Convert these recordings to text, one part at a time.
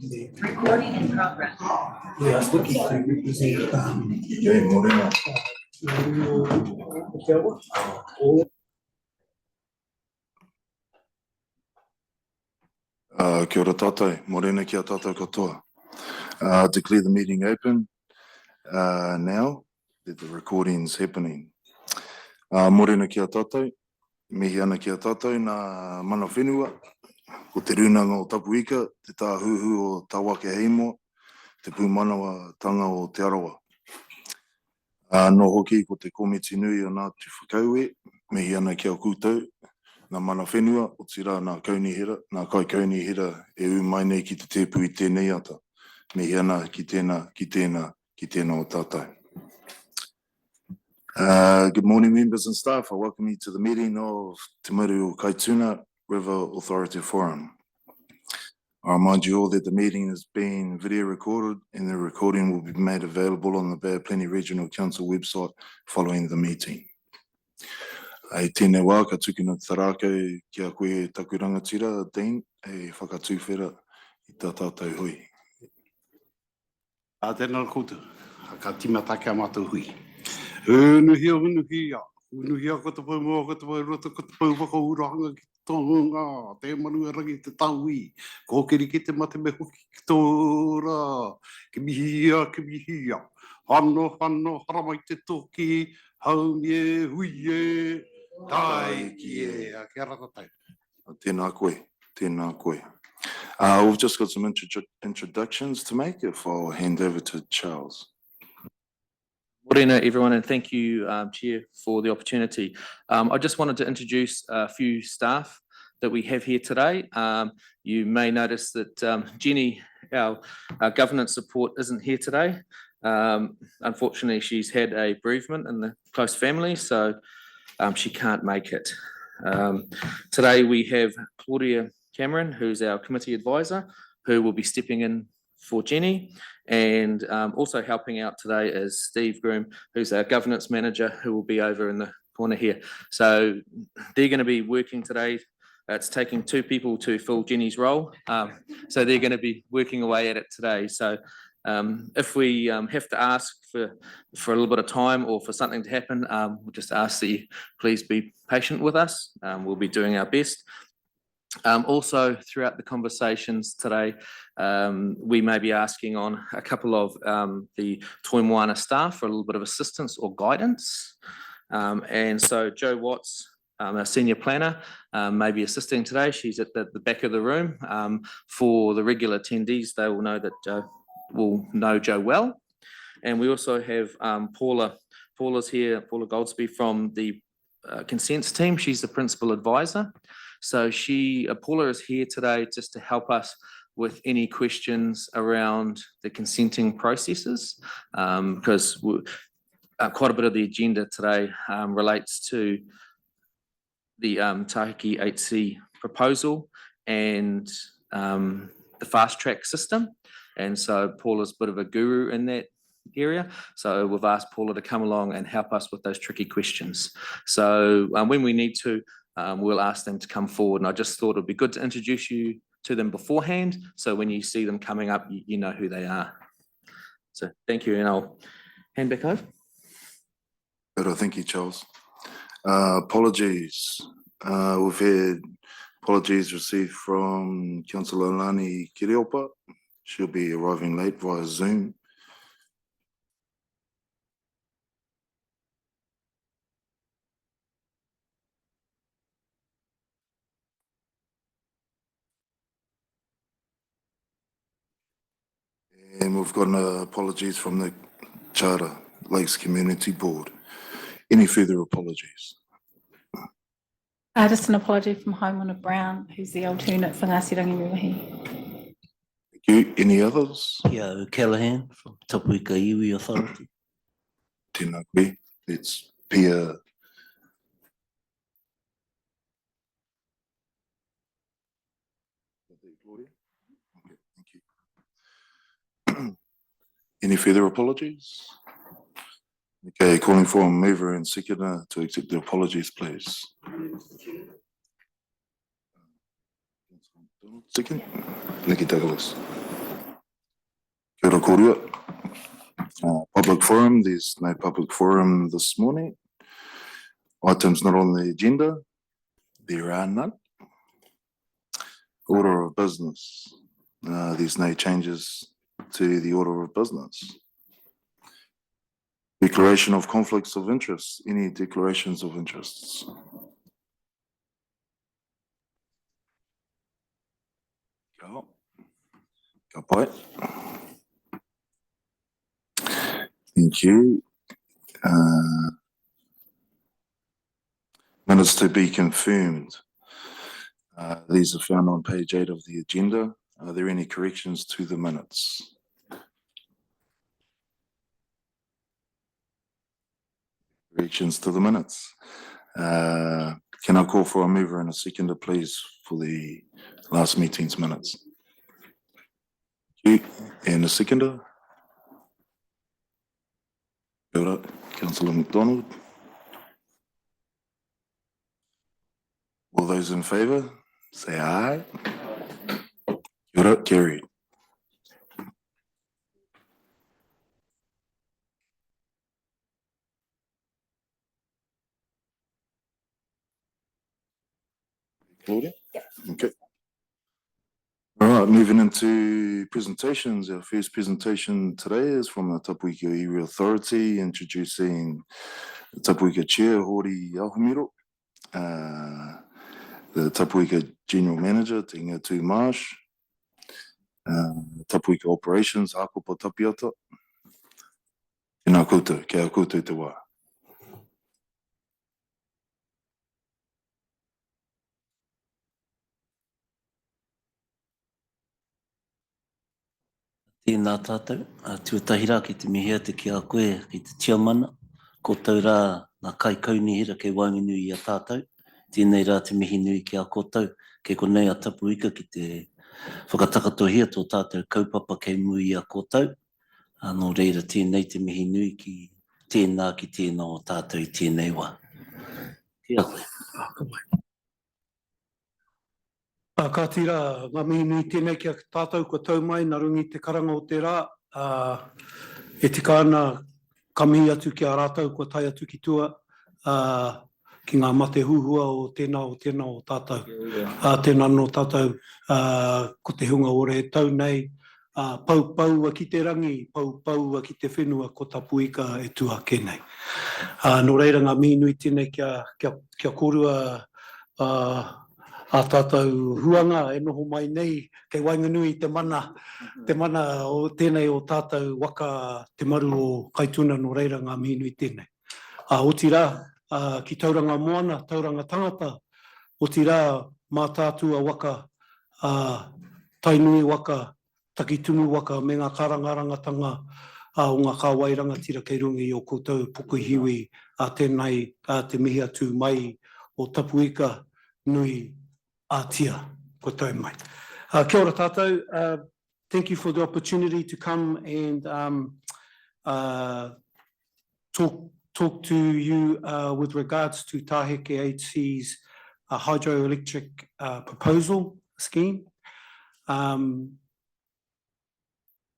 Recording in progress. Yeah, I was looking to represent Jay Moreno. Kia ora tātou, morena kia tātou katoa. Declare the meeting open now that the recording's happening. Morena kia tātou, mihi ana kia tātou, nā mana whenua, ko te runanga o tapu ika, te tāhuhu o Tawake Heimo, te pūmanawa tanga o Te Arawa. No hoki ko te komiti nui o nā tu whakaue, mihi ana kia koutou, nā mana whenua, o tira nā kaunihira, nā kai kaunihira e mai nei ki te tepu I tēnei ata. Mihi ana ki tēnā, ki tēnā, ki tēnā o tātou. Good morning, members and staff. I welcome you to the meeting of Te Maru Kaituna River Authority Forum. I remind you all that the meeting is being video recorded and the recording will be made available on the Bay of Plenty Regional Council website following the meeting. E tēnei wā, ka tukuna tarākau kia koe taku rangatira, Dean, e whakatūwhera I tā tātou hui. Tēnā koutou, ka tīmata kia mātou hui. Unuhia, ko te pau moa, ko te pau roto, ko te pau whakauranga ki tonga, te manu rangi te taui, kōkiri ki te mate me hoki ki tōra, ki mihia, hano, haramai te toki, haumie, huie, tai ki e, kia ratatai. Tēnā koe, tēnā koe. We've just got some introductions to make, if I'll hand over to Charles. Morena, everyone, and thank you, Chair, for the opportunity. I just wanted to introduce a few staff that we have here today. You may notice that Jenny, our governance support, isn't here today. Unfortunately, she's had a bereavement in the close family, so she can't make it. Today we have Claudia Cameron, who's our committee advisor, who will be stepping in for Jenny, and also helping out today is Steve Groom, who's our governance manager, who will be over in the corner here. So they're going to be working today. It's taking two people to fill Jenny's role, so they're going to be working away at it today. So if we have to ask for a little bit of time or for something to happen, we'll just ask that you please be patient with us. We'll be doing our best. Also, throughout the conversations today, we may be asking on a couple of the Toi Moana staff for a little bit of assistance or guidance. And so Jo Watts, our senior planner, may be assisting today. She's at the back of the room. For the regular attendees, they will know that Jo will know Jo well. And we also have Paula's here, Paula Goldsby from the consents team. She's the principal advisor. So Paula is here today just to help us with any questions around the consenting processes, because quite a bit of the agenda today relates to the Tahiki 8C proposal and the fast track system. And so Paula's a bit of a guru in that area. So we've asked Paula to come along and help us with those tricky questions. So when we need to, we'll ask them to come forward. And I just thought it'd be good to introduce you to them beforehand. So when you see them coming up, you know who they are. So thank you. And I'll hand back over. Good, thank you, Charles. Apologies. We've had apologies received from Councillor Lani Kiriopa. She'll be arriving late via Zoom. And we've got apologies from the Charter Lakes Community Board. Any further apologies? Just an apology from Haimona Brown, who's the alternate for Ngāti Rangiruahi. Thank you. Any others? Yeah, Callahan from Tapuika Iwi Authority. Tēnā koe. It's Pia. Okay, thank you. Any further apologies? Okay, calling for a mover and seconder to accept the apologies, please. Second, Nikki Douglas. kōrua. Public forum, there's no public forum this morning. Items not on the agenda, there are none. Order of business, there's no changes to the order of business. Declaration of conflicts of interest, any declarations of interests? Go. Ka pai. Thank you. Minutes to be confirmed. These are found on page 8 of the agenda. Are there any corrections to the minutes? Corrections to the minutes. Can I call for a mover and a seconder, please, for the last meeting's minutes? Thank you. And a seconder? Kia ora, Councillor McDonald. All those in favour, say aye. Kia ora, carried. Claudia? Okay. All right, moving into presentations. Our first presentation today is from the Tapuika Area Authority, introducing the Tapuika Chair, Hori Ahumiro, the Tapuika General Manager, Te Ngātū Marsh, Tapuika Operations, Hakopa Tapiata. Tēnā koutou, kia koutou te wā. Tēnā tātou, tuatahira ki te mihia te ki a koe, ki te tiamana, ko tau rā nā kai kaunihira kei wainganui a tātou, tēnei rā te mihi nui ki a koutou, kei konei a Tapuika ki te whakatakatohia tō tātou kaupapa kei mui a koutou, anō reira tēnei te mihi nui ki tēnā ki tēnā o tātou I tēnei wā. Kia koe. Ka tira, ngā mihi nui tēnei kia tātou ko tau mai, nā rungi te karanga o te rā. E tika ana ka mihi atu ki a rātou, ko tai atu ki tua, ki ngā mate huhua o tēnā o tātou. Tēnā no tātou, ko te hunga ore e tau nei, pau ki te rangi, pau ki te whenua, ko Tapuika e tua kenei. Nō reira ngā mihi nui tēnei kia korua, a tātou huanga e noho mai nei, kei Wainganui te mana o tēnei o tātou waka te maru o Kaituna no reira ngā mihi nui tēnei. O tira, ki tauranga moana, tauranga tangata, o tira mā tātua waka, tainui waka, takitunu waka, me ngā karangarangatanga o ngā kāwairanga tira kei rungi o koutou pukuhiwi tēnei te mihi atu mai o Tapuika nui ātia, ko tau mai. Kia ora tātou, thank you for the opportunity to come and talk to you with regards to Tāheke HC's hydroelectric proposal scheme.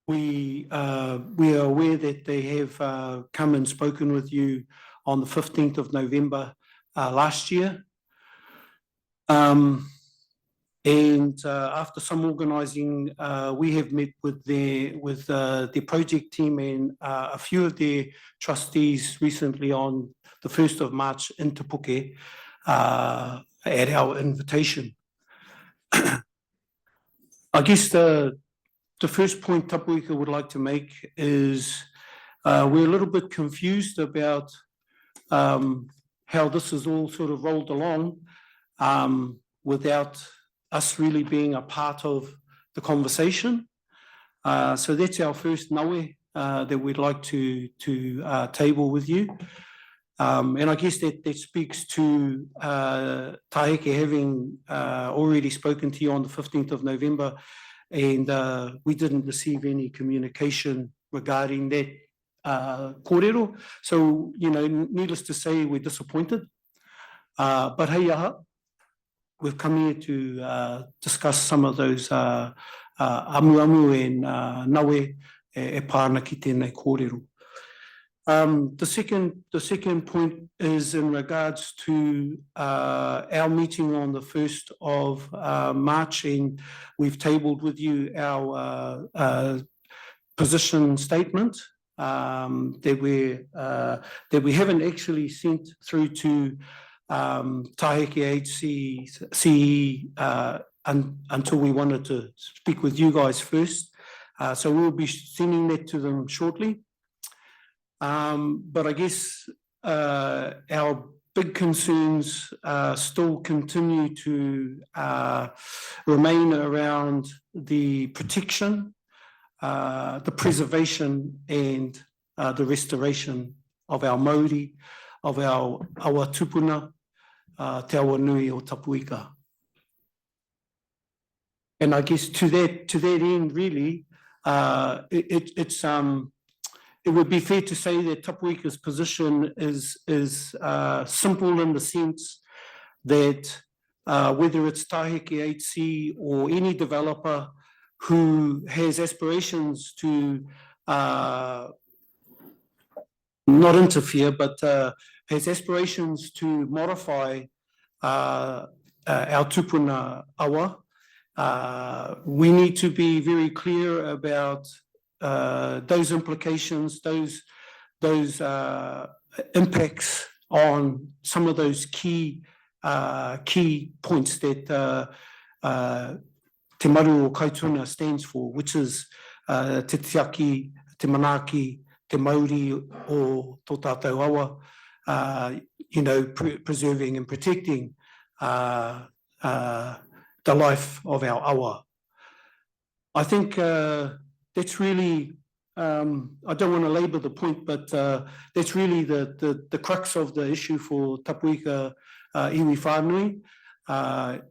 We are aware that they have come and spoken with you on the 15th of November last year. And after some organising, we have met with the project team and a few of their trustees recently on the 1st of March in Te Puke at our invitation. I guess the first point Tapuika would like to make is we're a little bit confused about how this is all sort of rolled along without us really being a part of the conversation. So that's our first nawe that we'd like to table with you. And I guess that speaks to Tāheke having already spoken to you on the 15th of November, and we didn't receive any communication regarding that kōrero. So, you know, needless to say, we're disappointed. But hei aha, we've come here to discuss some of those amu and nawe e pāna ki tēnei kōrero. The second point is in regards to our meeting on the 1st of March, and we've tabled with you our position statement that we haven't actually sent through to Taheke HCE until we wanted to speak with you guys first. So we'll be sending that to them shortly. But I guess our big concerns still continue to remain around the protection, the preservation and the restoration of our Māori, of our awa tupuna, te awa nui o Tapuika. And I guess to that end, really, it would be fair to say that Tapuika's position is simple in the sense that whether it's Taheke HC or any developer who has aspirations to not interfere, but has aspirations to modify our tupuna awa, we need to be very clear about those implications, those impacts on some of those key points that Te Maru o Kaituna stands for, which is te tiaki, te manaki, te Māori o tō tātou awa, preserving and protecting the life of our awa. I think that's really, I don't want to labour the point, but that's really the crux of the issue for Tapuika iwi whānui.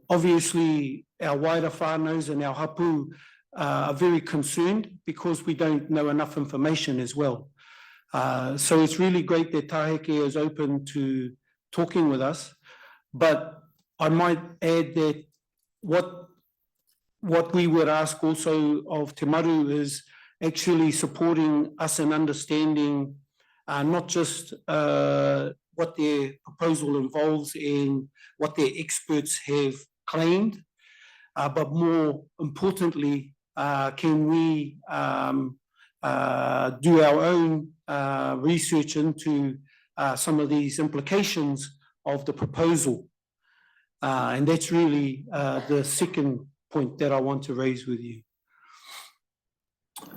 Obviously, our wider whānaus and our hapu are very concerned because we don't know enough information as well. So it's really great that Taheke is open to talking with us, but I might add that what we would ask also of Te Maru is actually supporting us in understanding not just what their proposal involves and what their experts have claimed, but more importantly, can we do our own research into some of these implications of the proposal. And that's really the second point that I want to raise with you.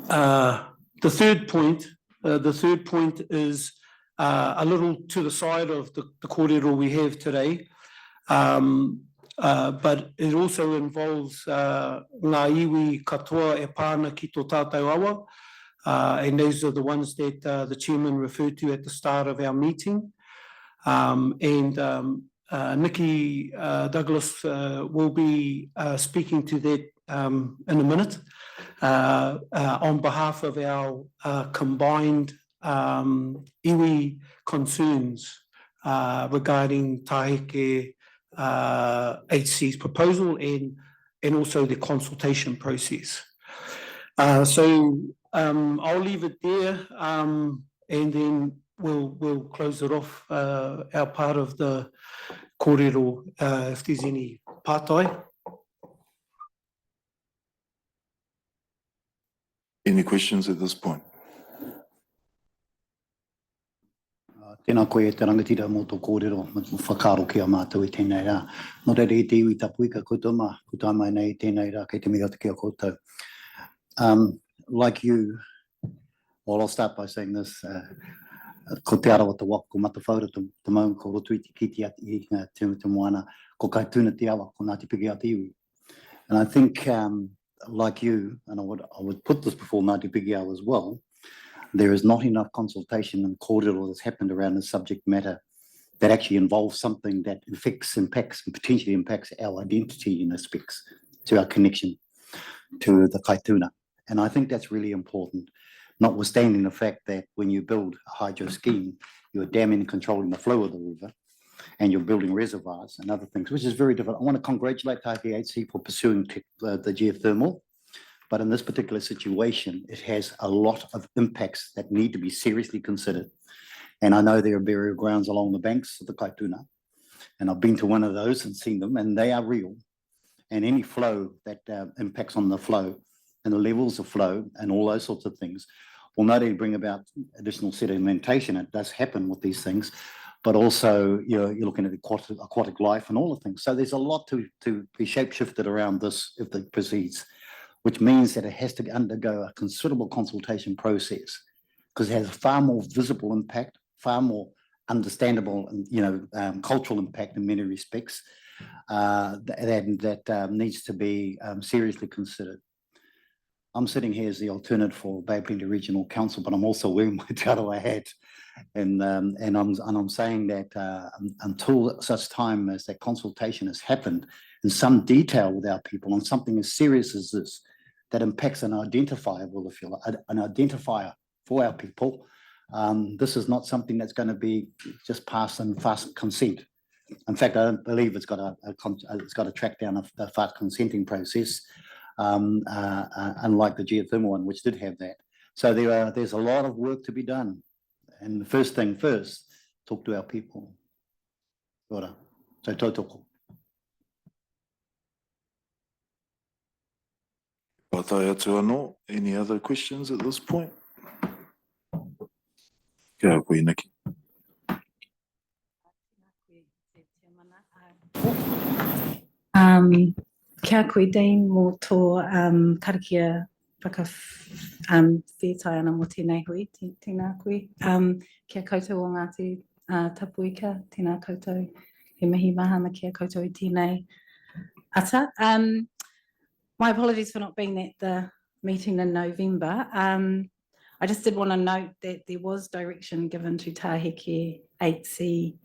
The third point is a little to the side of the kōrero we have today, but it also involves ngā iwi katoa e pāna ki tō tātou awa, and those are the ones that the chairman referred to at the start of our meeting. And Nikki Douglas will be speaking to that in a minute on behalf of our combined iwi concerns regarding Taheke HC's proposal and also the consultation process. So I'll leave it there and then we'll close it off, our part of the kōrero, if there's any pātai. Any questions at this point? Tēnā koe e te rangatira mō tō kōrero, whakaro ki a mātou I tēnei rā. Nō reira I te iwi Tapuika koutou mā, koutou mai nei I tēnei rā, kei te mea te kia koutou. Like you, well, I'll start by saying this, ko te arawa te waka, ko matawhaura te maunga, ko roto I te kiti ati I te moana, ko Kaituna te awa, ko Ngāti Piki ati iwi. And I think, like you, and I would put this before Ngāti Piki Awa as well, there is not enough consultation and kōrero that's happened around the subject matter that actually involves something that impacts, and potentially impacts our identity in aspects to our connection to the Kaituna. And I think that's really important, notwithstanding the fact that when you build a hydro scheme, you're damming and controlling the flow of the river, and you're building reservoirs and other things, which is very different. I want to congratulate Taheke HC for pursuing the geothermal, But in this particular situation, it has a lot of impacts that need to be seriously considered. And I know there are burial grounds along the banks of the Kaituna, and I've been to one of those and seen them, and they are real. And any flow that impacts on the flow and the levels of flow and all those sorts of things will not only bring about additional sedimentation, it does happen with these things, but also you're looking at aquatic life and all the things. So there's a lot to be shape-shifted around this if it proceeds, which means that it has to undergo a considerable consultation process because it has a far more visible impact, far more understandable and cultural impact in many respects that needs to be seriously considered. I'm sitting here as the alternate for Bay Plenty Regional Council, but I'm also wearing my Te Arawa hat. And I'm saying that until such time as that consultation has happened in some detail with our people on something as serious as this, that impacts an identifiable, if you like, an identifier for our people, this is not something that's going to be just passed in fast consent. In fact, I don't believe it's got to track down a fast consenting process, unlike the geothermal one, which did have that. So there's a lot of work to be done. And the first thing first, talk to our people. So tautoko. Patai atu anō. Any other questions at this point? Kia koe, Nikki. Kia koe, Dean, mō tō karakia whakawhetai ana mō tēnei hui, tēnā koe. Kia koutou o Ngāti Tapuika, tēnā koutou, he mihi mahana kia koutou I tēnei ata. My apologies for not being at the meeting in November. I just did want to note that there was direction given to Tāheke 8C,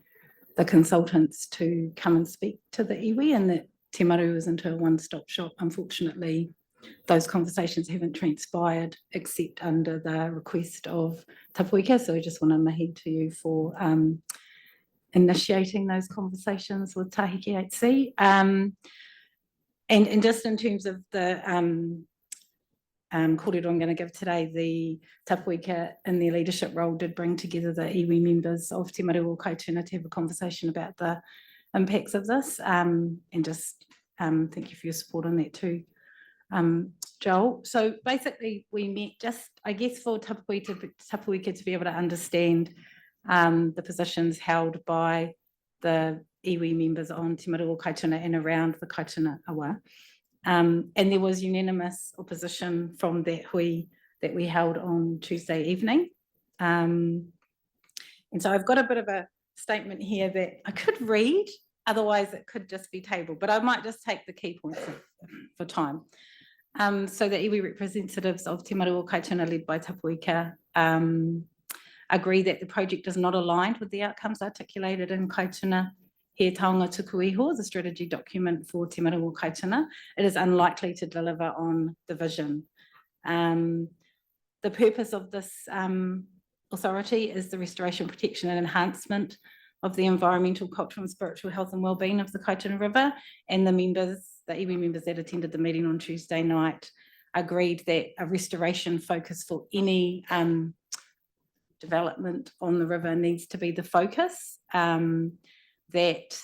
the consultants, to come and speak to the iwi, and that Te Maru was into a one-stop shop. Unfortunately, those conversations haven't transpired except under the request of Tapuika. So I just want to mahi to you for initiating those conversations with Tāheke 8C. And just in terms of the kōrero I'm going to give today, the Tapuika in their leadership role did bring together the iwi members of Te Maru o Kaituna to have a conversation about the impacts of this, and just thank you for your support on that too, Joel. So basically we met just, I guess, for Tapuika to be able to understand the positions held by the iwi members on Te Maru o Kaituna and around the Kaituna awa. And there was unanimous opposition from that hui that we held on Tuesday evening. And so I've got a bit of a statement here that I could read, otherwise it could just be tabled, but I might just take the key points for time. So the iwi representatives of Te Maru o Kaituna, led by Tapuika, agree that the project is not aligned with the outcomes articulated in Kaituna He Taonga Tuku Iho, the strategy document for Te Maru o Kaituna. It is unlikely to deliver on the vision. The purpose of this authority is the restoration, protection and enhancement of the environmental, cultural and spiritual health and well-being of the Kaituna River, and the members, the iwi members that attended the meeting on Tuesday night, agreed that a restoration focus for any development on the river needs to be the focus, that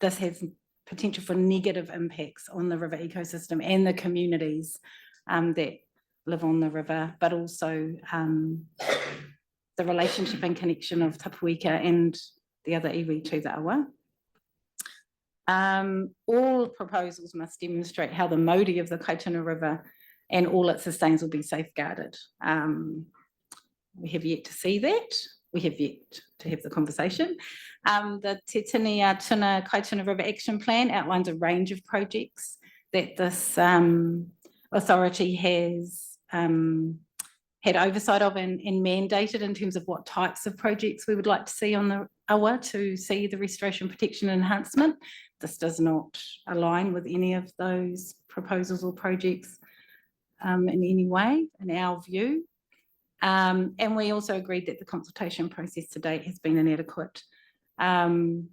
this has potential for negative impacts on the river ecosystem and the communities that live on the river, but also the relationship and connection of Tapuika and the other iwi to the awa. All proposals must demonstrate how the mauri of the Kaituna River and all its sustains will be safeguarded. We have yet to see that. We have yet to have the conversation. The Te Tinia Tuna Kaituna River Action Plan outlines a range of projects that this authority has had oversight of and mandated in terms of what types of projects we would like to see on the awa to see the restoration, protection and enhancement. This does not align with any of those proposals or projects in any way, in our view. And we also agreed that the consultation process to date has been inadequate. Again,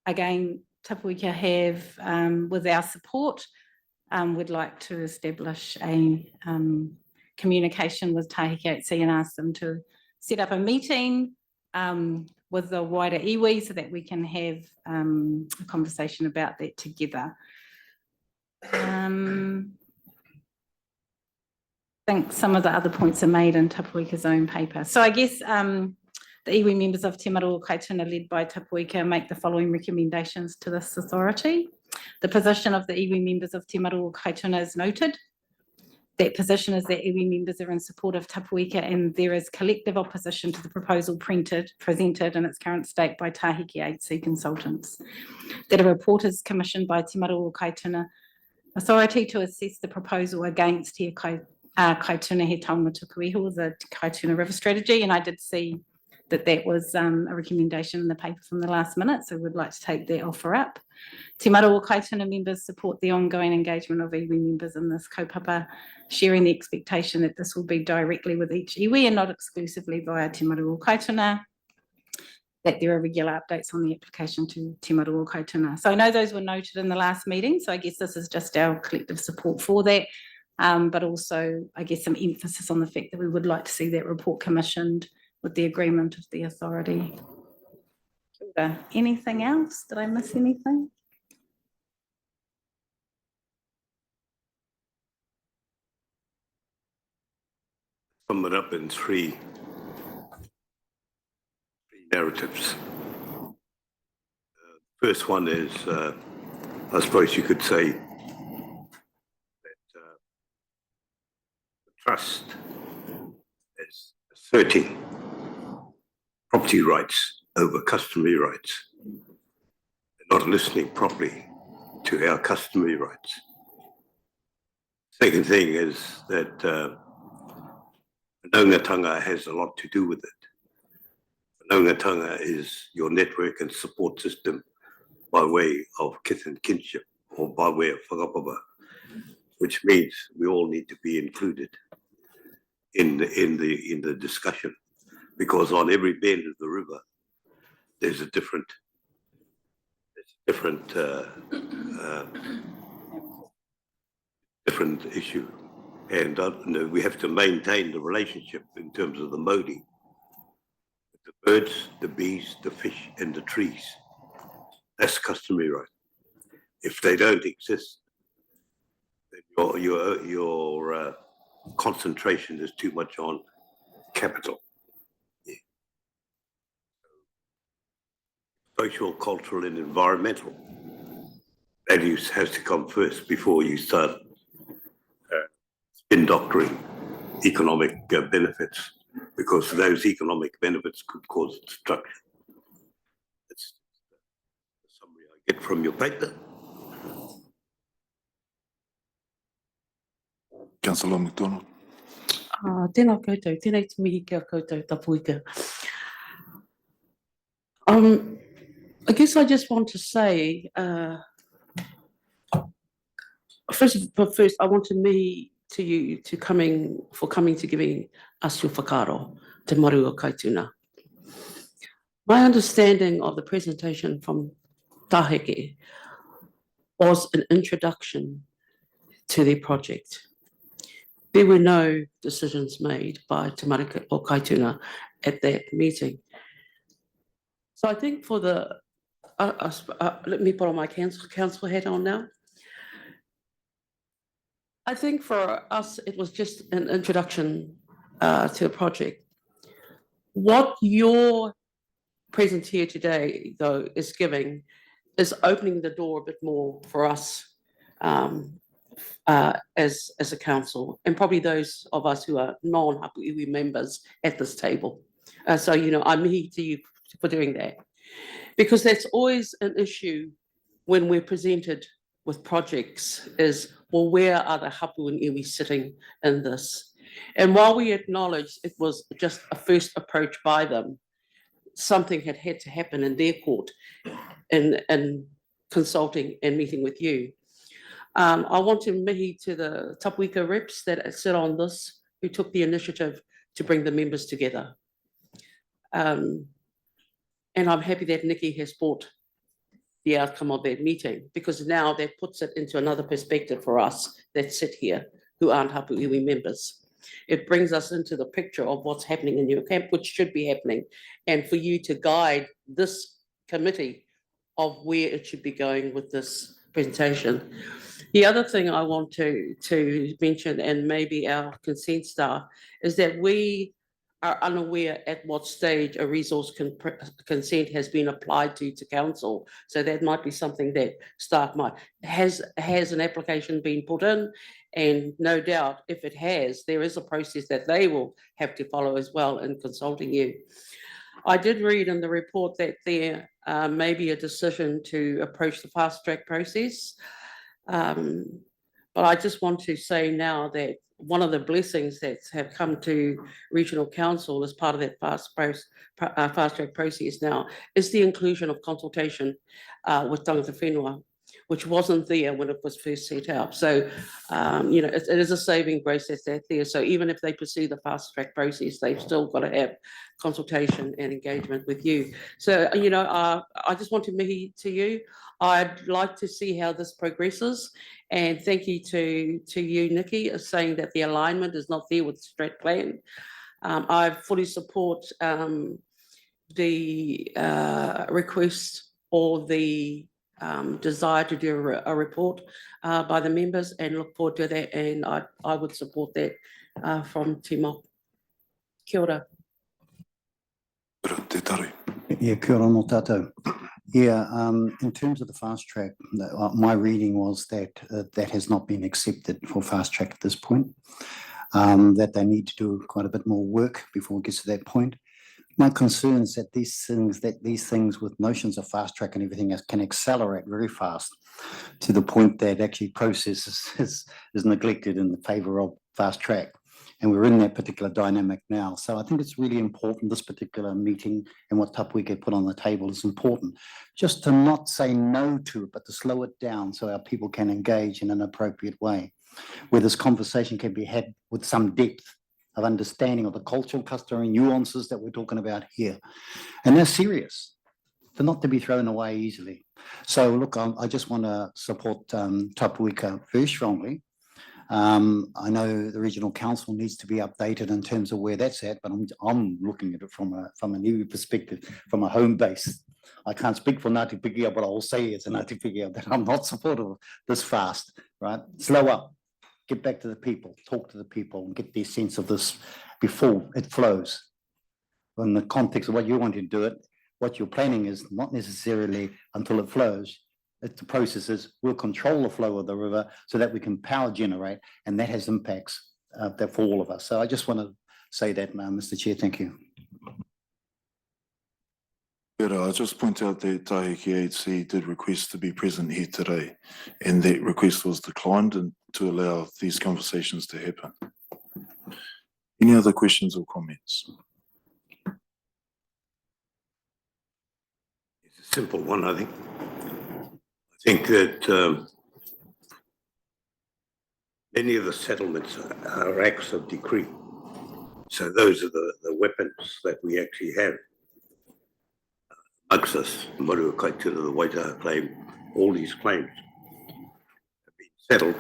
Tapuika have, with our support, would like to establish a communication with Tahiki HC and ask them to set up a meeting with the wider iwi so that we can have a conversation about that together. I think some of the other points are made in Tapuika's own paper. So I guess the iwi members of Te Maru o Kaituna led by Tapuika make the following recommendations to this authority. The position of the iwi members of Te Maru o Kaituna is noted. That position is that iwi members are in support of Tapuika and there is collective opposition to the proposal presented in its current state by Tahiki HC consultants. That a report is commissioned by Te Maru o Kaituna authority to assess the proposal against He Kaituna He Taonga Tukuiho, the Kaituna River Strategy, and I did see that that was a recommendation in the paper from the last minute, so we'd like to take that offer up. Te Maru o Kaituna members support the ongoing engagement of iwi members in this kaupapa, sharing the expectation that this will be directly with each iwi and not exclusively via Te Maru o Kaituna, that there are regular updates on the application to Te Maru o Kaituna. So I know those were noted in the last meeting, so I guess this is just our collective support for that, but also I guess some emphasis on the fact that we would like to see that report commissioned with the agreement of the authority. Anything else? Did I miss anything? Sum it up in three narratives. First one is, I suppose you could say that the trust is asserting property rights over customary rights. They're not listening properly to our customary rights. Second thing is that Maungatanga has a lot to do with it. Maungatanga is your network and support system by way of kith and kinship or by way of whakapapa, which means we all need to be included in the discussion, because on every bend of the river there's a different issue, and we have to maintain the relationship in terms of the modi, the birds, the bees, the fish, and the trees. That's customary right. If they don't exist, then your concentration is too much on capital. Yeah. Social, cultural, and environmental values has to come first before you start spin doctoring economic benefits, because those economic benefits could cause destruction. That's the summary I get from your paper. Councillor McDonald. Tēnā koutou, tēnei te mihi kia koutou Tapuika. I guess I just want to say, first I want to mihi to you for coming to giving us your whakaaro, Te Maru o Kaituna. My understanding of the presentation from Tahiki was an introduction to their project. There were no decisions made by Te Maru o Kaituna at that meeting. So I think for the, let me put on my council hat on now. I think for us, it was just an introduction to the project. What your presence here today, though, is giving is opening the door a bit more for us as a council, and probably those of us who are non-hapu iwi members at this table. So, you know, I'm here to you for doing that, because that's always an issue when we're presented with projects is, well, where are the hapu and iwi sitting in this? And while we acknowledge it was just a first approach by them, something had to happen in their court in consulting and meeting with you. I want to mihi to the Tapuika reps that sit on this, who took the initiative to bring the members together. And I'm happy that Nikki has brought the outcome of that meeting, because now that puts it into another perspective for us that sit here who aren't Hapu Iwi members. It brings us into the picture of what's happening in your camp, which should be happening, and for you to guide this committee of where it should be going with this presentation. The other thing I want to mention, and maybe our consent staff, is that we are unaware at what stage a resource consent has been applied to council. So that might be something that staff might, has an application been put in? And no doubt, if it has, there is a process that they will have to follow as well in consulting you. I did read in the report that there may be a decision to approach the fast track process. But I just want to say now that one of the blessings that have come to regional council as part of that fast track process now is the inclusion of consultation with tangata whenua, which wasn't there when it was first set out. So, you know, it is a saving grace that's there. So even if they pursue the fast track process, they've still got to have consultation and engagement with you. So, you know, I just want to mihi to you. I'd like to see how this progresses. And thank you to you, Nikki, of saying that the alignment is not there with the strat plan. I fully support the request or the desire to do a report by the members, and look forward to that. And I would support that from Timo. Kia ora. Te tari. Yeah, kia ora no tātou. Yeah, in terms of the fast track, my reading was that that has not been accepted for fast track at this point, that they need to do quite a bit more work before it gets to that point. My concern is that these things with notions of fast track and everything else can accelerate very fast to the point that actually process is neglected in the favor of fast track. And we're in that particular dynamic now. So I think it's really important, this particular meeting and what Tapuike put on the table is important, just to not say no to it, but to slow it down so our people can engage in an appropriate way, where this conversation can be had with some depth of understanding of the cultural, customary nuances that we're talking about here. And they're serious. They're not to be thrown away easily. So look, I just want to support Tapuika very strongly. I know the regional council needs to be updated in terms of where that's at, but I'm looking at it from a iwi perspective, from a home base. I can't speak for Ngāti Pikia, but I will say as a Ngāti Pikia that I'm not supportive of this fast, right? Slow up, get back to the people, talk to the people and get their sense of this before it flows. In the context of what you want to do it, what you're planning is not necessarily until it flows. The process is we'll control the flow of the river so that we can power generate, and that has impacts that for all of us. So I just want to say that, Mr. Chair, thank you. I'll just point out that Tahiki HC did request to be present here today, and that request was declined and to allow these conversations to happen. Any other questions or comments? It's a simple one, I think. I think that many of the settlements are acts of decree. So those are the weapons that we actually have. Amongst us, Maru, Kaituna, the Waitaha claim, all these claims have been settled.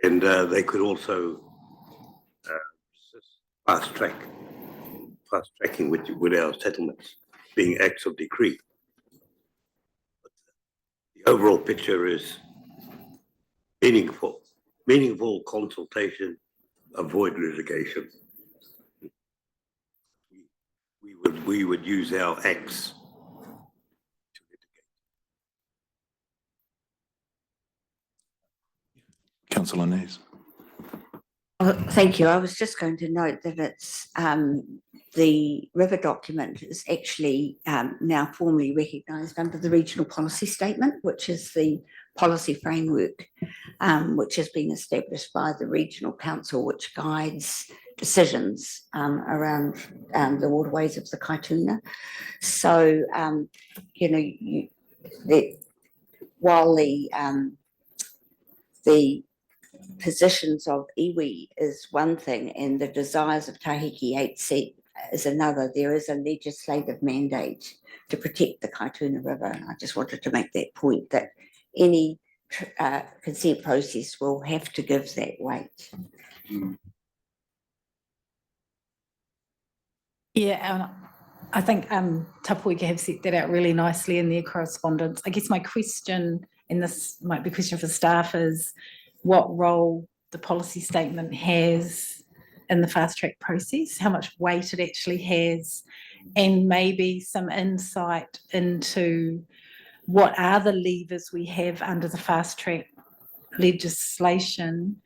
And they could also fast tracking with our settlements being acts of decree. The overall picture is meaningful consultation, avoid litigation. We would use our acts to litigate. Councillor Nays. Thank you. I was just going to note that it's the river document is actually now formally recognised under the regional policy statement, which is the policy framework which has been established by the regional council, which guides decisions around the waterways of the Kaituna. So, you know, while the positions of iwi is one thing and the desires of Tahiki HC is another. There is a legislative mandate to protect the Kaituna River. And I just wanted to make that point that any consent process will have to give that weight. Yeah, and I think Tapuika have set that out really nicely in their correspondence. I guess my question, and this might be a question for staff, is what role the policy statement has in the fast track process, how much weight it actually has, and maybe some insight into what are the levers we have under the fast track legislation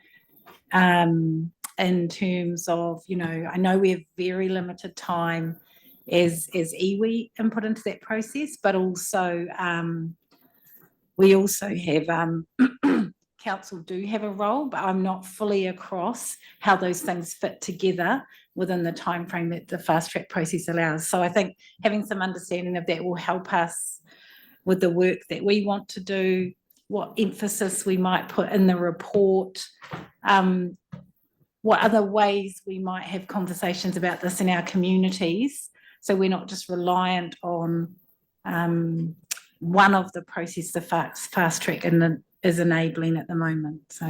in terms of, you know, I know we have very limited time as iwi input into that process, but also we also have council do have a role, but I'm not fully across how those things fit together within the timeframe that the fast track process allows. So I think having some understanding of that will help us with the work that we want to do, what emphasis we might put in the report, what other ways we might have conversations about this in our communities, so we're not just reliant on one of the process the fast track is enabling at the moment. So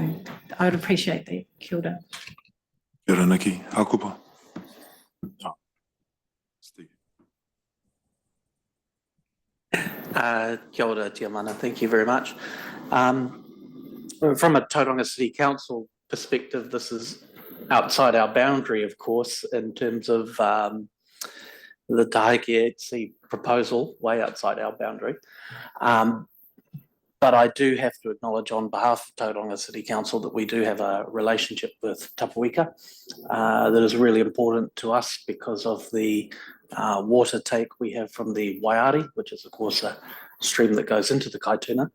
I would appreciate that. Kia ora. Kia ora, Nikki. Hakupa. Steve. Kia ora, Tia Mana. Thank you very much. From a Tauranga City Council perspective, this is outside our boundary, of course, in terms of the Tahiki proposal, way outside our boundary. But I do have to acknowledge on behalf of Tauranga City Council that we do have a relationship with Tapuika that is really important to us because of the water take we have from the Waiari, which is of course a stream that goes into the Kaituna,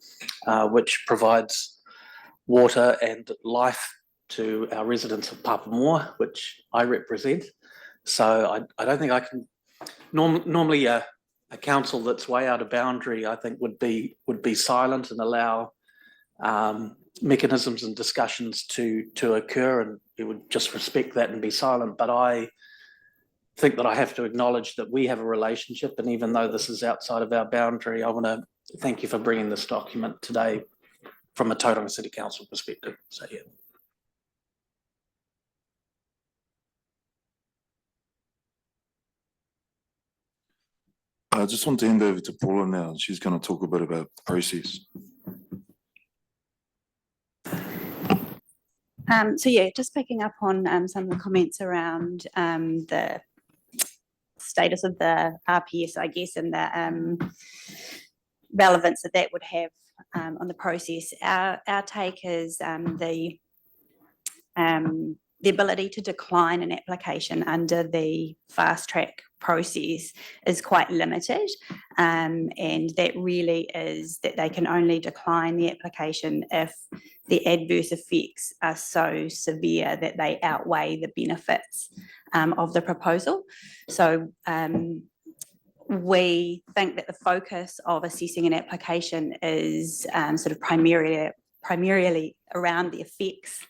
which provides water and life to our residents of Papamoa, which I represent. So I don't think I can, normally a council that's way out of boundary, I think would be silent and allow mechanisms and discussions to occur, and we would just respect that and be silent. But I think that I have to acknowledge that we have a relationship, and even though this is outside of our boundary, I want to thank you for bringing this document today from a Tauranga City Council perspective. So yeah. I just want to hand over to Paula now. She's going to talk a bit about the process. So yeah, just picking up on some of the comments around the status of the RPS, I guess, and the relevance that that would have on the process. Our take is the ability to decline an application under the fast track process is quite limited, and that really is that they can only decline the application if the adverse effects are so severe that they outweigh the benefits of the proposal. So we think that the focus of assessing an application is sort of primarily around the effects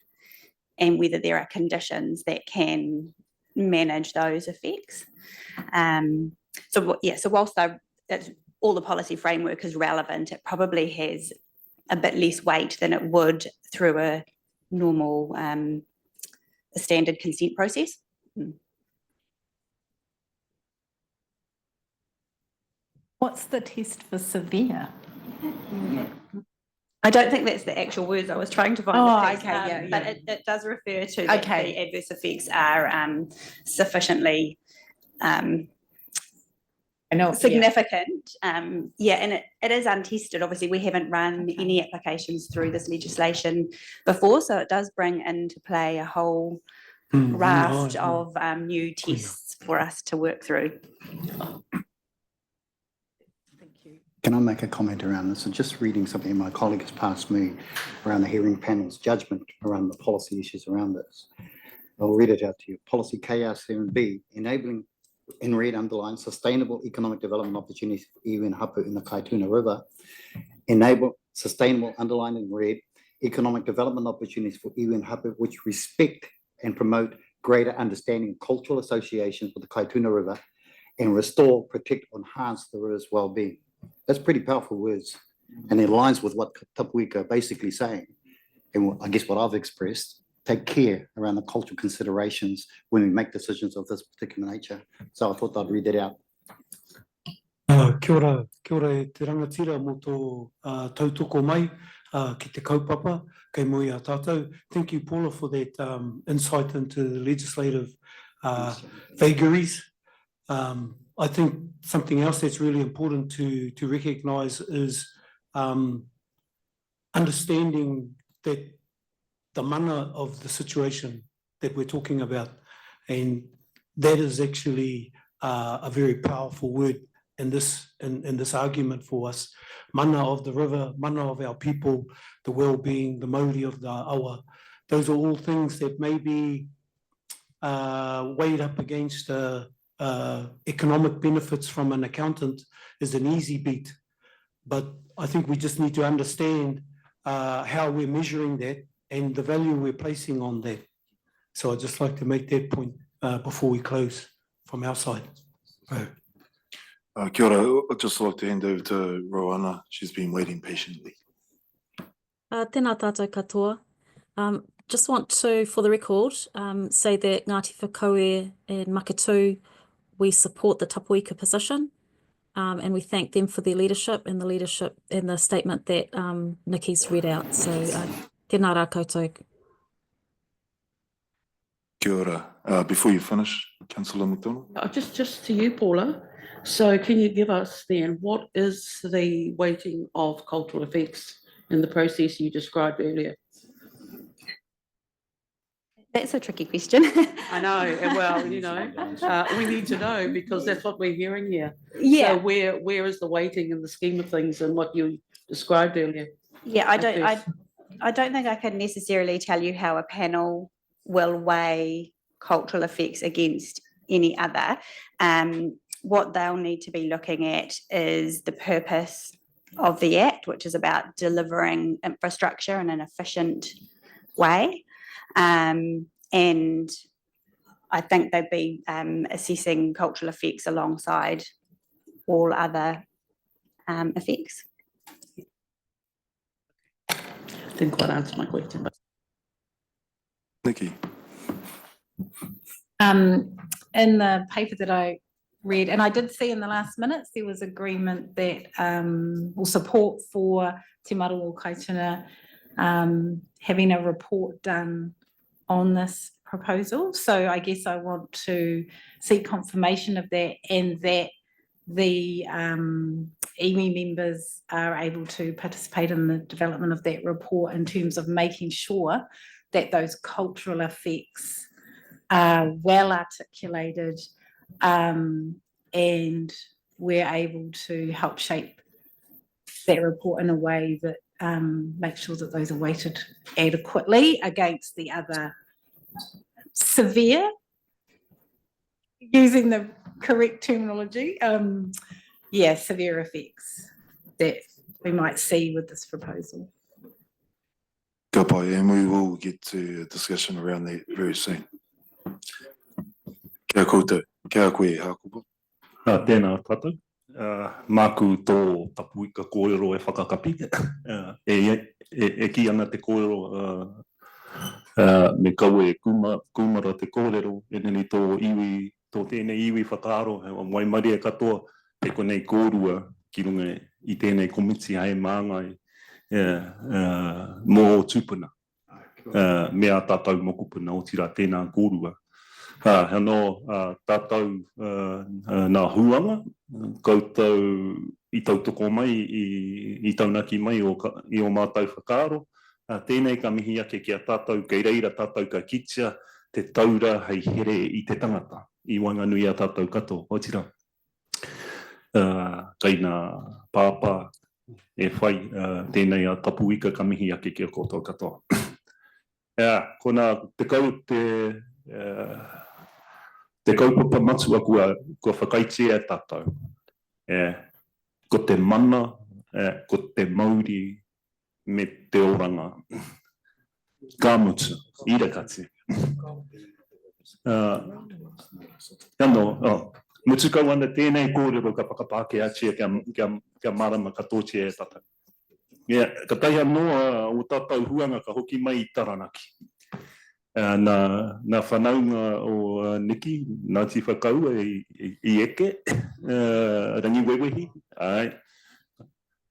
and whether there are conditions that can manage those effects. So whilst all the policy framework is relevant, it probably has a bit less weight than it would through a normal a standard consent process. What's the test for severe? I don't think that's the actual words I was trying to find. Oh, the text, okay, but it does refer to that the adverse effects are sufficiently significant. And it is untested. Obviously, we haven't run any applications through this legislation before, so it does bring into play a whole raft of new tests for us to work through. Can I make a comment around this? So just reading something my colleague has passed me around the hearing panel's judgment around the policy issues around this. I'll read it out to you. Policy KR7B, enabling, in red underline, sustainable economic development opportunities for iwi and hapu in the Kaituna River. Enable sustainable, underlined in red, economic development opportunities for iwi and hapu which respect and promote greater understanding of cultural associations with the Kaituna River and restore, protect, enhance the river's well-being. That's pretty powerful words, and it aligns with what Tapuika are basically saying. And I guess what I've expressed, take care around the cultural considerations when we make decisions of this particular nature. So I thought I'd read that out. Kia ora e te rangatira mō tō tautoko mai ki te kaupapa, kei moi a tātou. Thank you, Paula, for that insight into the legislative vagaries. I think something else that's really important to recognise is understanding that the mana of the situation that we're talking about, and that is actually a very powerful word in this argument for us. Mana of the river, mana of our people, the well-being, the mauri of the awa. Those are all things that may be weighed up against economic benefits from an accountant is an easy beat. But I think we just need to understand how we're measuring that and the value we're placing on that. So I'd just like to make that point before we close from our side. Kia ora, I'd just like to hand over to Rowana. She's been waiting patiently. Tēnā tātou katoa. Just want to, for the record, say that Ngāti Whakaue and Makatū, we support the Tapuika position, and we thank them for their leadership and the statement that Nikki's read out. So tēnā rā koutou. Kia ora. Before you finish, Councillor McDonald. Just to you, Paula. So can you give us then, what is the weighting of cultural effects in the process you described earlier? That's a tricky question. I know, well, you know, we need to know because that's what we're hearing here. Yeah. So where is the weighting in the scheme of things and what you described earlier? Yeah, I don't think I can necessarily tell you how a panel will weigh cultural effects against any other. What they'll need to be looking at is the purpose of the Act, which is about delivering infrastructure in an efficient way. And I think they'd be assessing cultural effects alongside all other effects. I didn't quite answer my question, but. Nikki. In the paper that I read, and I did see in the last minutes, there was agreement that or support for Te Maru o Kaituna having a report done on this proposal. So I guess I want to seek confirmation of that and that the iwi members are able to participate in the development of that report in terms of making sure that those cultural effects are well articulated and we're able to help shape that report in a way that makes sure that those are weighted adequately against the other severe, using the correct terminology, severe effects that we might see with this proposal. Ka pai, and we will get to a discussion around that very soon. Kia koutou, kia koe hakupa. Tēnā tātou. Māku tō Tapuika kōrero e whakakapi. E ki ana te kōrero me kaue kumara te kōrero, e nini tō iwi, tō tēnei iwi whakaaro, mai maria katoa, te konei kōrua ki runga I tēnei komiti ai māngai mō tūpuna. Mea tātou mokupuna o tira tēnā kōrua. Hano tātou nā huanga, koutou I tautoko mai, I taunaki mai I o mātou whakaaro. Tēnei ka mihi ake kia tātou, kei reira tātou ka kitia, te taura hei here I te tangata. I wanganui a tātou kato, o tira. Kei nā pāpā e whai tēnei a Tapuika ka mihi ake kia koutou katoa. Kona te kaupapa matua kua whakaitea tātou. Ko te mana, ko te mauri, me te oranga. Ka mutu, irakati. Mutukau ana tēnei kōrero ka whakapāke atia kia marama katotia e tata. Ka taia noa o tātou huanga ka hoki mai I Taranaki. Nā whanaunga o Niki, Ngāti Whakaua I eke, rangi wewehi, ai.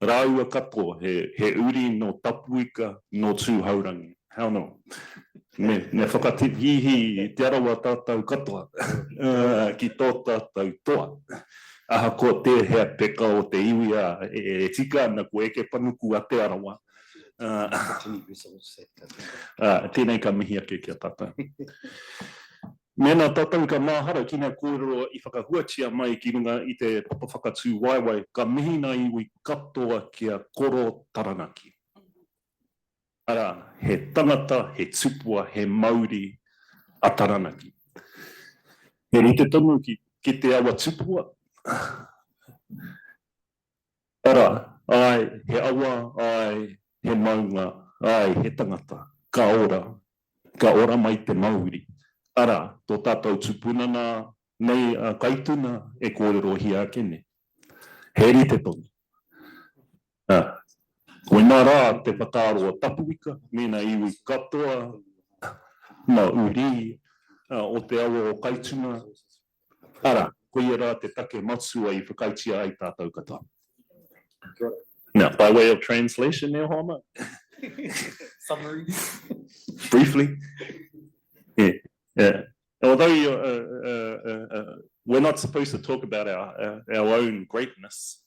Rāua katoa, he uri no tapuika no tūhaurangi. How no? Me whakatihihi te arawa tātou katoa ki tō tātou toa. Aha ko te hea peka o te iwi e tika ana ko eke panuku a te arawa. Tēnei ka mihi ake kia tātou. Mena tātou ka māhara ki ngā kōrero I whakahuatia mai ki runga I te papa whakatū waiwai, ka mihi nā iwi katoa kia koro Taranaki. Ara, he tangata, he tupua, he Māori a Taranaki. He rite tonu ki te awa tupua. Ara, ai, he awa, ai, he maunga, ai, he tangata, ka ora mai te Māori. Ara, tō tātou tupunana nei Kaituna e kōrero hi a kene. He rite tonu. Koe nā rā te whakaaro o tapuika, mena iwi katoa, ma uri, o te awa o Kaituna. Ara, koe rā te take matsua I whakaitia ai tātou katoa. Now, by way of translation there, Homa. Summary. Briefly. Yeah. Although we're not supposed to talk about our own greatness,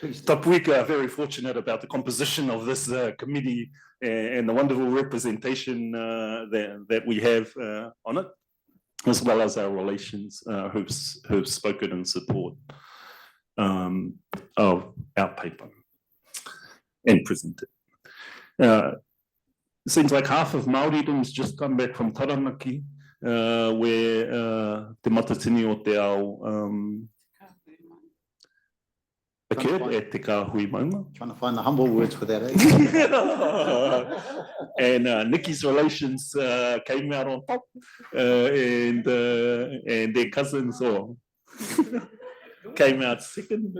Tapuika are very fortunate about the composition of this committee and the wonderful representation that we have on it, as well as our relations who've spoken in support of our paper and presented. It seems like half of Māoridom just come back from Taranaki, where te matatini o te ao occurred at te Kāhui Maunga. Trying to find the humble words for that, eh? And Nikki's relations came out on top, and their cousins came out second.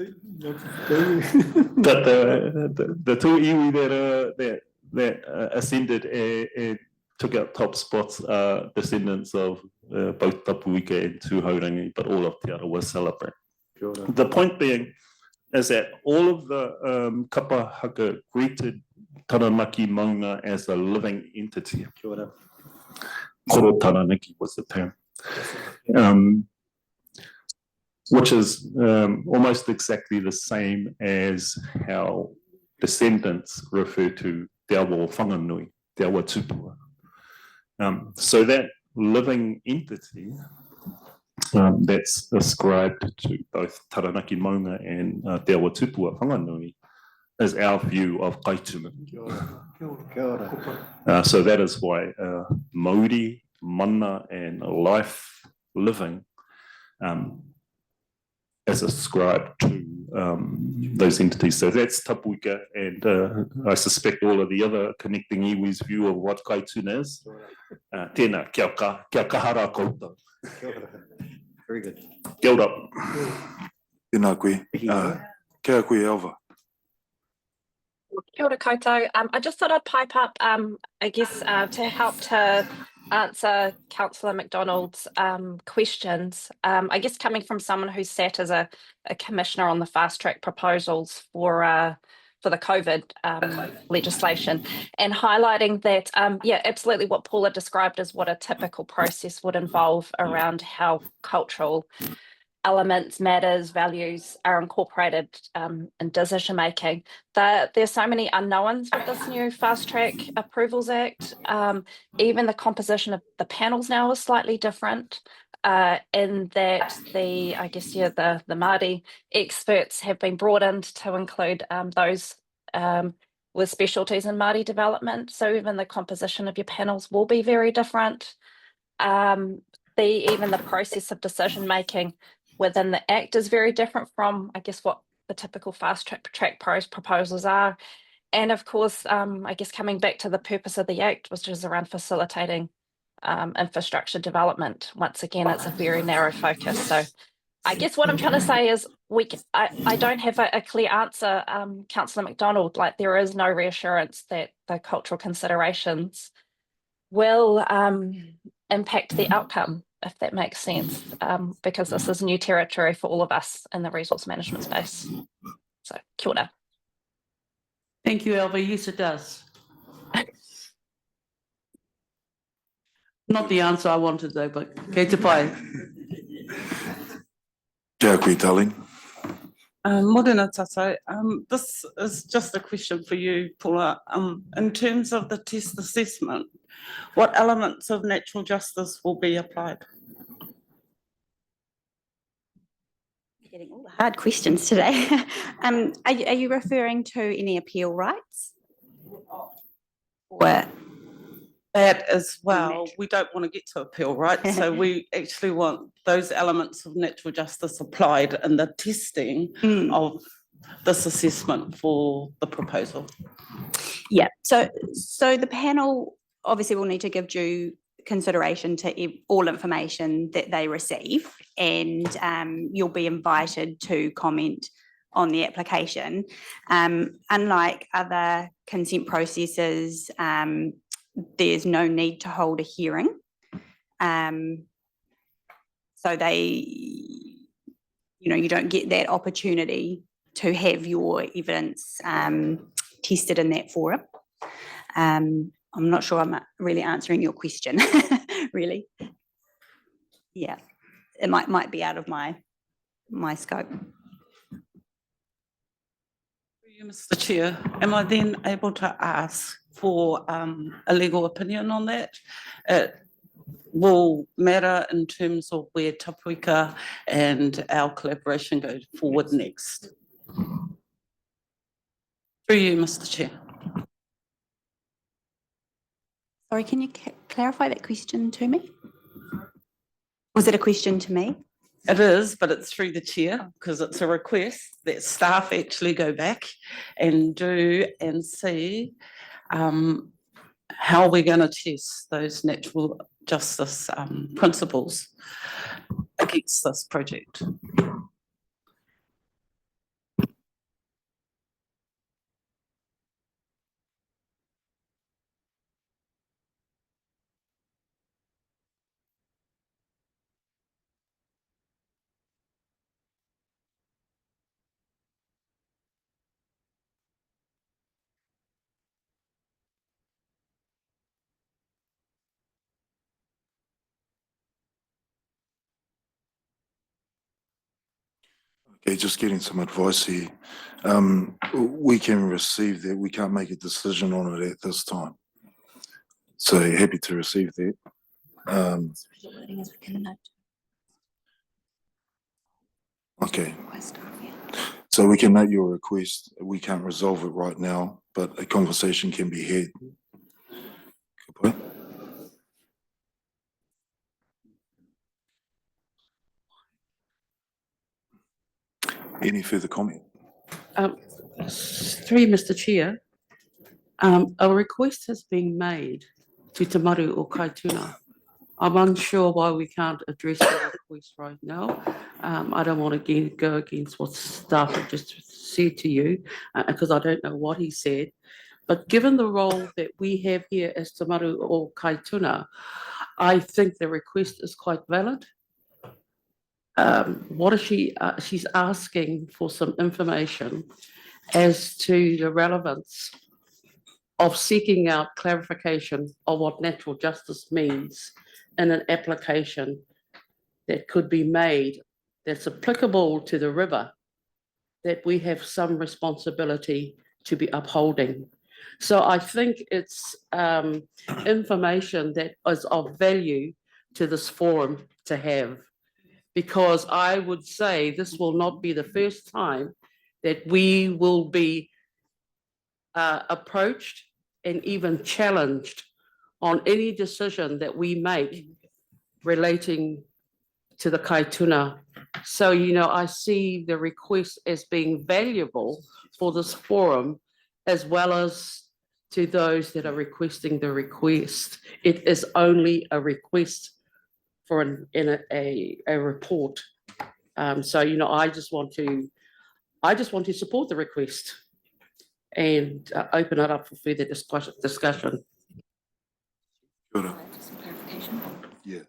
But the two iwi that ascended and took out top spots are descendants of both Tapuika and Tūhaurangi, but all of Te Arawa celebrate. The point being is that all of the kapa haka greeted Taranaki Maunga as a living entity. Koro Taranaki was the term. Which is almost exactly the same as how descendants refer to te awa o whanganui, te awa tupua. So that living entity that's ascribed to both Taranaki Maunga and te awa tupua whanganui is our view of Kaituna. So that is why Māori, mana and life living is ascribed to those entities. So that's Tapuika, and I suspect all of the other connecting iwi's view of what Kaituna is. Tēnā, kia kahara koutou. Very good. Kia ora. Tēnā koe. Kia koe Alva. Kia ora koutou. I just thought I'd pipe up, I guess, to help to answer Councillor McDonald's questions. I guess coming from someone who sat as a commissioner on the fast track proposals for the COVID legislation, and highlighting that, yeah, absolutely what Paula described as what a typical process would involve around how cultural elements, matters, values are incorporated in decision making. There's so many unknowns with this new Fast Track Approvals Act. Even the composition of the panels now is slightly different, in that the Māori experts have been brought in to include those with specialties in Māori development. So even the composition of your panels will be very different. Even the process of decision making within the Act is very different from, I guess, what the typical fast track proposals are. And of course, I guess coming back to the purpose of the Act, which is around facilitating infrastructure development. Once again, it's a very narrow focus. So I guess what I'm trying to say is I don't have a clear answer, Councillor MacDonald. Like, there is no reassurance that the cultural considerations will impact the outcome, if that makes sense, because this is new territory for all of us in the resource management space. So, kia ora. Thank you, Elva. Yes, it does. Not the answer I wanted though, but kei te pai. Kia koe, darling. Morena tatou. This is just a question for you, Paula. In terms of the test assessment, what elements of natural justice will be applied? Getting all the hard questions today. Are you referring to any appeal rights? Or That as well, we don't want to get to appeal, right? So we actually want those elements of natural justice applied in the testing of this assessment for the proposal. yeah, so the panel obviously will need to give due consideration to all information that they receive, and you'll be invited to comment on the application. Unlike other consent processes, there's no need to hold a hearing. So you don't get that opportunity to have your evidence tested in that forum. I'm not sure I'm really answering your question, really. Yeah, it might be out of my scope. Mr. Chair, am I then able to ask for a legal opinion on that? It will matter in terms of where Tapuika and our collaboration go forward next. Through you, Mr. Chair. Sorry, can you clarify that question to me? Was it a question to me? It is, but it's through the chair because it's a request that staff actually go back and do and see how we're going to test those natural justice principles against this project. Okay, just getting some advice here. We can receive that. We can't make a decision on it at this time. So happy to receive that. Okay. So we can note your request. We can't resolve it right now, but a conversation can be had. Good point. Any further comment? Through Mr. Chair, a request has been made to Te Maru o Kaituna. I'm unsure why we can't address the request right now. I don't want to go against what staff have just said to you, because I don't know what he said. But given the role that we have here as Te Maru o Kaituna, I think the request is quite valid. What is she? She's asking for some information as to the relevance of seeking out clarification of what natural justice means in an application that could be made that's applicable to the river, that we have some responsibility to be upholding. So I think it's information that is of value to this forum to have, because I would say this will not be the first time that we will be approached and even challenged on any decision that we make relating to the Kaituna. So, I see the request as being valuable for this forum, as well as to those that are requesting the request. It is only a request for a report. So, you know, I just want to support the request and open it up for further discussion. Kia ora. Yeah.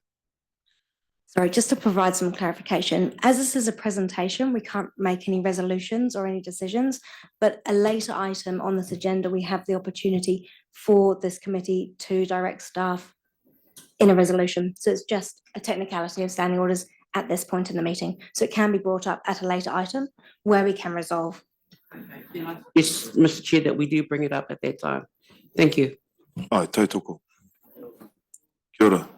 Sorry, just to provide some clarification, as this is a presentation, we can't make any resolutions or any decisions, but a later item on this agenda, we have the opportunity for this committee to direct staff in a resolution. So it's just a technicality of standing orders at this point in the meeting. So it can be brought up at a later item where we can resolve. Yes, Mr. Chair, that we do bring it up at that time. Thank you. Ai, tautoko. Kia ora.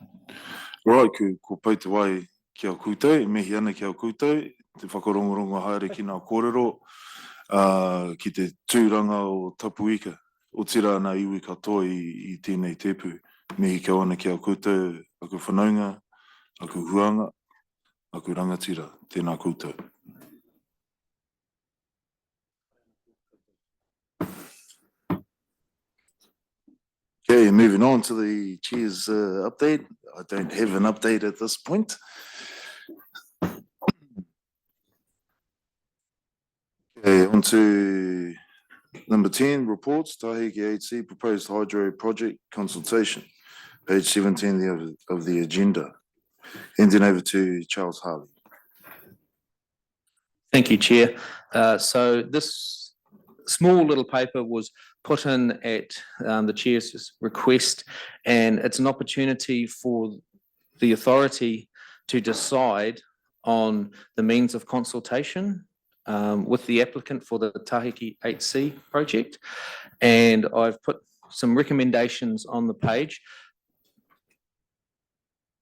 Right, ko pai te wai ki au koutou, mehi ana ki au koutou, te whakarongorongo haere ki ngā kōrero, ki te tūranga o Tapuika, o tira ana iwi katoa i tēnei tēpū. Mehi kia ana ki au koutou, aku whanaunga, aku huanga, aku rangatira, tēnā koutou. Okay, moving on to the chair's update. I don't have an update at this point. Okay, on to number 10, reports, Tahiki HC, proposed hydro project consultation, page 17 of the agenda. Handing over to Charles Harley. Thank you, Chair. So this small little paper was put in at the Chair's request, and it's an opportunity for the authority to decide on the means of consultation with the applicant for the Tahiki HC project. And I've put some recommendations on the page.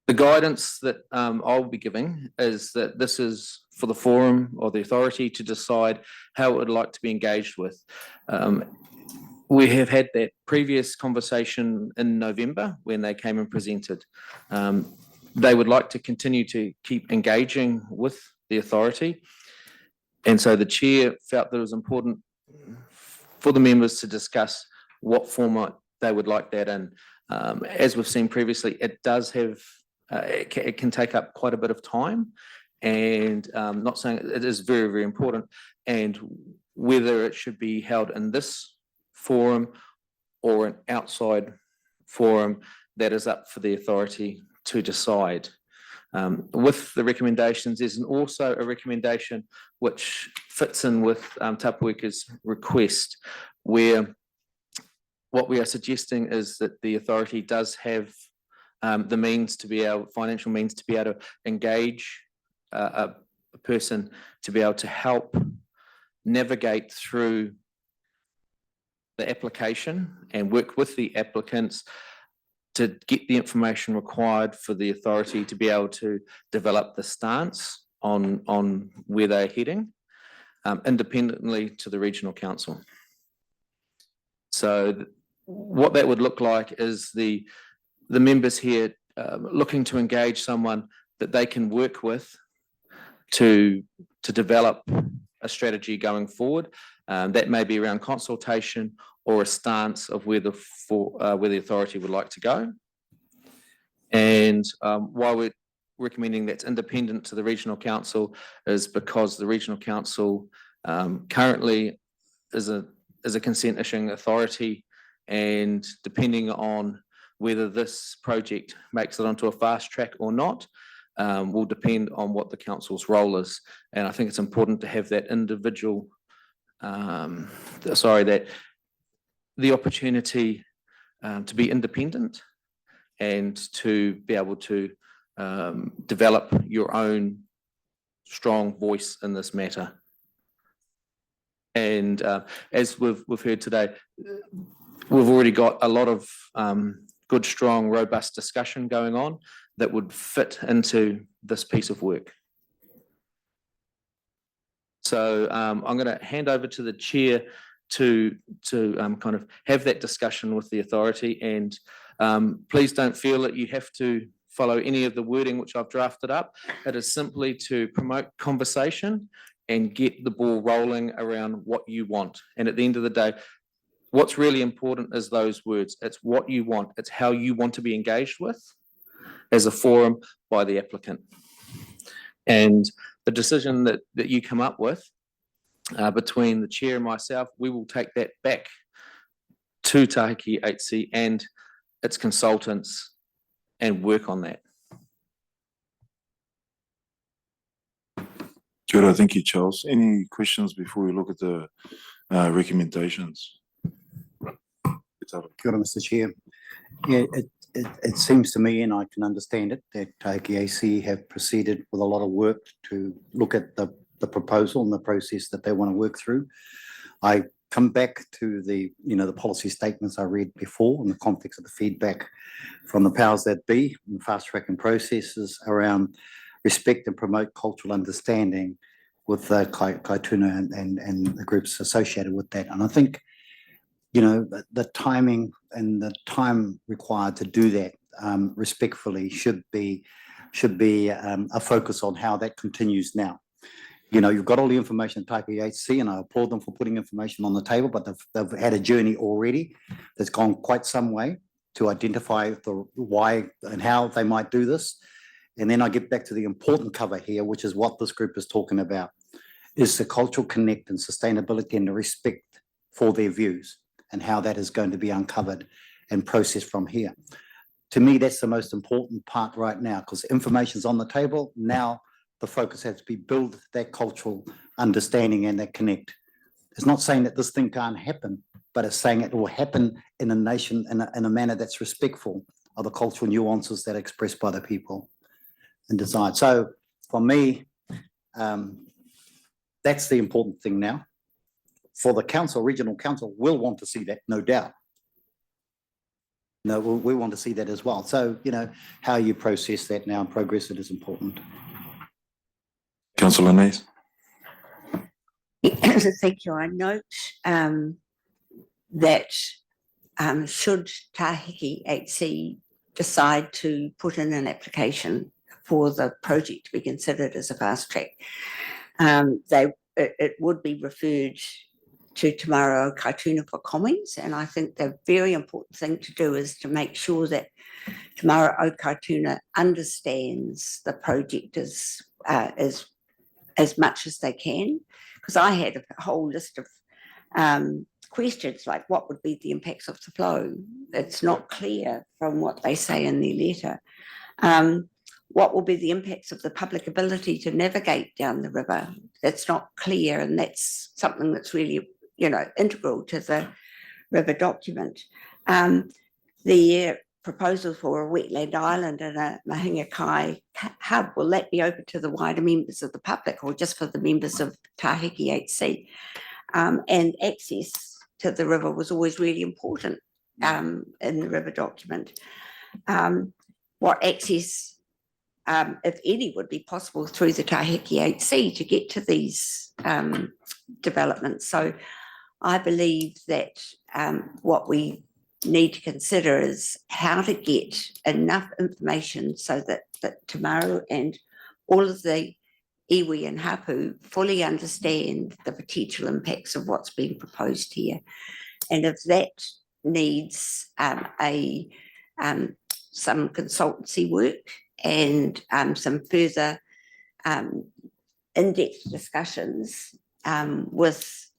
The guidance that I'll be giving is that this is for the forum or the authority to decide how it would like to be engaged with. We have had that previous conversation in November when they came and presented. They would like to continue to keep engaging with the authority. And so the chair felt that it was important for the members to discuss what format they would like that in. As we've seen previously, it does have, it can take up quite a bit of time, and not saying it is very, very important, and whether it should be held in this forum or an outside forum, that is up for the authority to decide. With the recommendations, there's also a recommendation which fits in with Tapuika's request, where what we are suggesting is that the authority does have the means to be able, financial means to be able to engage a person to be able to help navigate through the application and work with the applicants to get the information required for the authority to be able to develop the stance on where they're heading, independently to the regional council. So what that would look like is the members here looking to engage someone that they can work with to develop a strategy going forward. That may be around consultation or a stance of where the authority would like to go. And why we're recommending that's independent to the regional council is because the regional council currently is a consent issuing authority, and depending on whether this project makes it onto a fast track or not will depend on what the council's role is. And I think it's important to have that individual, that the opportunity to be independent and to be able to develop your own strong voice in this matter. And as we've heard today, we've already got a lot of good, strong, robust discussion going on that would fit into this piece of work. So I'm going to hand over to the chair to kind of have that discussion with the authority, and please don't feel that you have to follow any of the wording which I've drafted up. It is simply to promote conversation and get the ball rolling around what you want. And at the end of the day, What's really important is those words. It's what you want. It's how you want to be engaged with as a forum by the applicant. And the decision that you come up with between the chair and myself, we will take that back to Tahiki HC and its consultants and work on that. Kia ora, thank you, Charles. Any questions before we look at the recommendations? Kia ora, Mr. Chair. Yeah, it seems to me, and I can understand it, that Tahiki AC have proceeded with a lot of work to look at the proposal and the process that they want to work through. I come back to the policy statements I read before in the context of the feedback from the powers that be and fast tracking processes around respect and promote cultural understanding with Kaituna and the groups associated with that. And I think, the timing and the time required to do that respectfully should be a focus on how that continues now. You've got all the information at Tahiki HC, and I applaud them for putting information on the table, but they've had a journey already that's gone quite some way to identify the why and how they might do this. And then I get back to the important cover here, which is what this group is talking about, is the cultural connect and sustainability and the respect for their views and how that is going to be uncovered and processed from here. To me, that's the most important part right now, because information's on the table. Now the focus has to be build that cultural understanding and that connect. It's not saying that this thing can't happen, but it's saying it will happen in a nation in a manner that's respectful of the cultural nuances that are expressed by the people and desired. So for me, that's the important thing now. For the council, regional council will want to see that, no doubt. No, we want to see that as well. So, how you process that now and progress it is important. Councillor Nays. Thank you. I note that should Tahiki HC decide to put in an application for the project to be considered as a fast track, it would be referred to Te Maru o Kaituna for comments, and I think the very important thing to do is to make sure that Te Maru o Kaituna understands the project as much as they can, because I had a whole list of questions like what would be the impacts of the flow. It's not clear from what they say in their letter. What will be the impacts of the public ability to navigate down the river? That's not clear, and that's something that's really, integral to the river document. The proposal for a wetland island and a Mahinga Kai hub, will that be open to the wider members of the public or just for the members of Tahiki HC? And access to the river was always really important in the river document. What access, if any, would be possible through the Tahiki HC to get to these developments? So I believe that what we need to consider is how to get enough information so that Te Maru and all of the iwi and hapu fully understand the potential impacts of what's being proposed here. And if that needs some consultancy work and some further in-depth discussions with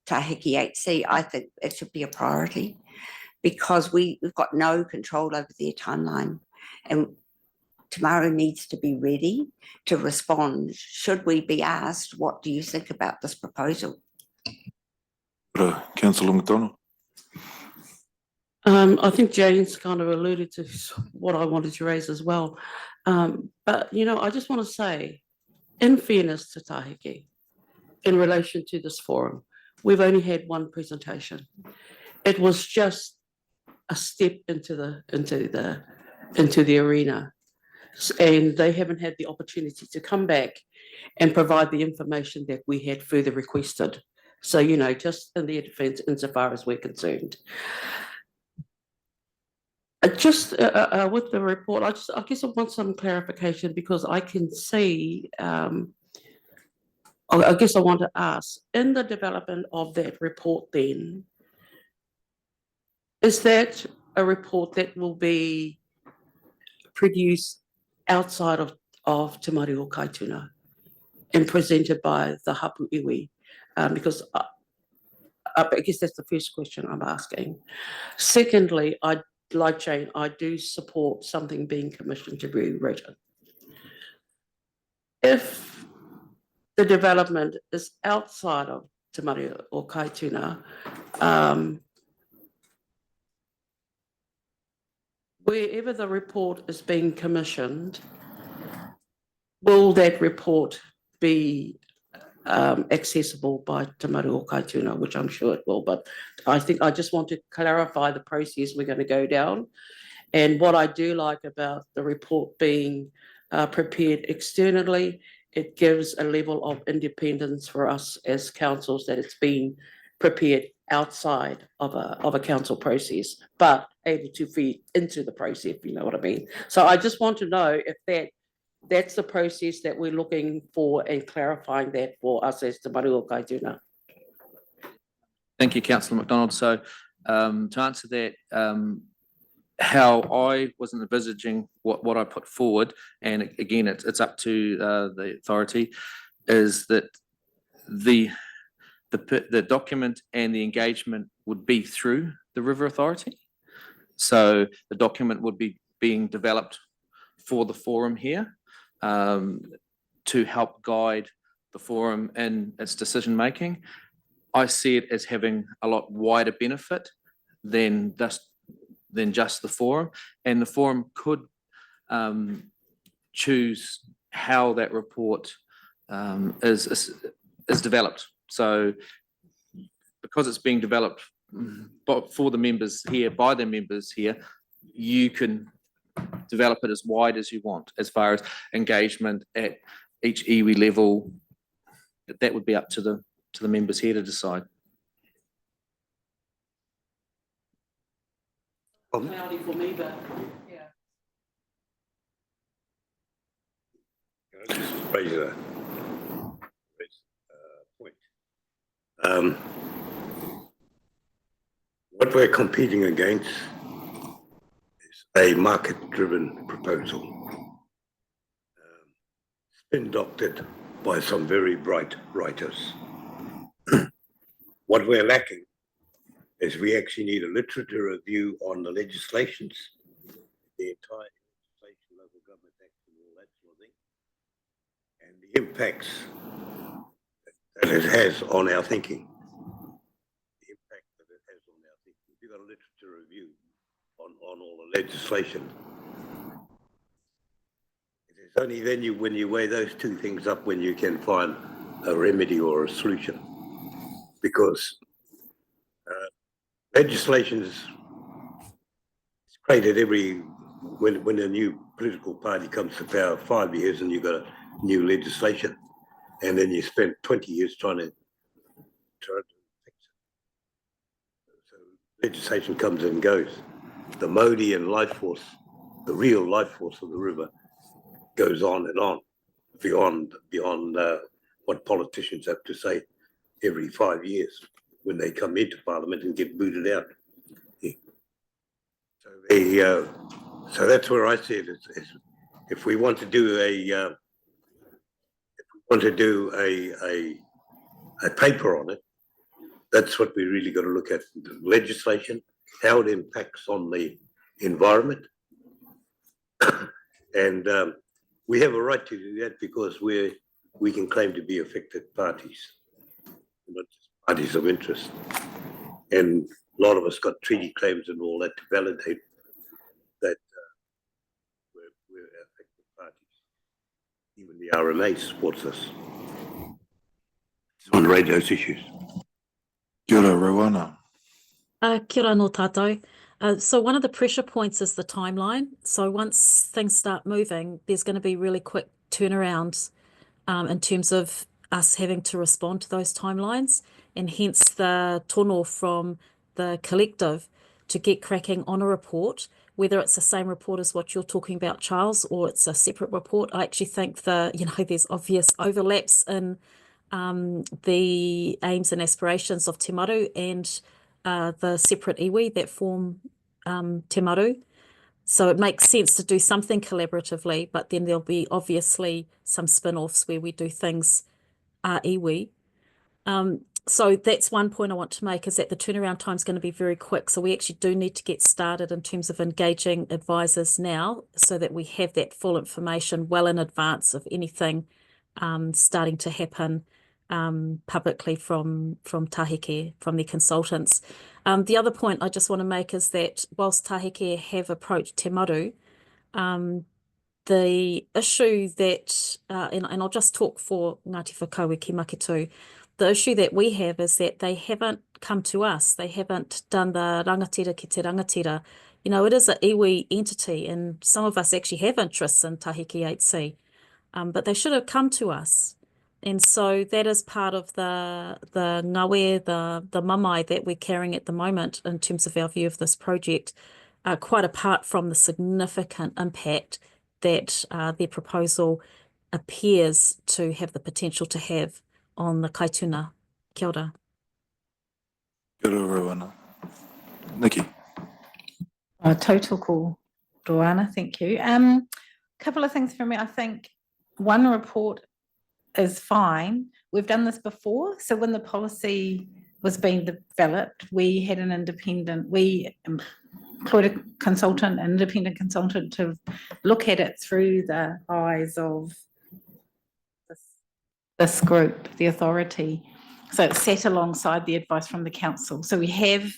Tahiki HC, I think it should be a priority, because we've got no control over their timeline, and Te Maru needs to be ready to respond should we be asked, what do you think about this proposal? Councillor McDonald. I think Jane's kind of alluded to what I wanted to raise as well. But, I just want to say, in fairness to Tahiki, in relation to this forum, we've only had one presentation. It was just a step into the arena, and they haven't had the opportunity to come back and provide the information that we had further requested. So, just in their defence, insofar as we're concerned. Just with the report, I guess I want some clarification, because I can see, I guess I want to ask, in the development of that report then, Is that a report that will be produced outside of Te Maru o Kaituna and presented by the hapu iwi? Because I guess that's the first question I'm asking. Secondly, like Jane, I do support something being commissioned to be written. If the development is outside of Te Maru o Kaituna, wherever the report is being commissioned, will that report be accessible by Te Maru o Kaituna, which I'm sure it will, but I think I just want to clarify the process we're going to go down. And what I do like about the report being prepared externally, it gives a level of independence for us as councils that it's been prepared outside of a council process, but able to feed into the process, if you know what I mean. So I just want to know if that's the process that we're looking for and clarifying that for us as Te Maru o Kaituna. Thank you, Councillor McDonald. So to answer that, how I wasn't envisaging what I put forward, and again, it's up to the authority, is that the document and the engagement would be through the River Authority. So the document would be being developed for the forum here to help guide the forum in its decision making. I see it as having a lot wider benefit than just the forum, and the forum could choose how that report is developed. So because it's being developed for the members here, by the members here, you can develop it as wide as you want as far as engagement at each iwi level. That would be up to the members here to decide. Cloudy for me, but yeah. Can I just raise a point? What we're competing against is a market-driven proposal, spin-doctored by some very bright writers. What we're lacking is we actually need a literature review on the legislations, the entire legislation, local government act and all that sort of thing, and the impacts that it has on our thinking. The impact that it has on our thinking. If you've got a literature review on all the legislation, it is only then when you weigh those two things up when you can find a remedy or a solution. Because legislation is created when a new political party comes to power, 5 years, and you've got a new legislation, and then you spend 20 years trying to fix it. So legislation comes and goes. The Māori and life force, the real life force of the river, goes on and on beyond what politicians have to say every 5 years when they come into Parliament and get booted out. Yeah. So that's where I see it. If we want to do a paper on it, that's what we really got to look at: the legislation, how it impacts on the environment, and we have a right to do that because we can claim to be affected parties, not just parties of interest. And a lot of us got treaty claims and all that to validate that we're affected parties. Even the RMA supports us on those issues. Kia ora, Rowana. Kia ora no tātou. So one of the pressure points is the timeline. So once things start moving, there's going to be really quick turnarounds in terms of us having to respond to those timelines, and hence the tono from the collective to get cracking on a report, whether it's the same report as what you're talking about, Charles, or it's a separate report. I actually think there's obvious overlaps in the aims and aspirations of Te Maru and the separate iwi that form Te Maru. So it makes sense to do something collaboratively, but then there'll be obviously some spin-offs where we do things iwi. So that's one point I want to make, is that the turnaround time is going to be very quick. So we actually do need to get started in terms of engaging advisors now, so that we have that full information well in advance of anything starting to happen publicly from Tahike, from the consultants. The other point I just want to make is that whilst Tahike have approached Te Maru, the issue that, and I'll just talk for Ngāti Whakaue ki Maketu, the issue that we have is that they haven't come to us. They haven't done the rangatira ki te rangatira. You know, it is an iwi entity, and some of us actually have interests in Tahike 8C, but they should have come to us. And so that is part of the ngawe, the mamai that we're carrying at the moment in terms of our view of this project, quite apart from the significant impact that their proposal appears to have the potential to have on the Kaituna. Kia ora. Kia ora, Rowana. Nikki. Tautoko, Rowana, thank you. Couple of things for me. I think one report is fine. We've done this before. So when the policy was being developed, we had an independent, we employed a consultant, an independent consultant, to look at it through the eyes of this group, the authority. So it sat alongside the advice from the council. So we have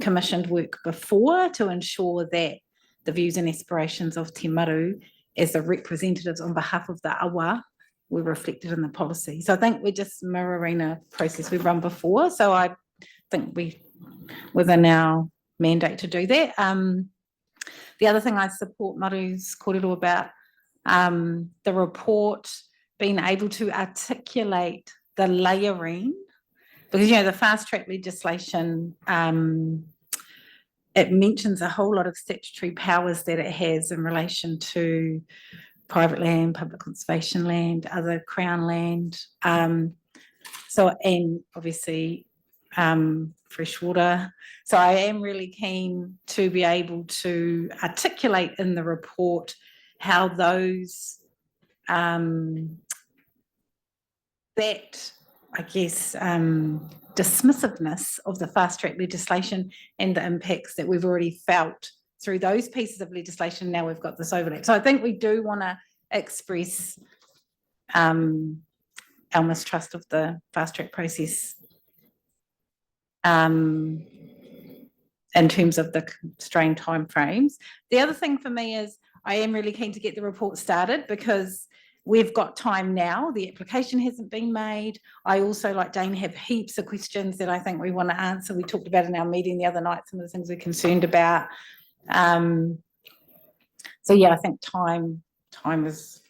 commissioned work before to ensure that the views and aspirations of Te Maru as the representatives on behalf of the awa were reflected in the policy. So I think we're just mirroring a process we've run before. So I think we within our mandate to do that. The other thing I support Maru's kōrero about, the report being able to articulate the layering, because, you know, the fast track legislation, it mentions a whole lot of statutory powers that it has in relation to private land, public conservation land, other crown land. So, and obviously freshwater. So I am really keen to be able to articulate in the report how those, that, I guess, dismissiveness of the fast track legislation and the impacts that we've already felt through those pieces of legislation. Now we've got this overlap. So I think we do want to express our mistrust of the fast track process in terms of the constrained timeframes. The other thing for me is I am really keen to get the report started, because we've got time now. The application hasn't been made. I also, like Dane, have heaps of questions that I think we want to answer. We talked about in our meeting the other night some of the things we're concerned about. So yeah, I think time is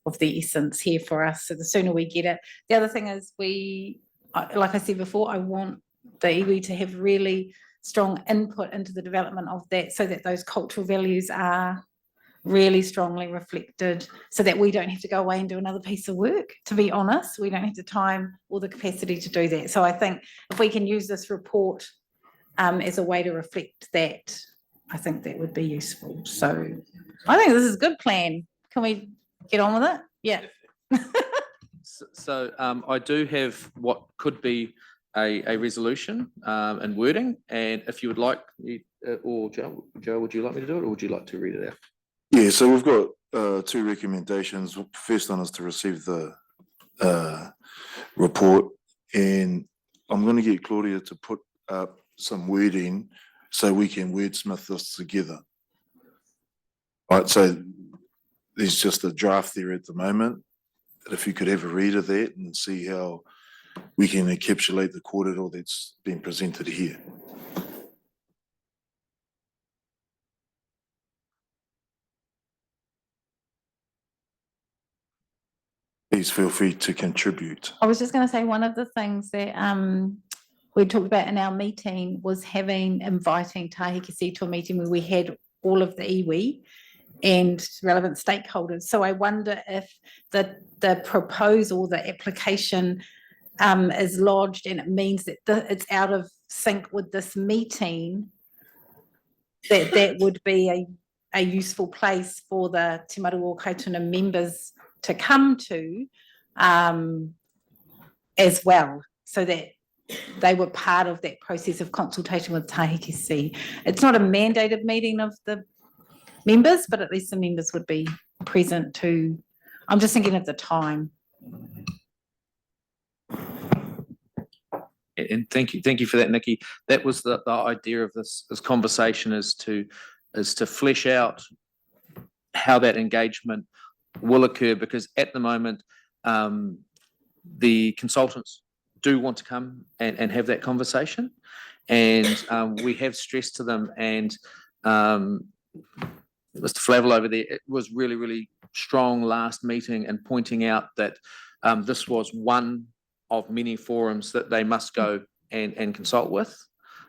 of the essence here for us. So the sooner we get it. The other thing is like I said before, I want the iwi to have really strong input into the development of that, so that those cultural values are really strongly reflected, so that we don't have to go away and do another piece of work. To be honest, we don't have the time or the capacity to do that. So I think if we can use this report as a way to reflect that, I think that would be useful. So I think this is a good plan. Can we get on with it? Yeah. So I do have what could be a resolution and wording, and if you would like, or Joe, would you like me to do it, or would you like to read it out? Yeah, so we've got two recommendations. First one is to receive the report, and I'm going to get Claudia to put up some wording so we can wordsmith this together. Right, so there's just a draft there at the moment. But if you could have a read of that and see how we can encapsulate the kōrero that's been presented here. Please feel free to contribute. I was just going to say, one of the things that we talked about in our meeting was inviting Tahikisi to a meeting where we had all of the iwi and relevant stakeholders. So I wonder if the proposal, the application is lodged, and it means that it's out of sync with this meeting, that would be a useful place for the Te Maru o Kaituna members to come to as well, so that they were part of that process of consultation with Tahikisi. It's not a mandated meeting of the members, but at least the members would be present too. I'm just thinking of the time. And thank you for that, Nikki. That was the idea of this conversation, is to flesh out how that engagement will occur, because at the moment the consultants do want to come and have that conversation, and we have stressed to them, and Mr. Flavel over there, it was really strong last meeting and pointing out that this was one of many forums that they must go and consult with.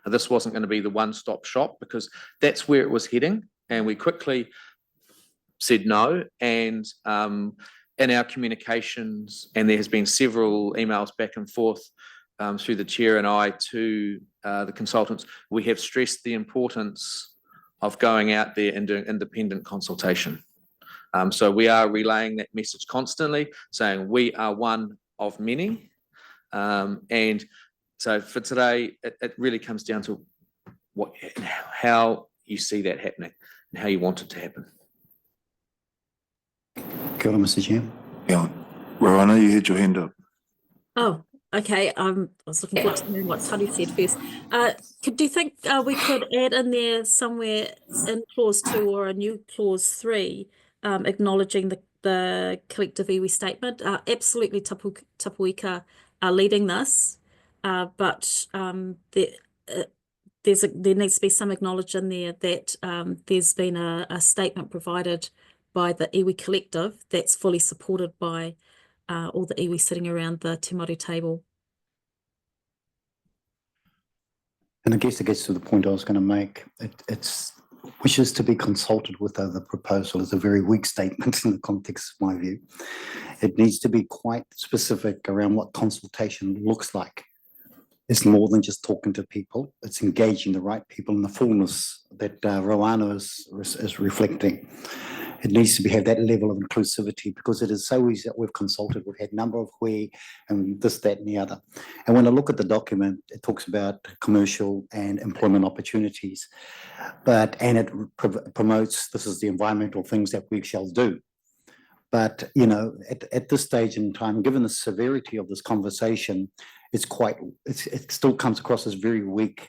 This wasn't going to be the one-stop shop, because that's where it was heading, and we quickly said no. And in our communications, and there has been several emails back and forth through the chair and I to the consultants, we have stressed the importance of going out there and doing independent consultation. So we are relaying that message constantly, saying we are one of many. And so for today, it really comes down to how you see that happening and how you want it to happen. Kia ora, Mr. Chair. Yeah, Rowana, you had your hand up. Oh, okay. I was looking forward to hearing what Tony said first. Do you think we could add in there somewhere in clause 2 or a new clause 3, acknowledging the collective iwi statement? Absolutely, Tapuika are leading this, but there needs to be some acknowledge in there that there's been a statement provided by the iwi collective that's fully supported by all the iwi sitting around the Te Maru table. And I guess it gets to the point I was going to make. It's wishes to be consulted with the proposal is a very weak statement in the context of my view. It needs to be quite specific around what consultation looks like. It's more than just talking to people. It's engaging the right people in the fullness that Rowana is reflecting. It needs to have that level of inclusivity, because it is so easy that we've consulted. We've had a number of where and this, that, and the other. And when I look at the document, it talks about commercial and employment opportunities, and it promotes, this is the environmental things that we shall do. But, you know, at this stage in time, given the severity of this conversation, it still comes across as very weak.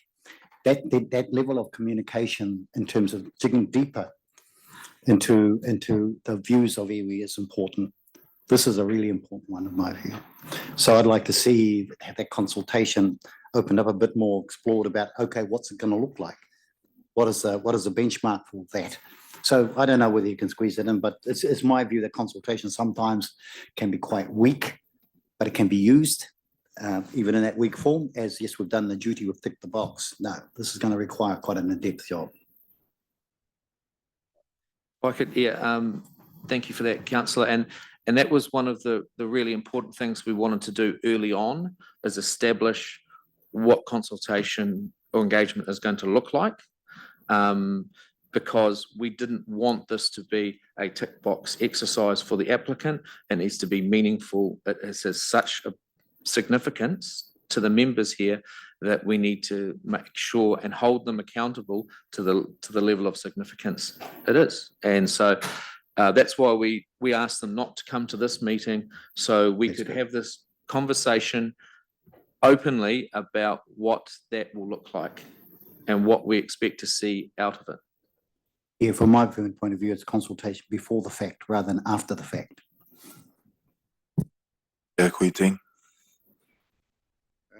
That level of communication in terms of digging deeper into the views of iwi is important. This is a really important one in my view. So I'd like to have that consultation opened up a bit more, explored about, okay, what's it going to look like? What is the benchmark for that? So I don't know whether you can squeeze that in, but it's my view that consultation sometimes can be quite weak, but it can be used even in that weak form, as yes, we've done the duty, we've ticked the box. No, this is going to require quite an in-depth job. Thank you for that, Councillor. And that was one of the really important things we wanted to do early on, is establish what consultation or engagement is going to look like, because we didn't want this to be a tick box exercise for the applicant. It needs to be meaningful. It has such a significance to the members here that we need to make sure and hold them accountable to the level of significance it is. And so that's why we asked them not to come to this meeting, so we could have this conversation openly about what that will look like and what we expect to see out of it. Yeah, from my point of view, it's consultation before the fact rather than after the fact. Yeah, Kuiting.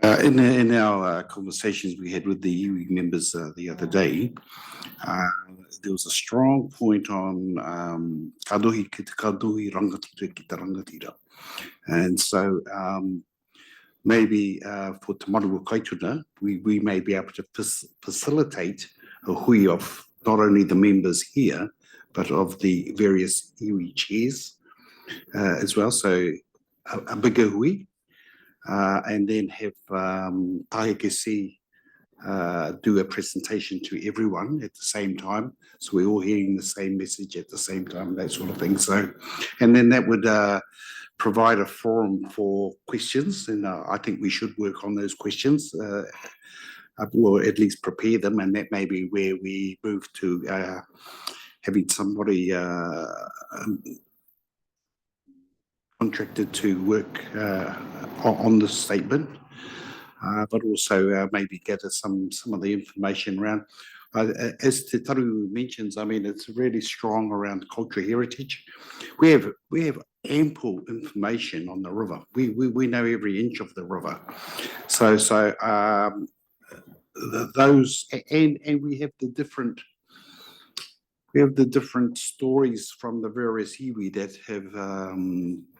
In our conversations we had with the iwi members the other day, there was a strong point on kadohi ki te kadohi, rangatira ki te rangatira. And so maybe for Te Maru o Kaituna, we may be able to facilitate a hui of not only the members here, but of the various iwi chairs as well. So a bigger hui. And then have Tahikisi do a presentation to everyone at the same time. So we're all hearing the same message at the same time, that sort of thing. So, and then that would provide a forum for questions. And I think we should work on those questions, or at least prepare them. And that may be where we move to having somebody contracted to work on this statement. But also maybe gather some of the information around. As Te Taru mentions, I mean, it's really strong around cultural heritage. We have ample information on the river. We know every inch of the river. So those, and we have the different. We have the different stories from the various iwi that have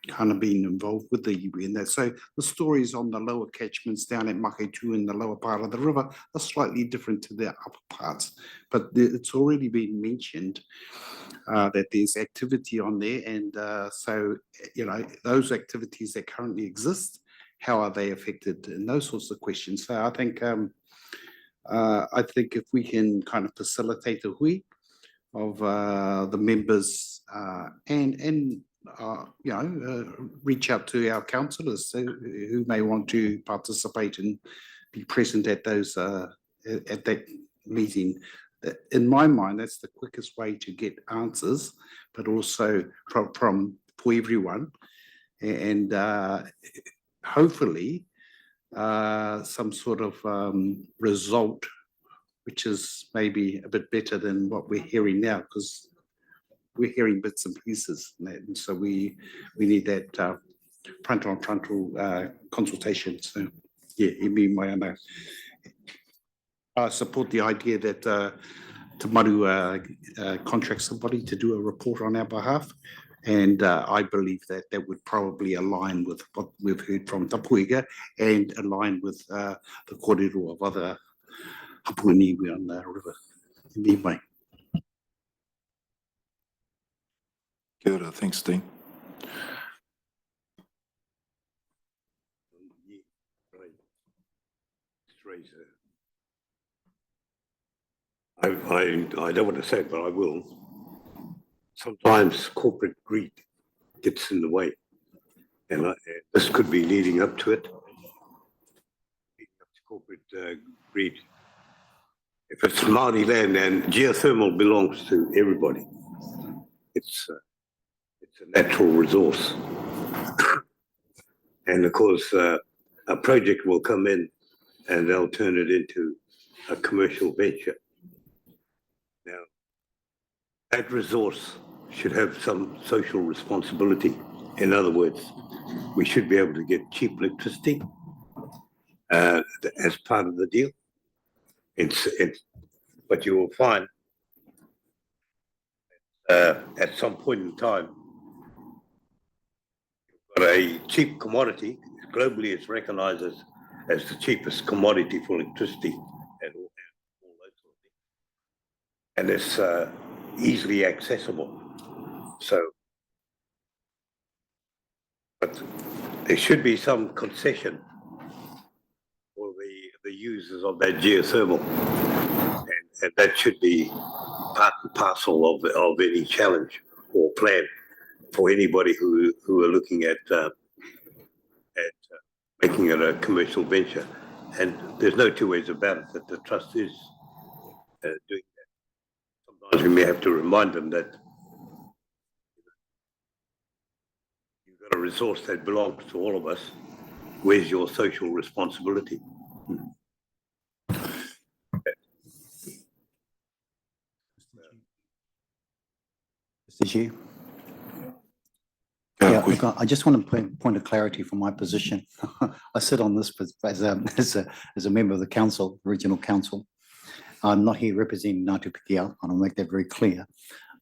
kind of been involved with the iwi and that. So the stories on the lower catchments down at Maketu in the lower part of the river are slightly different to the upper parts. But it's already been mentioned that there's activity on there. And so, you know, those activities that currently exist, how are they affected? And those sorts of questions. So I think if we can kind of facilitate a hui of the members and you know, reach out to our councillors who may want to participate and be present at those at that meeting. In my mind, that's the quickest way to get answers, but also for everyone, and hopefully some sort of result which is maybe a bit better than what we're hearing now, because we're hearing bits and pieces, and so we need that frontal consultation. So yeah, I support the idea that Te Maru contract somebody to do a report on our behalf, and I believe that that would probably align with what we've heard from Tapuiga and align with the kōrero of other hapuaniwi on the river. Anyway. Kia ora, thanks, Dean. I don't want to say it, but I will. Sometimes corporate greed gets in the way, and this could be leading up to it. Leading up to corporate greed. If it's Māori land and geothermal belongs to everybody, it's a natural resource. And of course, a project will come in and they'll turn it into a commercial venture. Now, that resource should have some social responsibility. In other words, we should be able to get cheap electricity as part of the deal. But you will find at some point in time, you've got a cheap commodity. Globally, it's recognized as the cheapest commodity for electricity and all those sort of things. And it's easily accessible. So, but there should be some concession for the users of that geothermal. And that should be part and parcel of any challenge or plan for anybody who are looking at making it a commercial venture. And there's no two ways about it that the trust is doing that. Sometimes we may have to remind them that you've got a resource that belongs to all of us. Where's your social responsibility? Mr. Chair. Yeah, look, I just want to point of clarity from my position. I sit on this as a member of the council, regional council. I'm not here representing Ngāti Pikiao, and I'll make that very clear.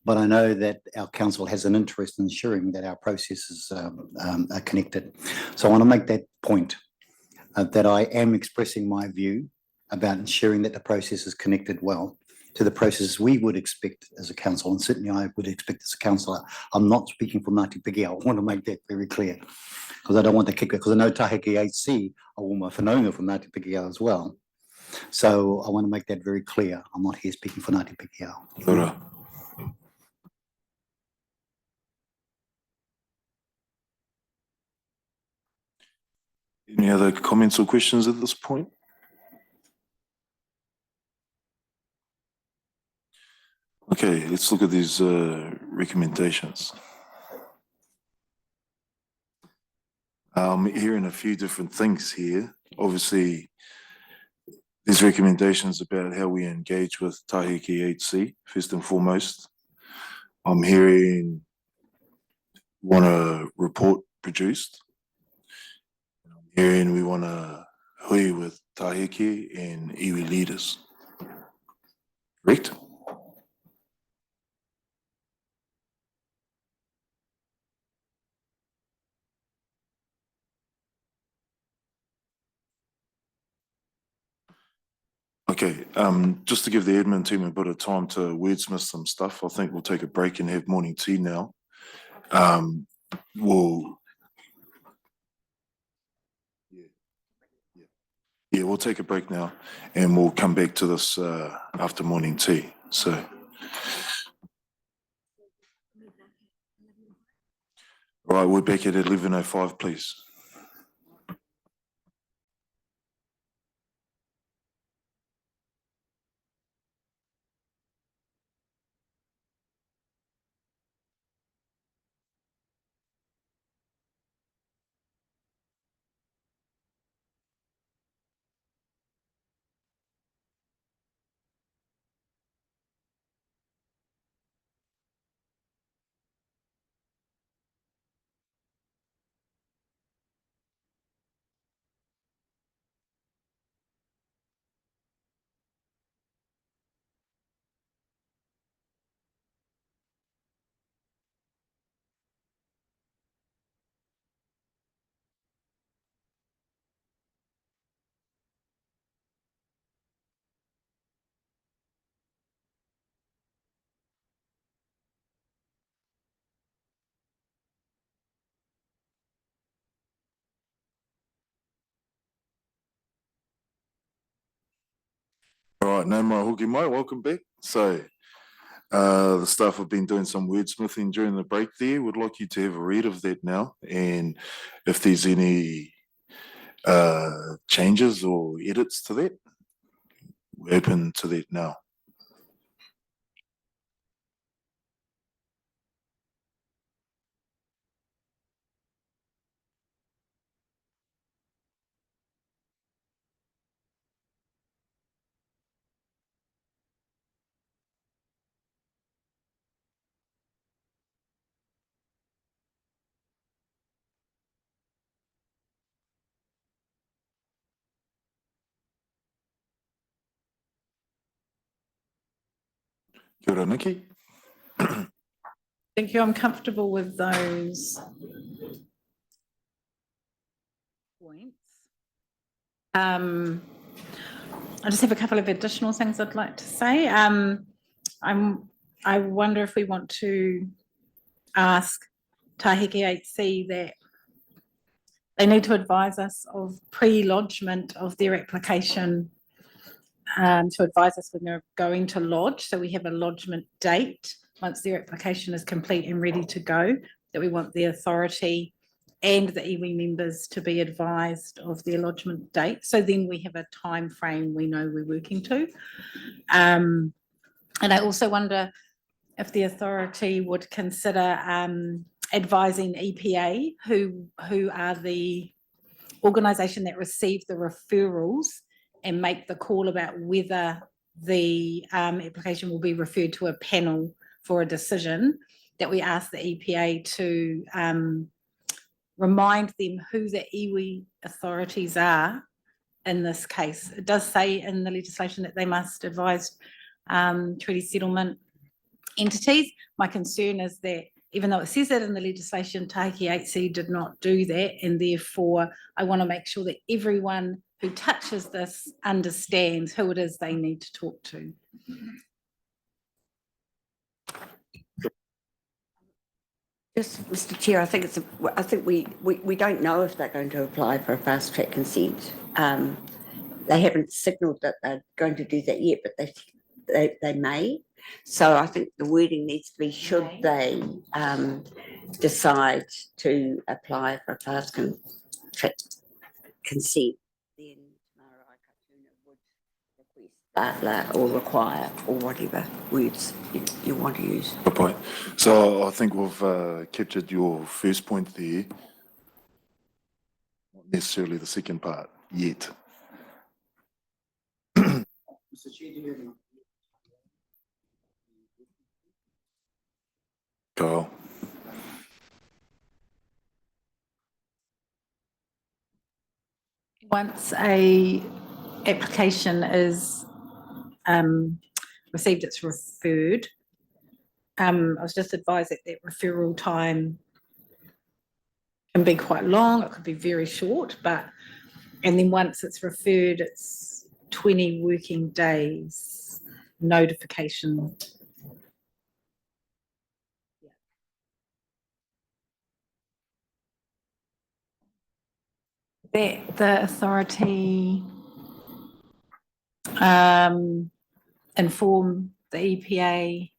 But I know that our council has an interest in ensuring that our processes are connected. So I want to make that point, that I am expressing my view about ensuring that the process is connected well to the processes we would expect as a council, and certainly I would expect as a councillor. I'm not speaking for Ngāti Pikiao. I want to make that very clear, because I don't want to kick it, because I know Taheke HC are all my whanaunga from Ngāti Pikiao as well. So I want to make that very clear. I'm not here speaking for Ngāti Piki Kia ora. Any other comments or questions at this point? Okay, let's look at these recommendations. I'm hearing a few different things here. Obviously, there's recommendations about how we engage with Tahiki HC, first and foremost. I'm hearing want a report produced. I'm hearing we want a hui with Tahiki and iwi leaders. Correct? Okay, just to give the admin team a bit of time to wordsmith some stuff, I think we'll take a break and have morning tea now. We'll we'll take a break now and we'll come back to this after morning tea. So. All right, we're back at 11:05, please. All right, no more hoki mai, welcome back. So the staff have been doing some wordsmithing during the break there. Would like you to have a read of that now. And if there's any changes or edits to that, we're open to that now. Kia ora, Nikki. Thank you. I'm comfortable with those points. I just have a couple of additional things I'd like to say. I wonder if we want to ask Tahiki HC that they need to advise us of pre-lodgement of their application, to advise us when they're going to lodge, so we have a lodgement date once their application is complete and ready to go, that we want the authority and the iwi members to be advised of their lodgement date. So then we have a time frame we know we're working to. And I also wonder if the authority would consider advising EPA, who are the organisation that receive the referrals and make the call about whether the application will be referred to a panel for a decision, that we ask the EPA to remind them who the iwi authorities are in this case. It does say in the legislation that they must advise treaty settlement entities. My concern is that even though it says that in the legislation, Tahiki HC did not do that, and therefore I want to make sure that everyone who touches this understands who it is they need to talk to. Just, Mr. Chair, I think we don't know if they're going to apply for a fast track consent. they haven't signalled that they're going to do that yet, but they may. So I think the wording needs to be, should they decide to apply for a fast track consent, then Maru Kaituna would request or require, or whatever words you want to use. Good point. So I think we've captured your first point there. Not necessarily the second part yet. Kyle. Once a application is received, it's referred. I was just advised that that referral time can be quite long, it could be very short, and then once it's referred, it's 20 working days notification. That the authority inform the EPA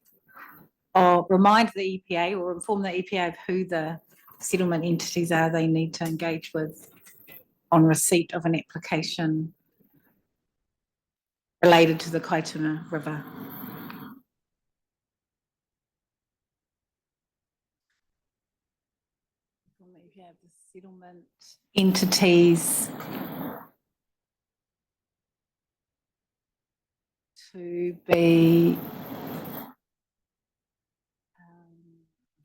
or remind the EPA or inform the EPA of who the settlement entities are they need to engage with on receipt of an application related to the Kaituna River. If you have the settlement entities to be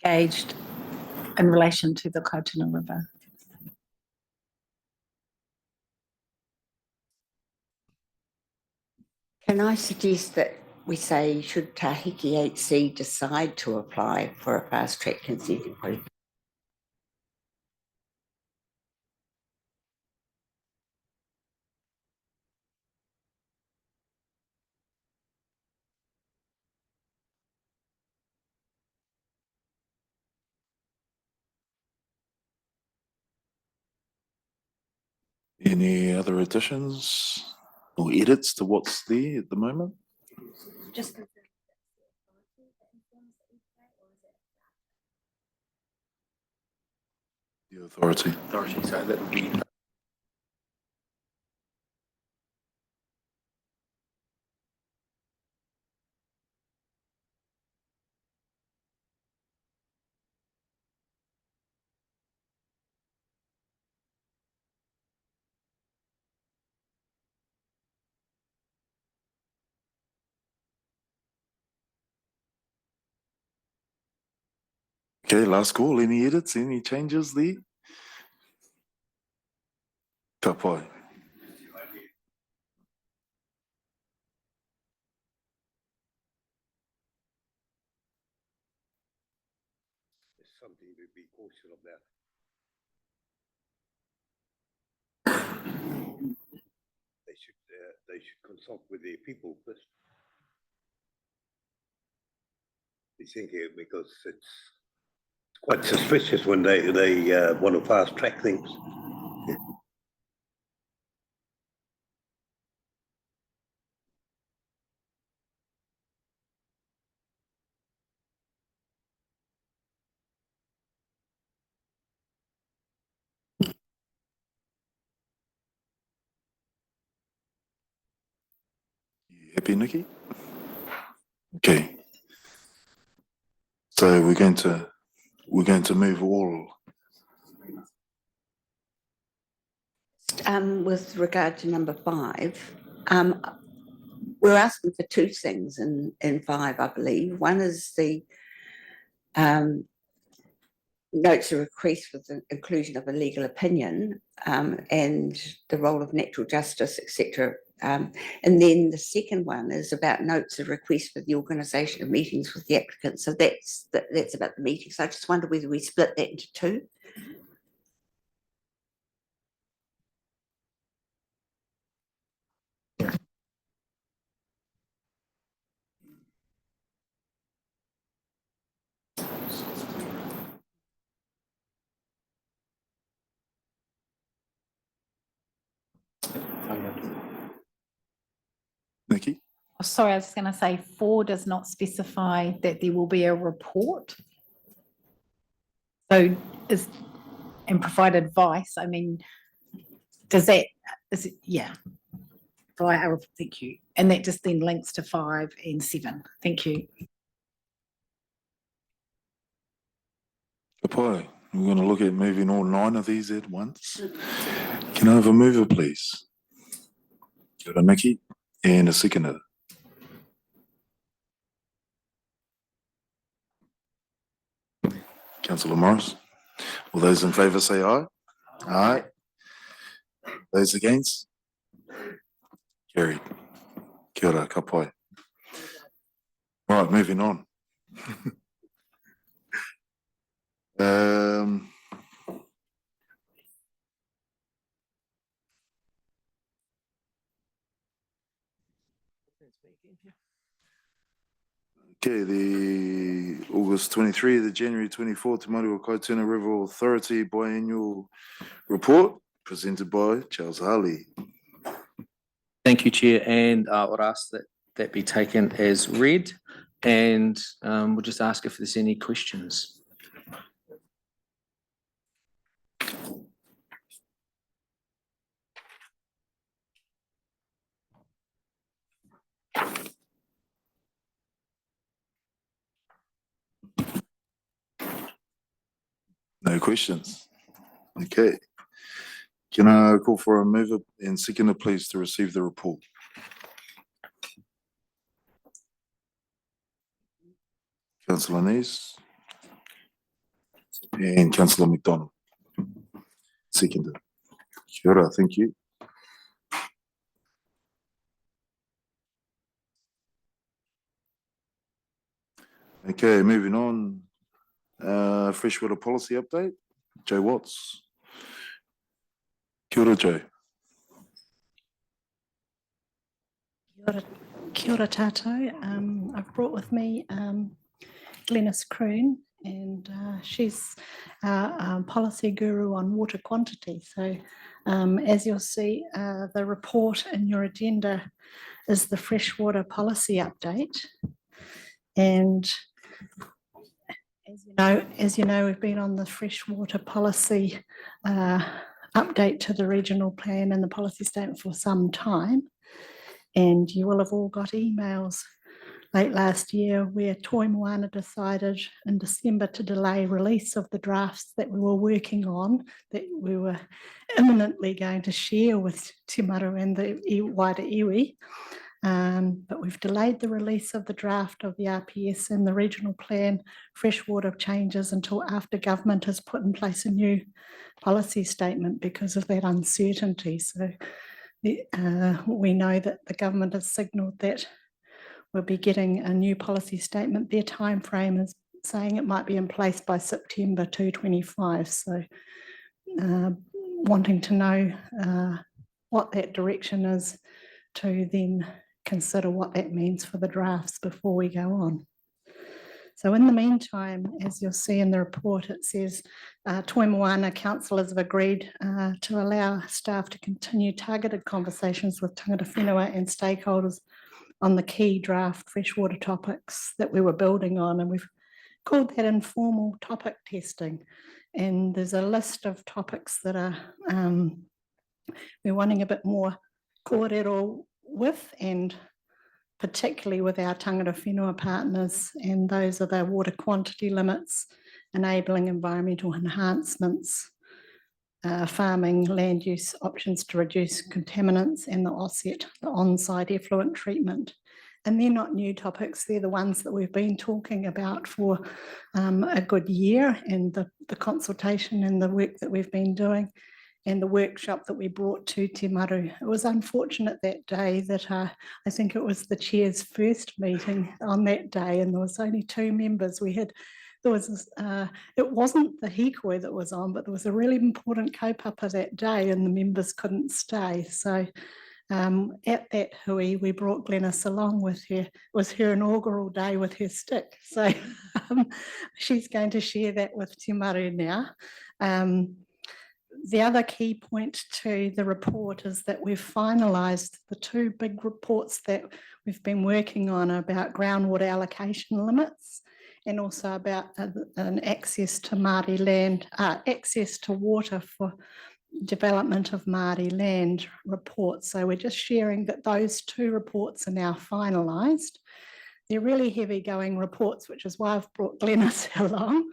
engaged in relation to the Kaituna River. Can I suggest that we say, should Tahiki HC decide to apply for a fast track consent decree? Any other additions or edits to what's there at the moment? Just The authority. Authority, so that would be. Okay, last call. Any edits, any changes there? Ka pai. It's something to be cautious about. They should consult with their people first. They think it because it's quite suspicious when they want to fast track things. Happy, Nikki? Okay. So we're going to move all. With regard to number 5, we're asking for 2 things in 5, I believe. One is the notes of request for the inclusion of a legal opinion and the role of natural justice, etc. And then the second one is about notes of request for the organisation of meetings with the applicant. So that's about the meeting. So I just wonder whether we split that into 2. Oh, sorry, I was going to say 4 does not specify that there will be a report. So and provide advice. I mean, is it, yeah. Thank you. And that just then links to 5 and 7. Thank you. Kapai, we're going to look at moving all 9 of these at once. Can I have a mover, please? Kia ora, Nikki, and a seconder. Councillor Morris. All those in favour say aye. Aye. Those against? Carried. Kia ora, ka pai. Right, moving on. Okay, the August 23, the January 24, Te Maru o Kaituna River Authority biannual report presented by Charles Harley. Thank you, Chair, and I would ask that that be taken as read, and we'll just ask if there's any questions. No questions. Okay. Can I call for a mover and seconder, please, to receive the report? Councillor Nees and Councillor McDonald. Seconder. Kia ora, thank you. Okay, moving on. Freshwater policy update. Joe Watts. Kia ora, Joe. Kia ora tātou. I've brought with me Glenys Kroon, and she's our policy guru on water quantity. So as you'll see, the report in your agenda is the freshwater policy update. And as you know, we've been on the freshwater policy update to the regional plan and the policy statement for some time. And you will have all got emails late last year where Toi Moana decided in December to delay release of the drafts that we were working on, that we were imminently going to share with Te Maru and the wider iwi. But we've delayed the release of the draft of the RPS and the regional plan freshwater changes until after government has put in place a new policy statement because of that uncertainty. So we know that the government has signalled that we'll be getting a new policy statement. Their time frame is saying it might be in place by September 2025. So wanting to know what that direction is to then consider what that means for the drafts before we go on. So in the meantime, as you'll see in the report, it says Toi Moana councillors have agreed to allow staff to continue targeted conversations with tangata whenua and stakeholders on the key draft freshwater topics that we were building on. And we've called that informal topic testing. And there's a list of topics that are we're wanting a bit more kōrero with, and particularly with our tangata whenua partners, and those are the water quantity limits, enabling environmental enhancements, farming land use options to reduce contaminants, and the offset, the on-site effluent treatment. And they're not new topics, they're the ones that we've been talking about for a good year, and the consultation and the work that we've been doing, and the workshop that we brought to Te Maru. It was unfortunate that day that I think it was the chair's first meeting on that day, and there was only 2 members. There was it wasn't the hikoi that was on, but there was a really important kaupapa that day, and the members couldn't stay. So at that hui, we brought Glenys along with her. It was her inaugural day with her stick. So she's going to share that with Te Maru now. The other key point to the report is that we've finalised the two big reports that we've been working on about groundwater allocation limits and also about an access to Māori land, access to water for development of Māori land report. So we're just sharing that those two reports are now finalised. They're really heavy going reports, which is why I've brought Glenys along.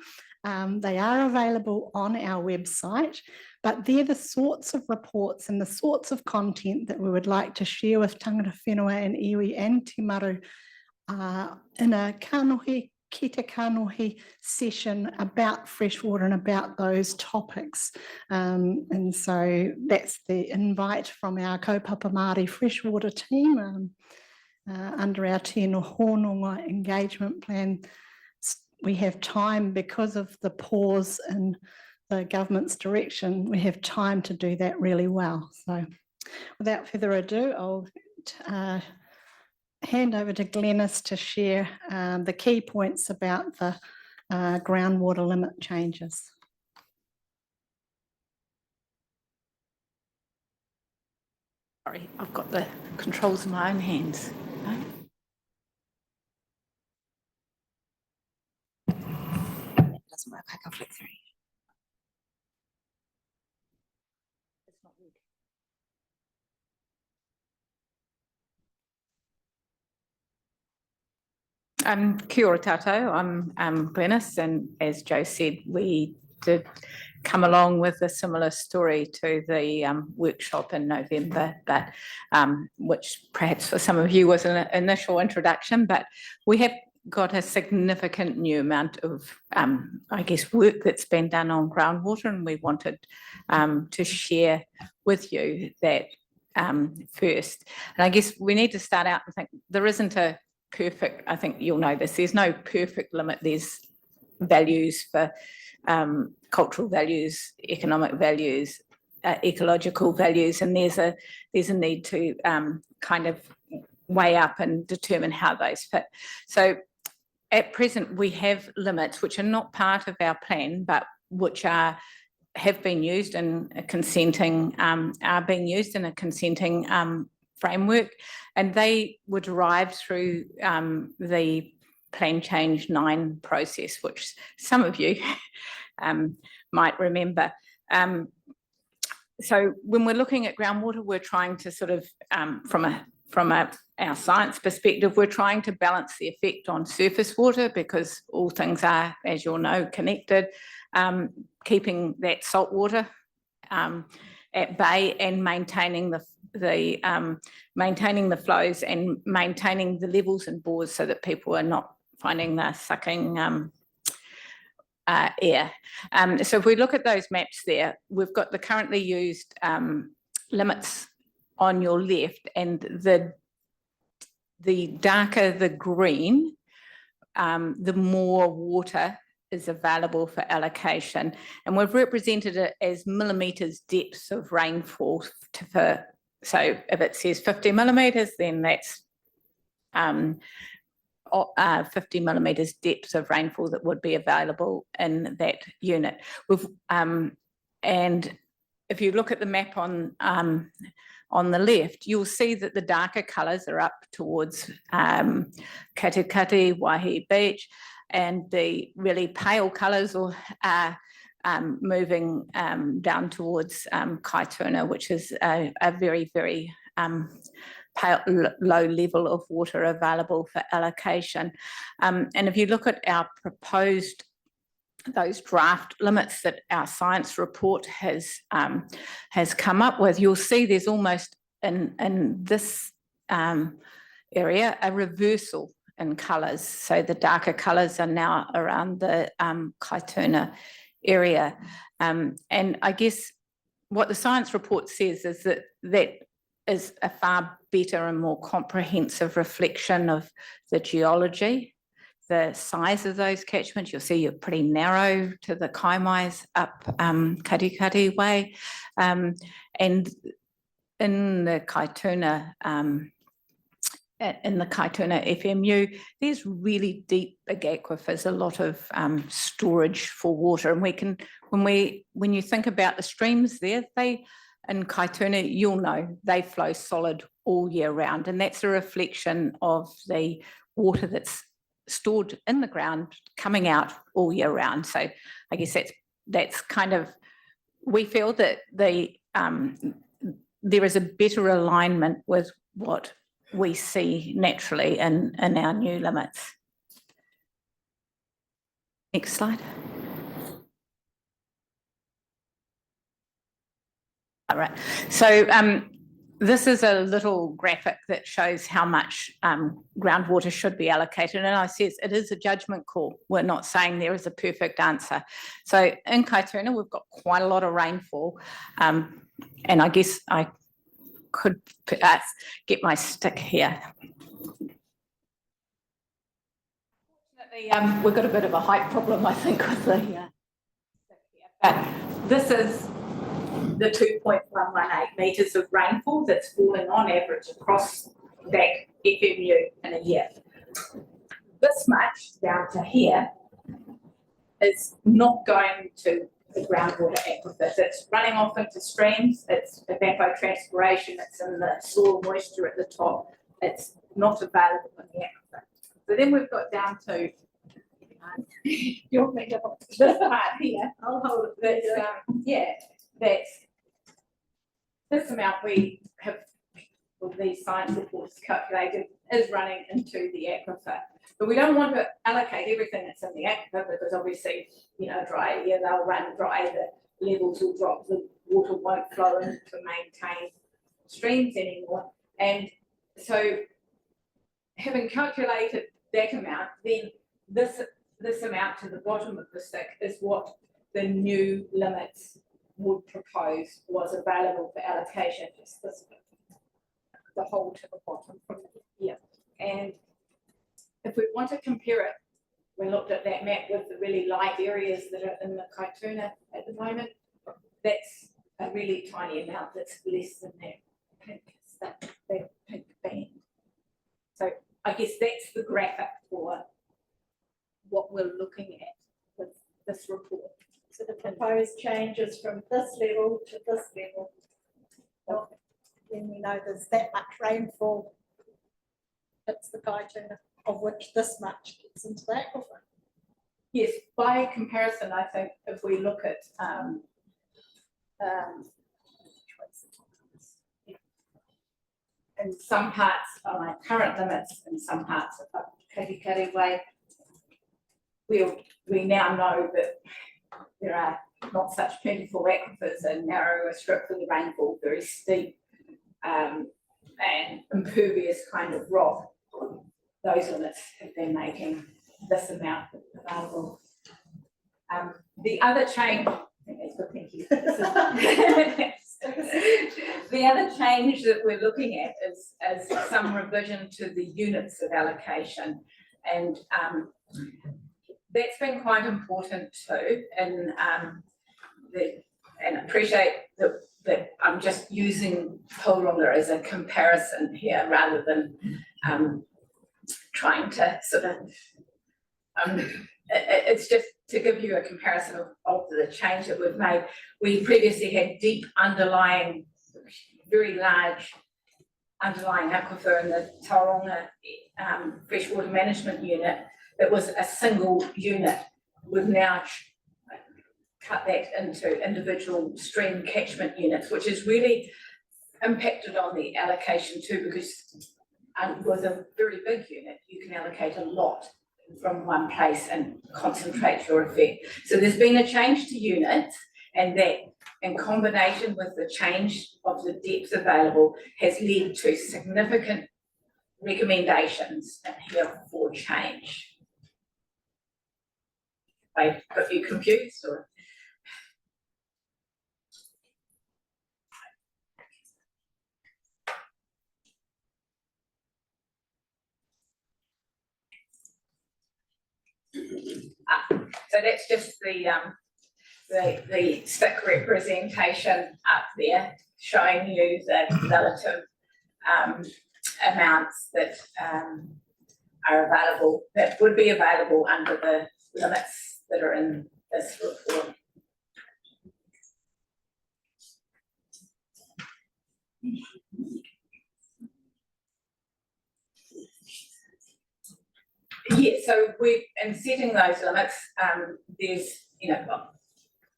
They are available on our website, but they're the sorts of reports and the sorts of content that we would like to share with tangata whenua and iwi and te Maru in a kanohi, ki te kanohi session about freshwater and about those topics. And so that's the invite from our kaupapa Māori freshwater team under our tēnā hononga engagement plan. We have time because of the pause in the government's direction. We have time to do that really well. So without further ado, I'll hand over to Glenys to share the key points about the groundwater limit changes. Sorry, I've got the controls in my own hands. Doesn't work, I can flick through. Kia ora tātou, I'm Glenys, and as Joe said, we did come along with a similar story to the workshop in November, but which perhaps for some of you was an initial introduction, but we have got a significant new amount of, I guess, work that's been done on groundwater, and we wanted to share with you that first. And I guess we need to start out and think there isn't a perfect, I think you'll know this, there's no perfect limit. There's values for cultural values, economic values, ecological values, and there's a need to kind of weigh up and determine how those fit. So at present, we have limits which are not part of our plan, but which have been used in a consenting, are being used in a consenting framework, and they were derived through the Plan Change 9 process, which some of you might remember. So when we're looking at groundwater, we're trying to sort of, from our science perspective, we're trying to balance the effect on surface water because all things are, as you'll know, connected, keeping that salt water at bay and maintaining the flows and maintaining the levels in bores so that people are not finding they're sucking air. So if we look at those maps there, we've got the currently used limits on your left, and the darker the green, the more water is available for allocation. And we've represented it as millimetres depths of rainfall. So if it says 50 millimetres, then that's 50 millimetres depths of rainfall that would be available in that unit. And if you look at the map on the left, you'll see that the darker colours are up towards Katikati, Waihi Beach, and the really pale colours are moving down towards Kaituna, which is a very, very pale, low level of water available for allocation. And if you look at our proposed, those draft limits that our science report has come up with, you'll see there's almost in this area a reversal in colours. So the darker colours are now around the Kaituna area. And I guess what the science report says is that is a far better and more comprehensive reflection of the geology, the size of those catchments. You'll see you're pretty narrow to the kaimais up Katikati way. And in the Kaituna in the Kaituna FMU, there's really deep big aquifers, a lot of storage for water. And we can, when you think about the streams there, in Kaituna, you'll know they flow solid all year round. And that's a reflection of the water that's stored in the ground coming out all year round. So I guess that's kind of, we feel that there is a better alignment with what we see naturally in our new limits. Next slide. All right, so this is a little graphic that shows how much groundwater should be allocated. And I says it is a judgment call. We're not saying there is a perfect answer. So in Kaituna, we've got quite a lot of rainfall. And I guess I could get my stick here. Unfortunately, we've got a bit of a height problem, I think, with the stick here. But this is the 2.118 metres of rainfall that's falling on average across that FMU in a year. This much down to here is not going to the groundwater aquifers. It's running off into streams, it's evapotranspiration, it's in the soil moisture at the top, it's not available in the aquifer. So then we've got down to this part here. I'll hold it. That's this amount we have, with these science reports calculated, is running into the aquifer. But we don't want to allocate everything that's in the aquifer because obviously, dry year, they'll run dry, the levels will drop, the water won't flow in to maintain streams anymore. And so having calculated that amount, then this amount to the bottom of the stick is what the new limits would propose was available for allocation, just this bit, the whole to the bottom from here. And if we want to compare it, we looked at that map with the really light areas that are in the Kaituna at the moment. That's a really tiny amount that's less than that pink band. So I guess that's the graphic for what we're looking at with this report. So the proposed changes from this level to this level. Well, then we know there's that much rainfall. It's the Kaituna, of which this much gets into the aquifer. Yes, by comparison, I think if we look at in some parts of my current limits, in some parts of Katikari Way, we now know that there are not such plentiful aquifers and narrower strips of the rainfall, very steep and impervious kind of rock. Those limits have been making this amount available. The other change, thank you. The other change that we're looking at is some revision to the units of allocation, and that's been quite important too. And appreciate that I'm just using Tauranga as a comparison here rather than trying to sort of. It's just to give you a comparison of the change that we've made. We previously had deep underlying, very large underlying aquifer in the Tauranga freshwater management unit that was a single unit. We've now cut that into individual stream catchment units, which has really impacted on the allocation too, because with a very big unit, you can allocate a lot from one place and concentrate your effect. So there's been a change to units, and that in combination with the change of the depth available has led to significant recommendations here for change. Are you confused or? So that's just the stick representation up there, showing you the relative amounts that are available, that would be available under the limits that are in this report. Yeah, so in setting those limits, there's, you know,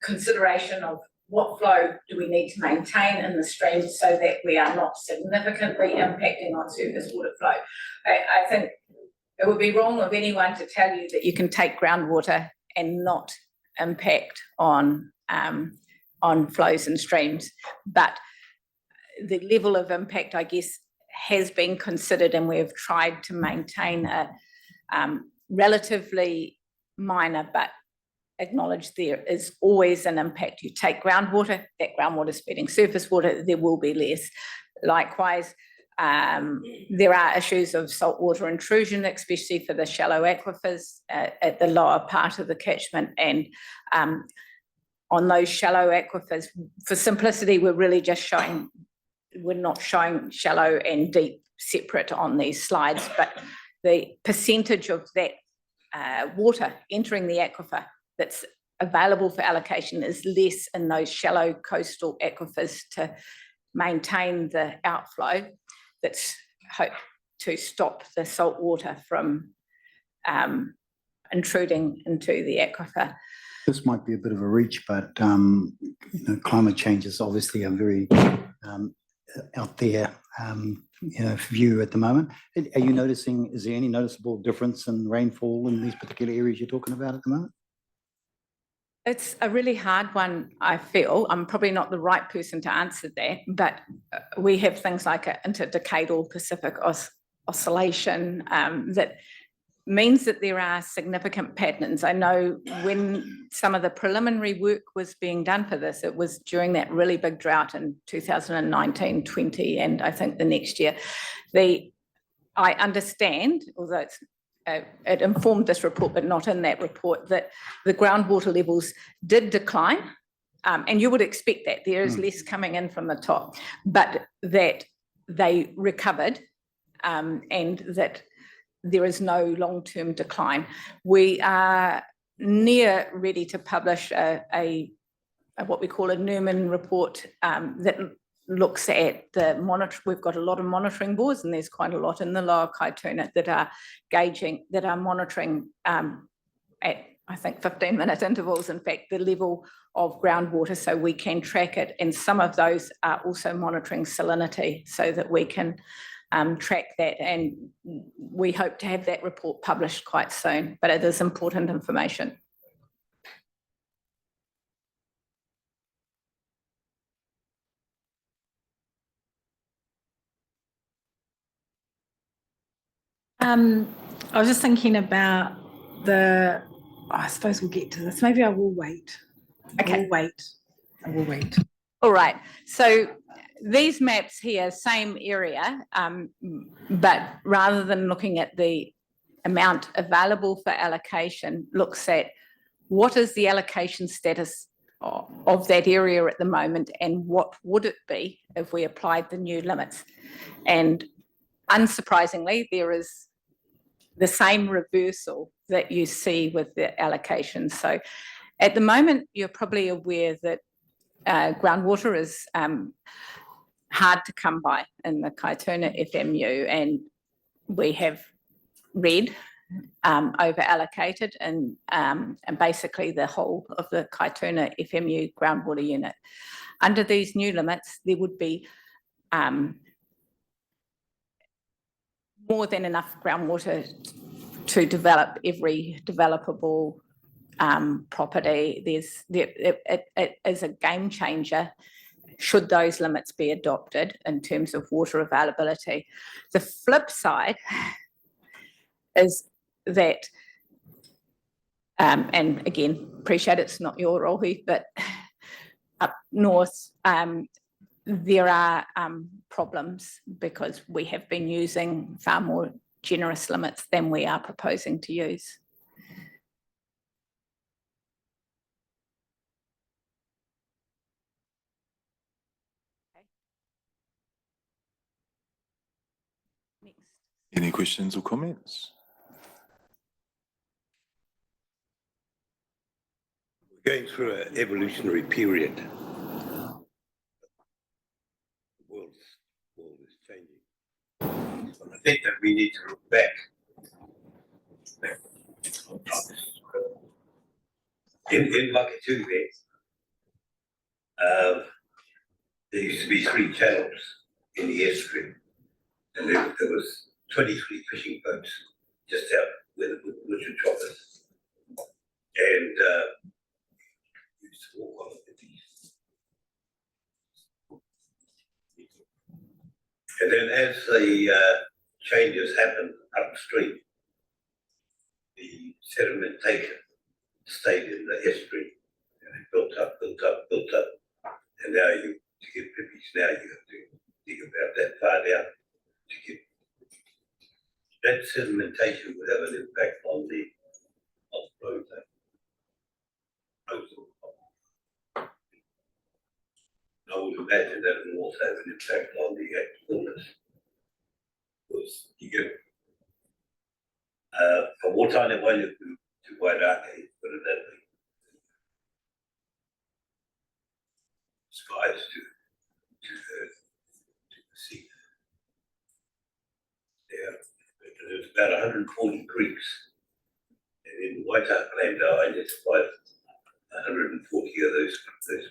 consideration of what flow do we need to maintain in the stream so that we are not significantly impacting on surface water flow. I think it would be wrong of anyone to tell you that you can take groundwater and not impact on flows and streams, but the level of impact, I guess, has been considered, and we've tried to maintain a relatively minor, but acknowledge there is always an impact. You take groundwater, that groundwater is feeding surface water, there will be less. Likewise, there are issues of saltwater intrusion, especially for the shallow aquifers at the lower part of the catchment. And on those shallow aquifers, for simplicity, we're really just showing, we're not showing shallow and deep separate on these slides, but the percentage of that water entering the aquifer that's available for allocation is less in those shallow coastal aquifers to maintain the outflow that's hoped to stop the salt water from intruding into the aquifer. This might be a bit of a reach, but you know, climate change is obviously a very out there you know, view at the moment. Are you noticing, is there any noticeable difference in rainfall in these particular areas you're talking about at the moment? It's a really hard one, I feel. I'm probably not the right person to answer that, but we have things like an interdecadal Pacific oscillation that means that there are significant patterns. I know when some of the preliminary work was being done for this, it was during that really big drought in 2019-20, and I think the next year. I understand, although it informed this report, but not in that report, that the groundwater levels did decline. And you would expect that there is less coming in from the top, but that they recovered and that there is no long-term decline. We are near ready to publish a what we call a Newman report that looks at the monitor. We've got a lot of monitoring boards, and there's quite a lot in the lower Kaituna that are gauging, that are monitoring at, I think, 15-minute intervals, in fact, the level of groundwater, so we can track it. And some of those are also monitoring salinity so that we can track that. And we hope to have that report published quite soon, but it is important information. I was just thinking about I suppose we'll get to this. Maybe I will wait. Okay. I will wait. All right. So these maps here, same area, but rather than looking at the amount available for allocation, looks at what is the allocation status of that area at the moment, and what would it be if we applied the new limits. And unsurprisingly, there is the same reversal that you see with the allocation. So at the moment, you're probably aware that groundwater is hard to come by in the Kaituna FMU, and we have red over allocated and basically the whole of the Kaituna FMU groundwater unit. Under these new limits, there would be more than enough groundwater to develop every developable property. It is a game changer should those limits be adopted in terms of water availability. The flip side is that, and again, appreciate it's not your rohi, but up north, there are problems because we have been using far more generous limits than we are proposing to use. Any questions or comments? We're going through an evolutionary period. The world is changing. And I think that we need to look back. In Makatu there used to be 3 channels in the estuary, and there was 23 fishing boats just out where the woodland choppers. And we used to walk on the beach. And then as the changes happened upstream, the sedimentation stayed in the estuary, and it built up. And now to get pippies, now you have to dig about that far down to get. That sedimentation would have an impact on the road. I would imagine that it will also have an impact on the waters. Because you get a water in one to Wairake, put it that way. Skies to the sea. Yeah, there's about 140 creeks. And in Waitaka land, I identified 140 of those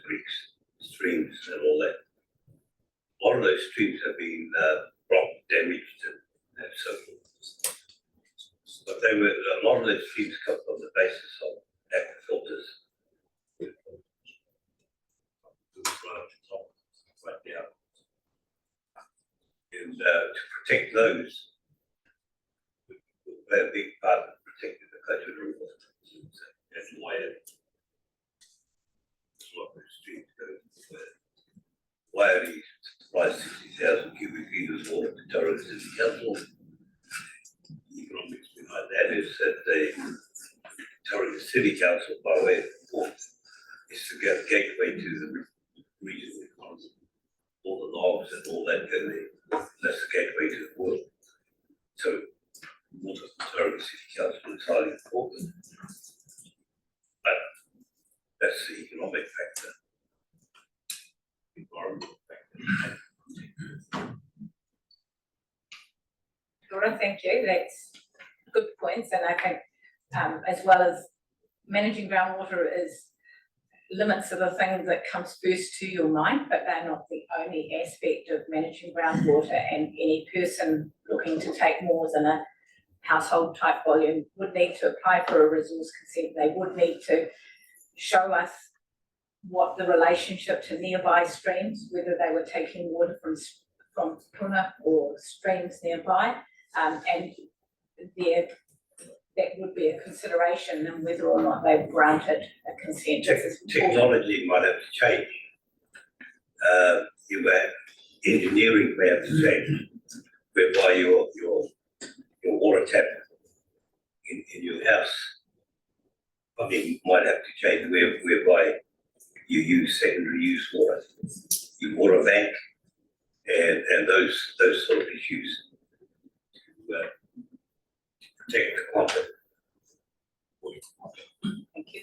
creeks, streams and all that. A lot of those streams have been rock damaged and so forth. But a lot of those streams come from the basis of aquifilters. Right down. And to protect those, we play a big part in protecting the Kaituna River. That's why a lot of those streams go why are these supplies 60,000 cubic meters of water to Tauranga City Council? The economics behind that is that the Tauranga City Council, by way of the port, is to get a gateway to the regional economy. All the logs and all that go there. That's the gateway to the world. So, water from Tauranga City Council is highly important. But that's the economic factor. Environmental factor. Laura, thank you. That's good points. And I think as well as managing groundwater is limits are the thing that comes first to your mind, but they're not the only aspect of managing groundwater, and any person looking to take more than a household type volume would need to apply for a resource consent. They would need to show us what the relationship to nearby streams, whether they were taking water from Puna or streams nearby, and that would be a consideration in whether or not they've granted a consent. Technology might have to change. Engineering may have to change, whereby your water tap in your house might have to change, whereby you use secondary use water, you water bank, and those sort of issues to protect the content. Thank you.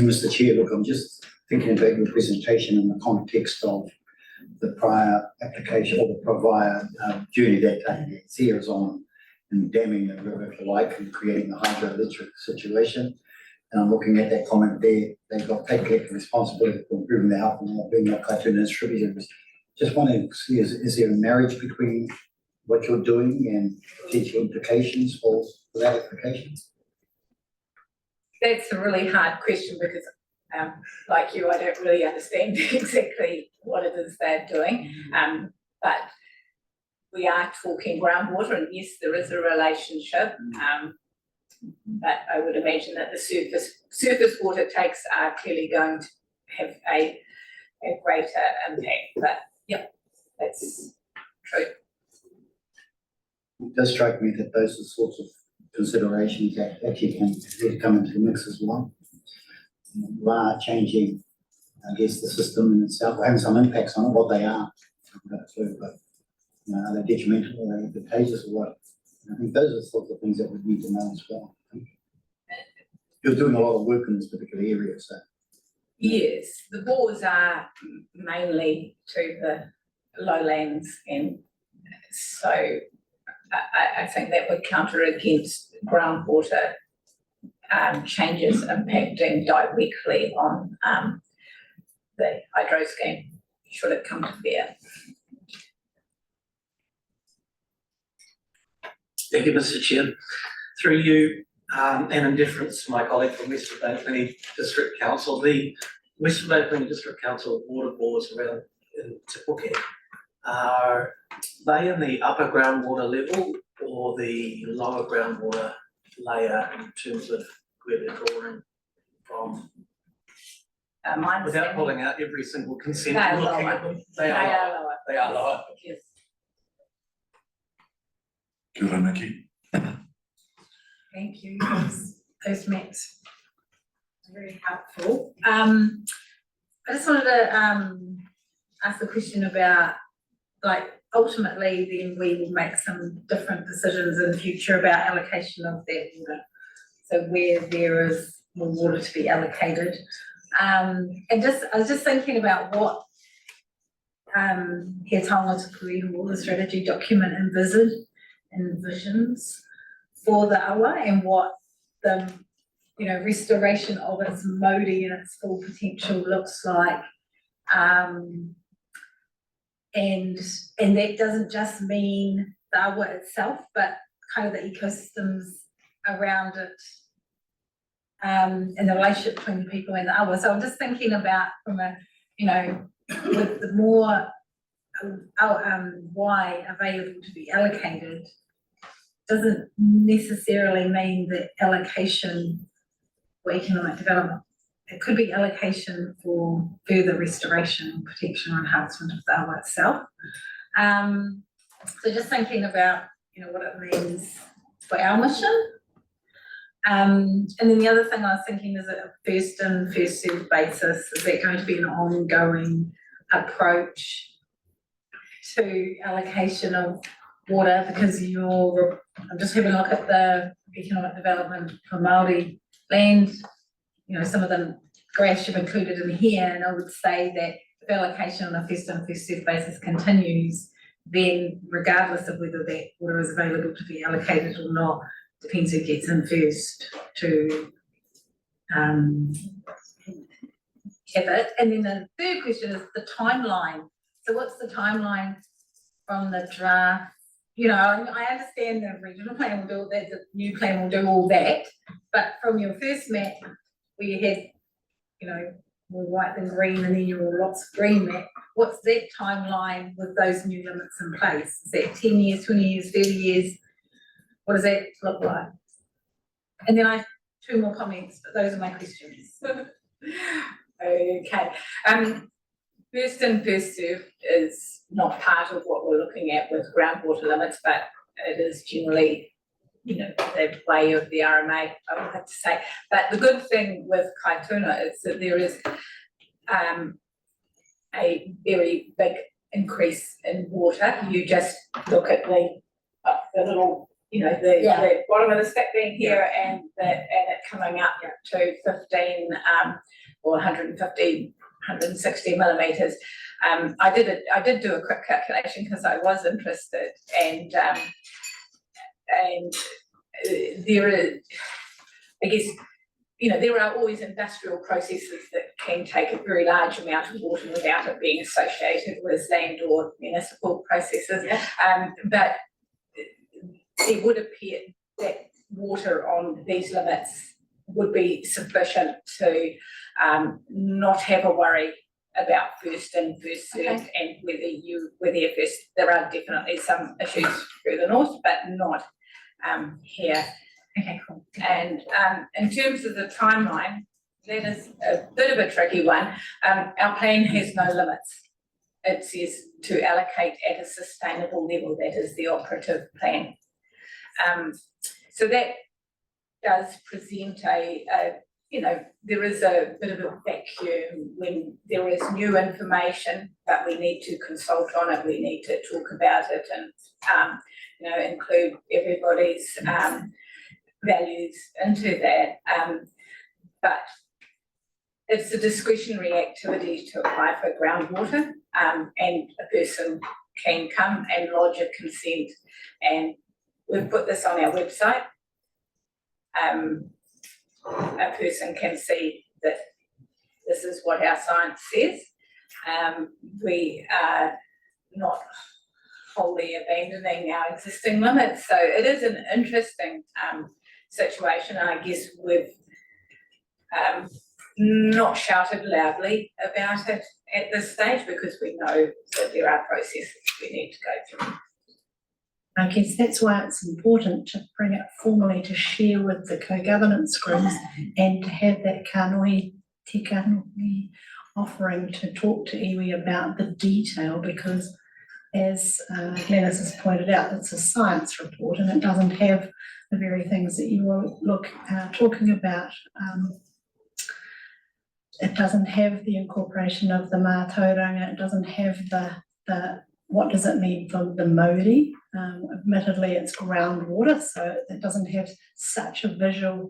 Mr. Chair, look, I'm just thinking about your presentation in the context of the prior application or the prior journey that Thea is on in damming the river, if you like, and creating a hydroelectric situation. And I'm looking at that comment there, they've got take collective responsibility for improving the health and well-being of Kaituna tributaries. Just wanting to see, is there a marriage between what you're doing and potential implications for that application? That's a really hard question because, like you, I don't really understand exactly what it is they're doing. But we are talking groundwater, and yes, there is a relationship. But I would imagine that the surface water takes are clearly going to have a greater impact. But yeah, that's true. It does strike me that those are the sorts of considerations that actually can really come into the mix as well. You are changing, I guess, the system in itself, having some impacts on it, what they are. But Are they detrimental, are they advantageous or what? I think those are the sorts of things that we need to know as well. You're doing a lot of work in this particular area, so. Yes, the bores are mainly to the lowlands, and so I think that would counter against groundwater changes impacting directly on the hydro scheme, should it come to bear. Thank you, Mr. Chair. Through you, and in deference to my colleague from Western Bay District Council, the Western Bay District Council water bores around in Te Puke, are they in the upper groundwater level or the lower groundwater layer in terms of where they're drawing from? Without pulling out every single consent, They are looking at lower. them, they are lower. They are lower. Yes. Kia ora, Nikki. Thank you, those maps are very helpful. I just wanted to ask a question about, like, ultimately then we will make some different decisions in the future about allocation of that water. So where there is more water to be allocated. And I was just thinking about what He Taonga Tupuiho water strategy document envisions for the awa, and what the restoration of its mauri and its full potential looks like. And that doesn't just mean the awa itself, but kind of the ecosystems around it, and the relationship between the people and the awa. So I'm just thinking about from a, with the more why available to be allocated, doesn't necessarily mean that allocation for economic development. It could be allocation for further restoration, protection, or enhancement of the awa itself. So just thinking about what it means for our mission. And then the other thing I was thinking is a first in, first served basis. Is that going to be an ongoing approach to allocation of water? Because I'm just having a look at the economic development for Māori land. Some of the graphs you've included in here, and I would say that if allocation on a first in, first served basis continues, then regardless of whether that water is available to be allocated or not, depends who gets in first to have it. And then the third question is the timeline. So what's the timeline from the draft? I understand the regional plan will do all that, the new plan will do all that, but from your first map, where you had, more white than green, and then you were lots of green map, what's that timeline with those new limits in place? Is that 10 years, 20 years, 30 years? What does that look like? And then I have two more comments, but those are my questions. Okay. First in, first served is not part of what we're looking at with groundwater limits, but it is generally, the way of the RMA, I would have to say. But the good thing with Kaituna is that there is a very big increase in water. You just look at the little, the bottom of the stick being here, and it coming up to 15 or 150, 160 millimetres. I did do a quick calculation because I was interested, and there is, I guess, there are always industrial processes that can take a very large amount of water without it being associated with land or municipal processes. But it would appear that water on these limits would be sufficient to not have a worry about first in, first served, and whether you're first. There are definitely some issues further north, but not here. Okay, cool. And in terms of the timeline, that is a bit of a tricky one. Our plan has no limits. It says to allocate at a sustainable level. That is the operative plan. So that does present a you know, there is a bit of a vacuum when there is new information, but we need to consult on it, we need to talk about it and, you know, include everybody's values into that. But it's a discretionary activity to apply for groundwater, and a person can come and lodge a consent, and we've put this on our website. A person can see that this is what our science says. We are not wholly abandoning our existing limits, so it is an interesting situation. I guess we've not shouted loudly about it at this stage because we know that there are processes we need to go through. I guess that's why it's important to bring it formally to share with the co-governance groups and to have that kānui, te kānui offering to talk to iwi about the detail, because as Glenys has pointed out, it's a science report and it doesn't have the very things that you were talking about. It doesn't have the incorporation of the mātauranga, it doesn't have the what does it mean for the Māori. Admittedly, it's groundwater, so it doesn't have such a visual,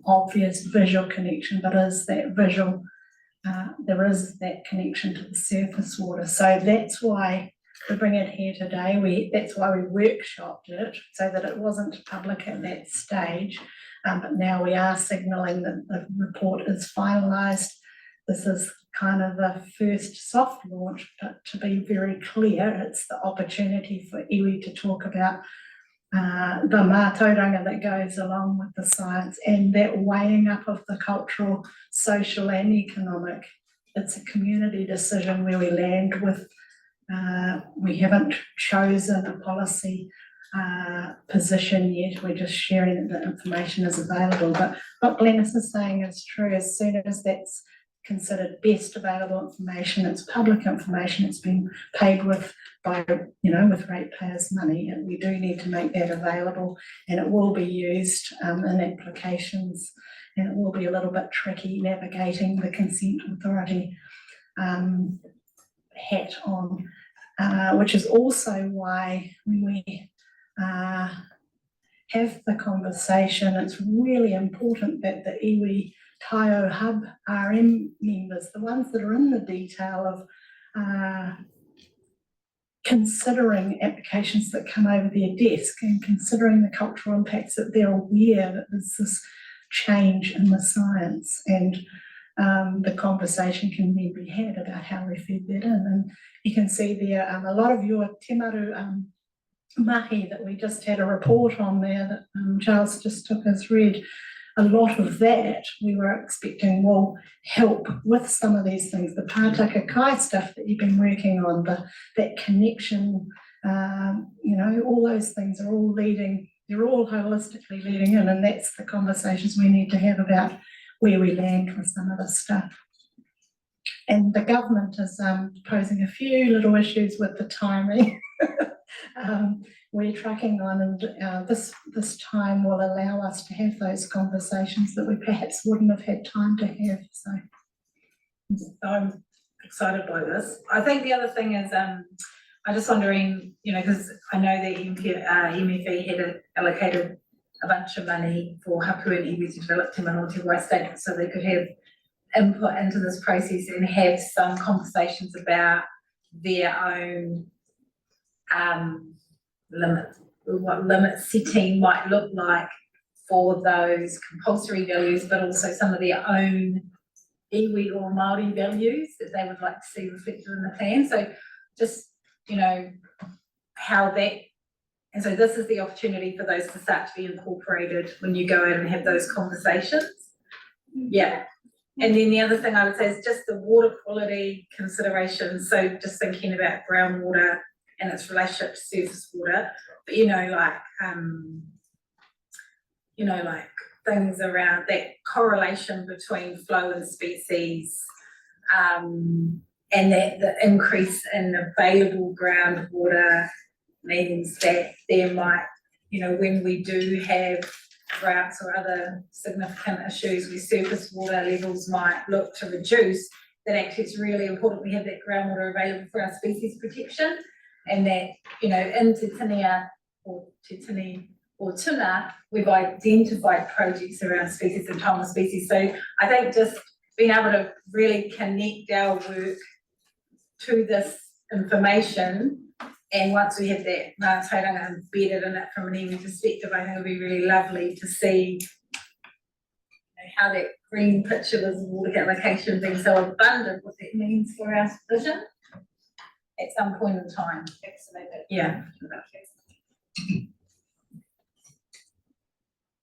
obvious visual connection, but is that visual, there is that connection to the surface water. So that's why we bring it here today. That's why we workshopped it, so that it wasn't public at that stage. But now we are signalling that the report is finalised. This is kind of the first soft launch, but to be very clear, it's the opportunity for iwi to talk about the mātauranga that goes along with the science and that weighing up of the cultural, social and economic. It's a community decision where we land with, we haven't chosen a policy position yet, we're just sharing that the information is available. But what Glenys is saying is true. As soon as that's considered best available information, it's public information, it's been paid with by, with ratepayers' money, and we do need to make that available, and it will be used in applications, and it will be a little bit tricky navigating the consent authority hat on, which is also why when we have the conversation, it's really important that the iwi Taio Hub RM members, the ones that are in the detail of considering applications that come over their desk and considering the cultural impacts, that they're aware that there's this change in the science, and the conversation can then be had about how we feed that in. And you can see there a lot of your te maru mahi that we just had a report on there that Charles just took as read. A lot of that we were expecting will help with some of these things, the pātaka kai stuff that you've been working on, that connection, all those things are all leading, they're all holistically leading in, and that's the conversations we need to have about where we land with some of this stuff. And the government is posing a few little issues with the timing. We're tracking on, and this time will allow us to have those conversations that we perhaps wouldn't have had time to have. So I'm excited by this. I think the other thing is, I'm just wondering, because I know that MFE had allocated a bunch of money for hapu and iwi to develop te mano te wai statements so they could have input into this process and have some conversations about their own limits, what limit setting might look like for those compulsory values, but also some of their own iwi or Māori values that they would like to see reflected in the plan. So just, how that, and so this is the opportunity for those to start to be incorporated when you go out and have those conversations. Yeah. And then the other thing I would say is just the water quality considerations. So just thinking about groundwater and its relationship to surface water, but like things around that correlation between flow and species, and that the increase in available groundwater means that there might, when we do have droughts or other significant issues where surface water levels might look to reduce, then actually it's really important we have that groundwater available for our species protection, and that, you know, in Te Tinea or Te Tini or Tuna, we've identified projects around species and taonga species. So I think just being able to really connect our work to this information, and once we have that tauranga embedded in it from an iwi perspective, I think it'll be really lovely to see, you know, how that green picture of water allocation being so abundant, what that means for our vision at some point in time. Absolutely. Yeah.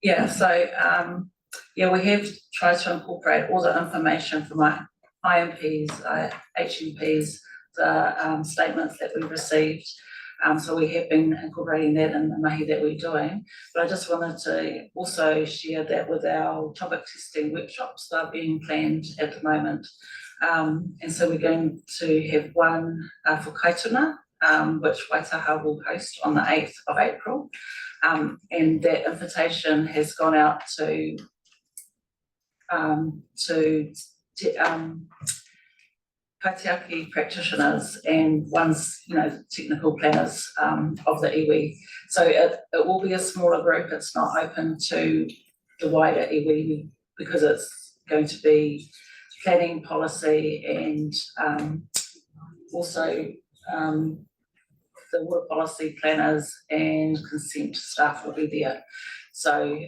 Yeah, so yeah, we have tried to incorporate all the information from our IMPs, HMPs, the statements that we received. So we have been incorporating that in the mahi that we're doing. But I just wanted to also share that with our topic testing workshops that are being planned at the moment. And so we're going to have one for Kaituna, which Waitaha will host on the 8th of April. And that invitation has gone out to kaitiaki practitioners and one's, you know, technical planners of the iwi. So it will be a smaller group. It's not open to the wider iwi because it's going to be planning policy and also the water policy planners and consent staff will be there. So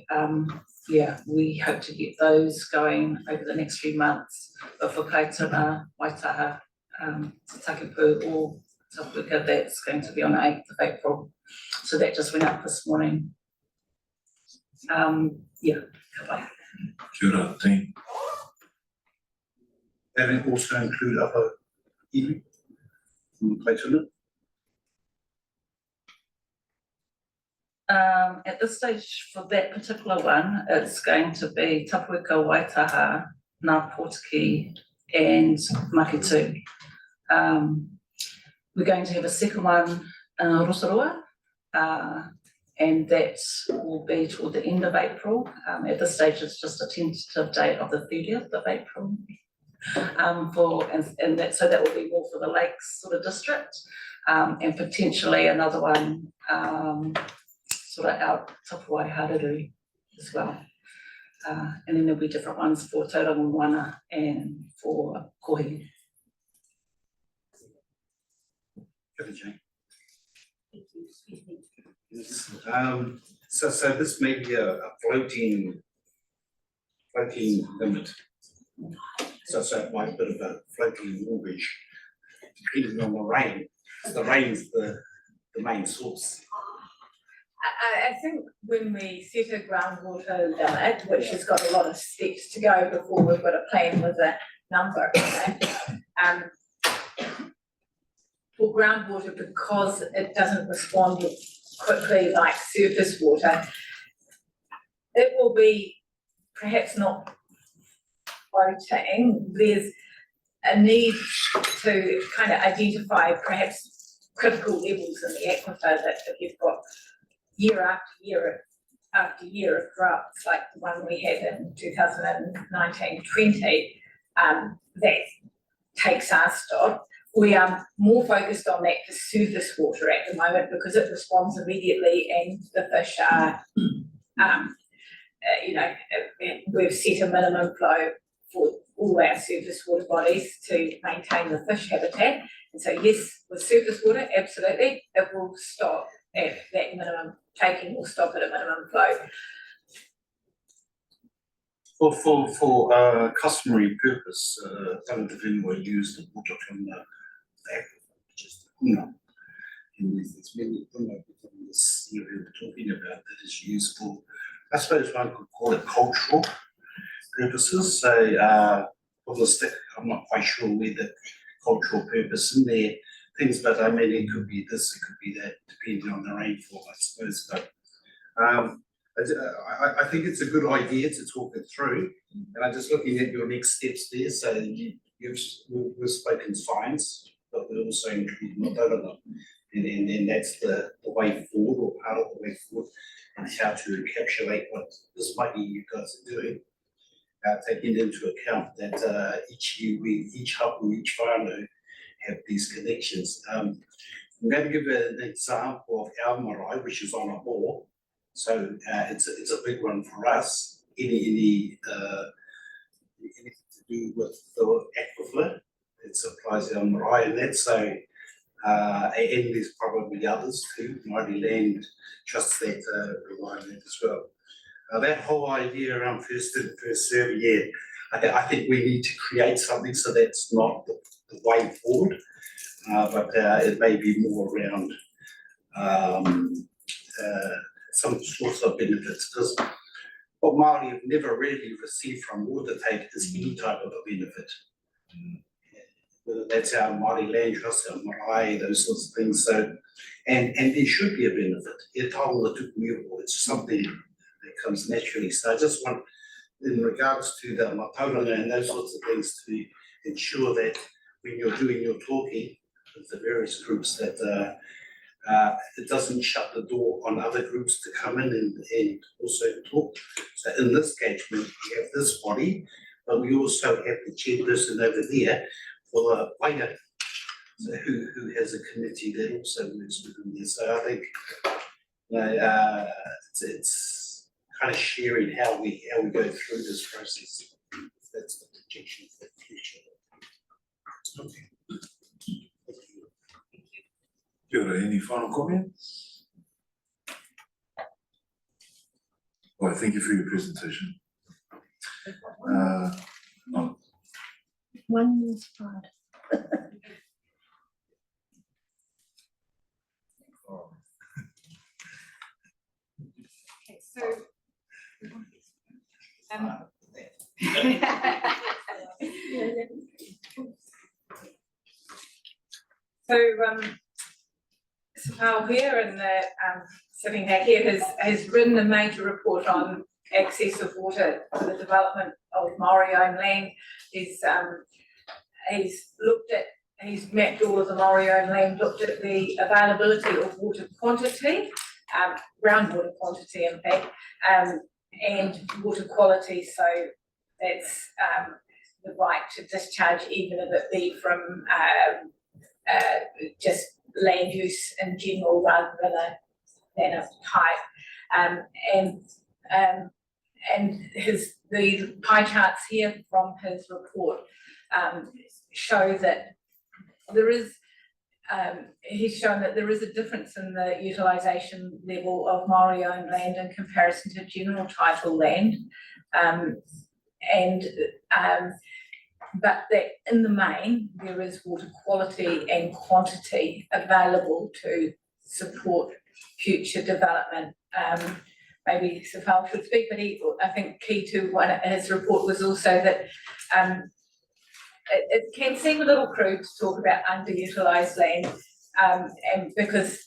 yeah, we hope to get those going over the next few months. But for Kaituna, Waitaha, Takipu or Tapuka, that's going to be on the 8th of April. So that just went out this morning. Yeah, goodbye. Kia ora, team. That will also include upper iwi from Kaituna? At this stage, for that particular one, it's going to be Tapuika, Waitaha, Ngā Pōtiki and Makitu. We're going to have a second one in Rosarua, and that will be toward the end of April. At this stage, it's just a tentative date of the 30th of April. So that will be more for the Lakes sort of district, and potentially another one sort of out Tapuai Hararu as well. And then there'll be different ones for Tauranga Moana and for Kohi. So this may be a floating limit. So it might be a bit of a floating mortgage, depending on the rain. The rain's the main source. I think when we set a groundwater limit, which has got a lot of steps to go before we've got a plan with a number, for groundwater, because it doesn't respond quickly like surface water, it will be perhaps not floating. There's a need to kind of identify perhaps critical levels in the aquifer that if you've got year after year of droughts like the one we had in 2019-20, that takes our stock. We are more focused on that for surface water at the moment because it responds immediately and the fish are, you know, we've set a minimum flow for all our surface water bodies to maintain the fish habitat. And so yes, with surface water, absolutely, it will stop at that minimum, taking will stop at a minimum flow. For customary purpose, some of the people use the water from the aquifer, which is the Kuna. And there's many Kuna in this area we're talking about that is used for, I suppose one could call it cultural purposes. So holistic, I'm not quite sure where the cultural purpose in there things, but I mean it could be this, it could be that, depending on the rainfall, I suppose. But I think it's a good idea to talk it through. And I'm just looking at your next steps there. So we've spoken science, but we also include Tauranga And that's the way forward, or part of the way forward, and how to encapsulate what this might be you guys are doing. Taking into account that each hapu, each whānau have these connections. I'm going to give an example of our marae, which is on a bore. So it's a big one for us. Anything to do with the aquifer, it supplies our marae, and that's so. And there's probably others too, Mighty Land trusts that provide that as well. That whole idea around first in, first serve, yeah, I think we need to create something so that's not the way forward, but it may be more around some sorts of benefits, because what Māori have never really received from water take is any type of a benefit. Whether that's our Māori Land Trust, our marae, those sorts of things. So, and there should be a benefit. It's something that comes naturally. So I just want, in regards to the matauranga and those sorts of things, to ensure that when you're doing your talking with the various groups, that it doesn't shut the door on other groups to come in and also talk. So in this engagement, we have this body, but we also have the chairperson over there for the waiter, so who has a committee that also works within this. So I think it's kind of sharing how we go through this process. That's the projection for the future. Okay. Kia ora, any final comments? Well, thank you for your presentation. One more slide. Okay, so Sal here and the sitting back here has written a major report on access of water for the development of Maori owned land. He's mapped all of the Maori owned land, looked at the availability of water quantity, groundwater quantity in fact, and water quality. So that's the right to discharge, even if it be from just land use in general rather than a type. And the pie charts here from his report show that there is, he's shown that there is a difference in the utilisation level of Māori owned land in comparison to general title land. But that in the main, there is water quality and quantity available to support future development. Maybe Safal should speak, but I think key to his report was also that it can seem a little crude to talk about underutilised land, and because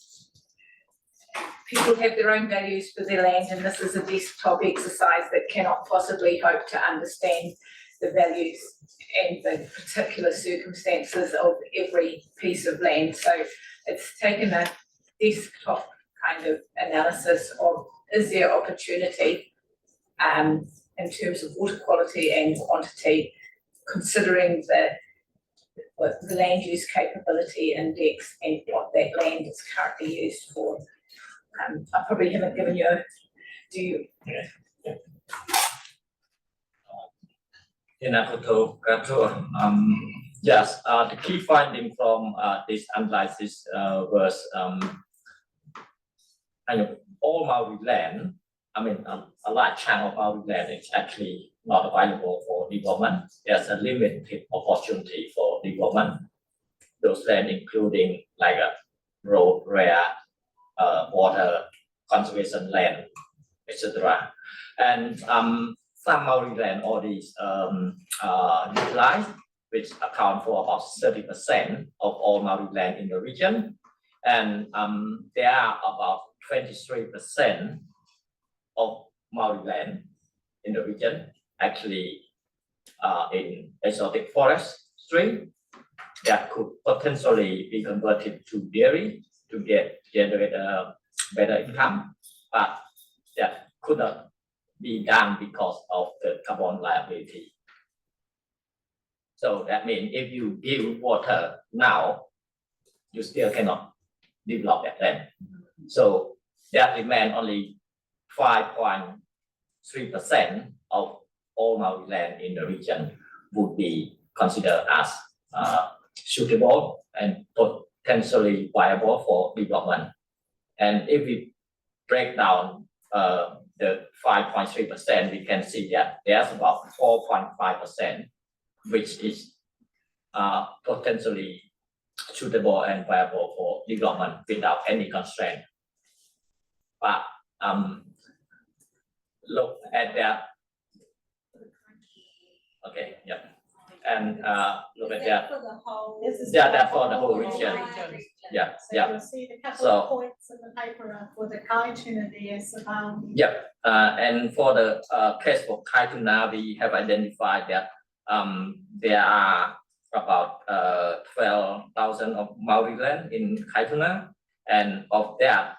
people have their own values for their land, and this is a desktop exercise that cannot possibly hope to understand the values and the particular circumstances of every piece of land. So it's taken a desktop kind of analysis of, is there opportunity in terms of water quality and quantity, considering the land use capability index and what that land is currently used for. I probably haven't given you do you? Yes, the key finding from this analysis was all Maori land, a large chunk of Maori land is actually not available for development. There's a limited opportunity for development. Those land including like a road, rail, water, conservation land, etc. And some Maori land already utilized, which account for about 30% of all Maori land in the region. And there are about 23% of Maori land in the region actually in exotic forest stream that could potentially be converted to dairy to generate a better income, but that could not be done because of the carbon liability. So that means if you build water now, you still cannot develop that land. So that remain only 5.3% of all Maori land in the region would be considered as suitable and potentially viable for development. And if we break down the 5.3%, we can see that there's about 4.5%, which is potentially suitable and viable for development without any constraint. But look at that. Okay, yeah. And look at that. Yeah, that's for the whole region. Yeah, yeah. You'll see the couple So, of points in the paper for the Kaituna there, so yep, and for the case for Kaituna, we have identified that there are about 12,000 of Maori land in Kaituna, and of that,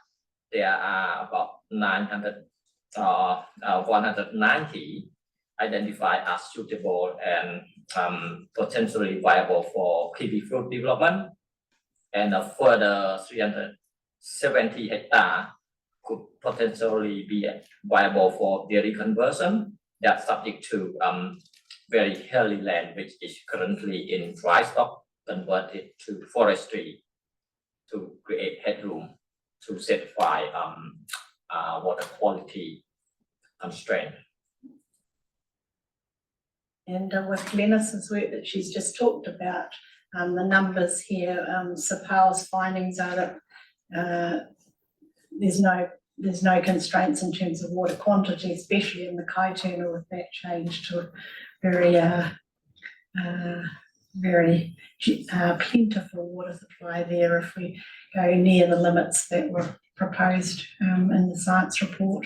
there are about 190 identified as suitable and potentially viable for kiwi fruit development, and a further 370 hectares could potentially be viable for dairy conversion. That's subject to very hilly land, which is currently in dry stock, converted to forestry to create headroom to satisfy water quality constraint. And with Glennis's work that she's just talked about, the numbers here, Sapal's findings are that there's no constraints in terms of water quantity, especially in the Kaituna, with that change to very plentiful water supply there if we go near the limits that were proposed in the science report.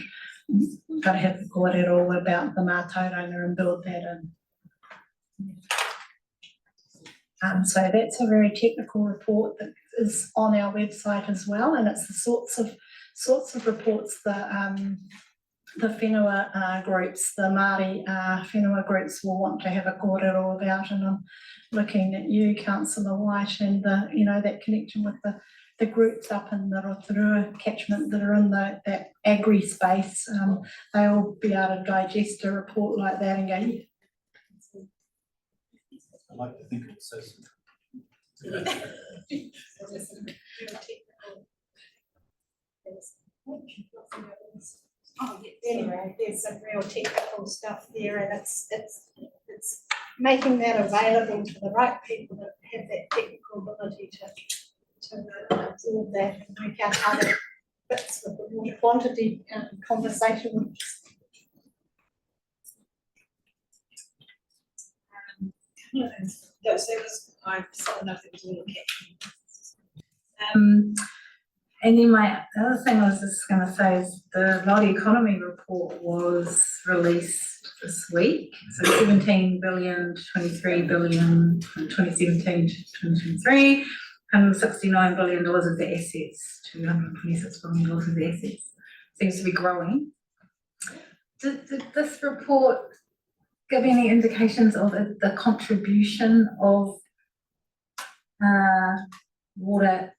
Got to have the kōrero about the mātauranga and build that in. So that's a very technical report that is on our website as well, and it's the sorts of reports that the whenua groups, the Māori whenua groups will want to have a kōrero about, and I'm looking at you, Councillor White, and that connection with the groups up in the Rotorua catchment that are in that agri space. They'll be able to digest a report like that and go, yeah. I like to think it says. Anyway, there's some real technical stuff there, and it's making that available to the right people that have that technical ability to absorb that and work out how that fits with the water quantity conversation. I've said nothing to look at. And then the other thing I was just going to say is the Māori economy report was released this week. So 17 billion, 23 billion, 2017 to 2023, $169 billion of the assets, $226 billion of the assets. Seems to be growing. Did this report give any indications of the contribution of water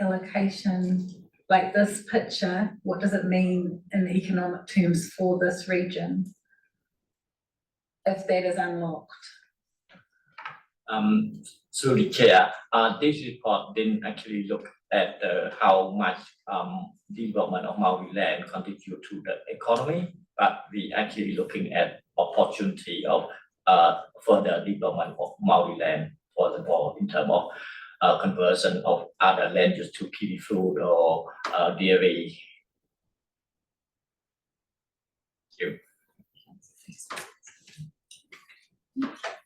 allocation, like this picture? What does it mean in economic terms for this region if that is unlocked? Through the chair, this report didn't actually look at how much development of Maori land contribute to the economy, but we actually looking at opportunity of further development of Maori land, for example, in terms of conversion of other land use to kiwi fruit or dairy. Thank you.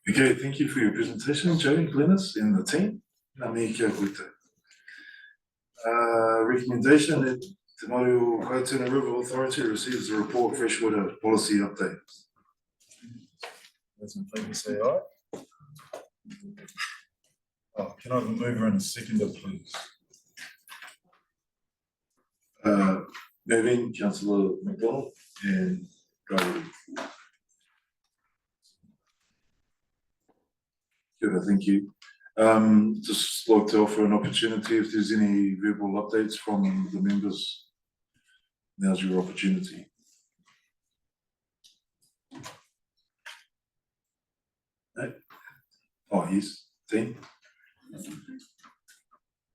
Okay, thank you for your presentation, Jody, Glennis, and the team. Ngā mihi kia koutou. Recommendation that the Maru Kaituna River Authority receives the report freshwater policy update. Those in favour say aye. Oh, can I have a mover and a seconder, please? Moving, Councillor McDonald and Riley. Good, thank you. Just like to offer an opportunity if there's any verbal updates from the members. Now's your opportunity. No? Oh, yes, team.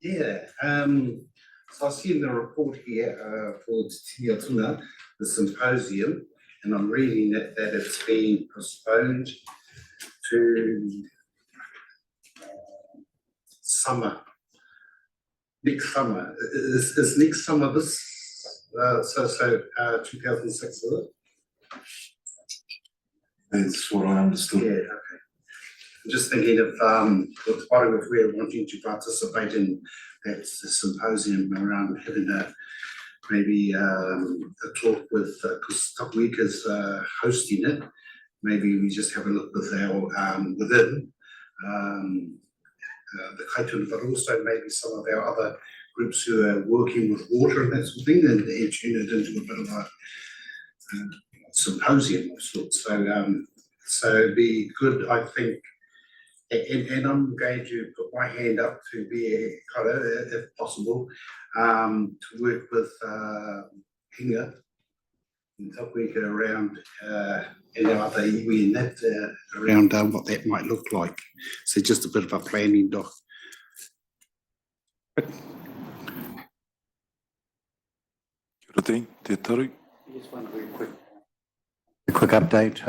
Yeah, so I see in the report here for Kaituna, the symposium, and I'm reading that it's been postponed to summer, next summer. Is next summer this, 2006, is it? That's what I understood. Yeah, okay. I'm just thinking of with Maru, if we're wanting to participate in that symposium around having maybe a talk with, because Tapuika's hosting it, maybe we just have a look with our within the Kaituna, but also maybe some of our other groups who are working with water and that sort of thing, and tune it into a bit of a symposium of sorts. So it'd be good, I think. And I'm going to put my hand up to be kind of, if possible, to work with Hinga in Tapuika around and our other iwi and that around what that might look like. So just a bit of a planning doc. Kia te taru. Just one very quick update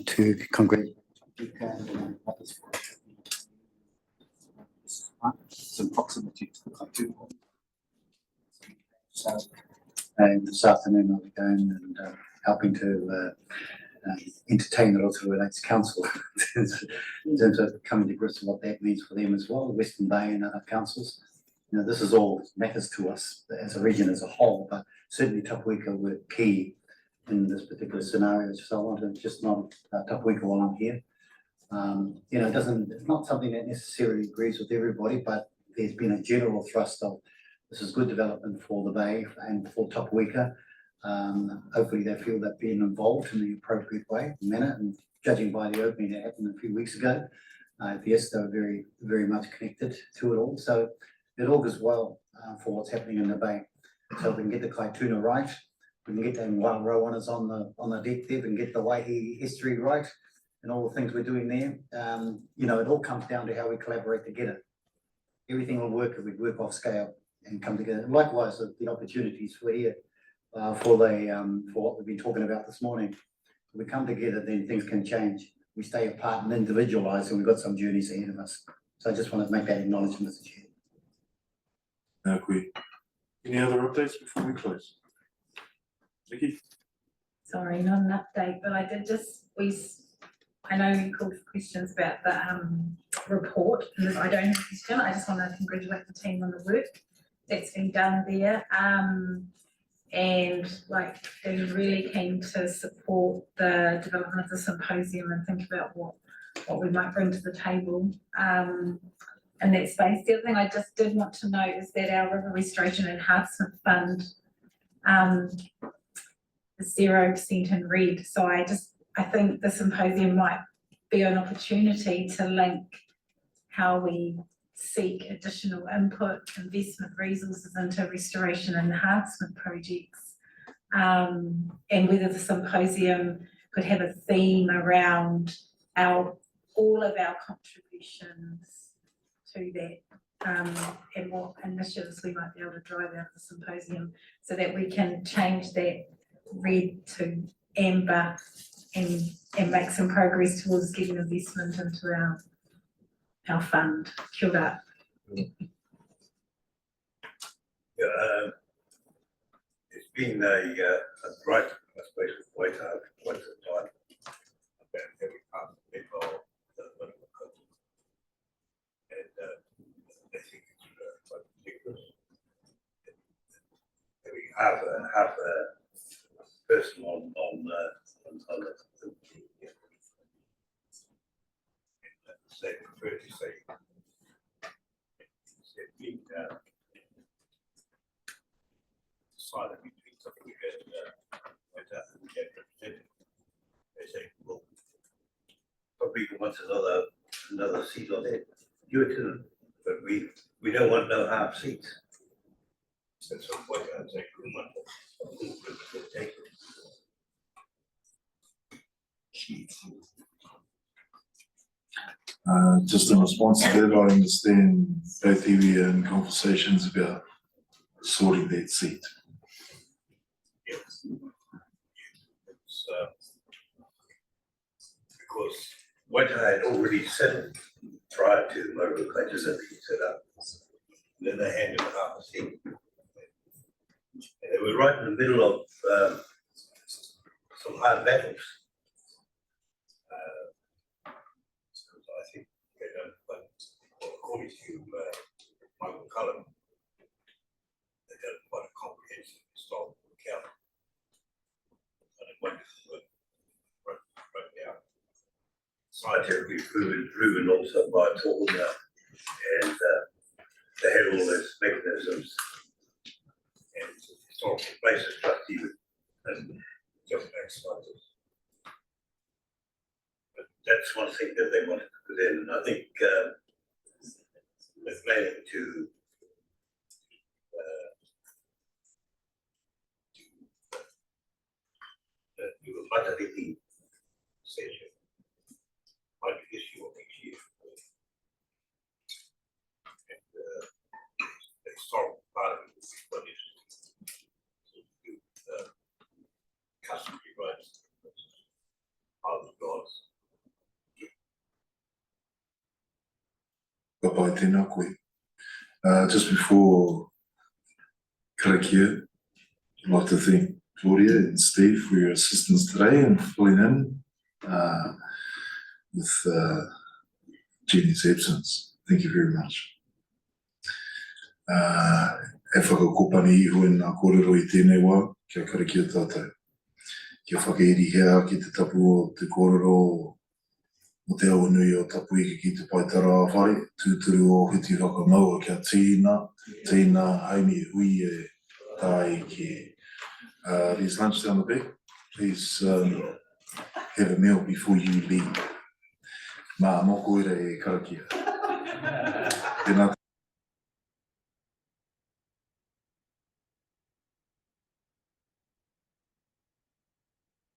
to congratulate some proximity to the Kaituna. So, and this afternoon I'll be going and helping to entertain the Rotorua Lakes Council in terms of coming to grips with what that means for them as well, Western Bay and other councils. You know, this is all matters to us as a region as a whole, but certainly Tapuika were key in this particular scenario. So I want to just nod Tapuika while I'm here. You know, it's not something that necessarily agrees with everybody, but there's been a general thrust of this is good development for the Bay and for Tapuika. Hopefully they feel they're being involved in the appropriate way, manner, and judging by the opening that happened a few weeks ago, yes, they were very, very much connected to it all. So it augurs well for what's happening in the Bay. So we can get the Kaituna right, we can get them Rowaners on the deck there, we can get the Waihi history right, and all the things we're doing there. You know, it all comes down to how we collaborate together. Everything will work if we work off scale and come together. And likewise, the opportunities for here for what we've been talking about this morning. If we come together, then things can change. We stay apart and individualise, and we've got some journeys ahead of us. So I just want to make that acknowledgement, Mr. Chair. Now, any other updates before we close? Vicky? Sorry, not an update, but I did I know you called for questions about the report, and I don't have a question. I just want to congratulate the team on the work that's been done there. And like being really keen to support the development of the symposium and think about what we might bring to the table in that space. The other thing I just did want to note is that our River Restoration Enhancement Fund is 0% in red. So I think the symposium might be an opportunity to link how we seek additional input, investment resources into restoration and enhancement projects, and whether the symposium could have a theme around all of our contributions to that, and what initiatives we might be able to drive out of the symposium so that we can change that red to amber and make some progress towards getting investment into our fund. Kia ora. It's been a great, I suppose, wait some time about every part of the people and I think it's quite ridiculous. Having half a person on the say decided between something and represented. They say, well, probably wants another seat on it. Give it to them, but we don't want no half seats. That's what I'm saying. Just in response to that, I understand both of you are in conversations about sorting that seat. Yes. It's, because what I had already settled prior to Maru Kaituna being set up, then they handed me half a seat. And they were right in the middle of some hard battles. So I think they done, but according to Michael Cullen, they done quite a comprehensive historical account. And it went right now. Scientifically proven also by Kaituna, and they had all those mechanisms and historical places trustee and just exercises. But that's one thing that they wanted to put in, and I think they're planning to do a maternity session. Might be this year or next year. And the historical part of it is what is to do customary rights of the gods. Papai tēnā koe. Just before Karakia, I'd like to thank Claudia and Steve for your assistance today and filling in with Jenny's absence. Thank you very much. E whakakopani iho e nā kōrero I tēnei wā, kia karakia tātou. Kia whakeiri hea ki te tapu o te kōrero o te awa nui o tapu ika ki te paitara whare, tūturu o huti whakamaua kia tīna haini hui e tai ki. There's lunch down the back. Please have a meal before you leave. Mā moko ira e karakia. Tēnā.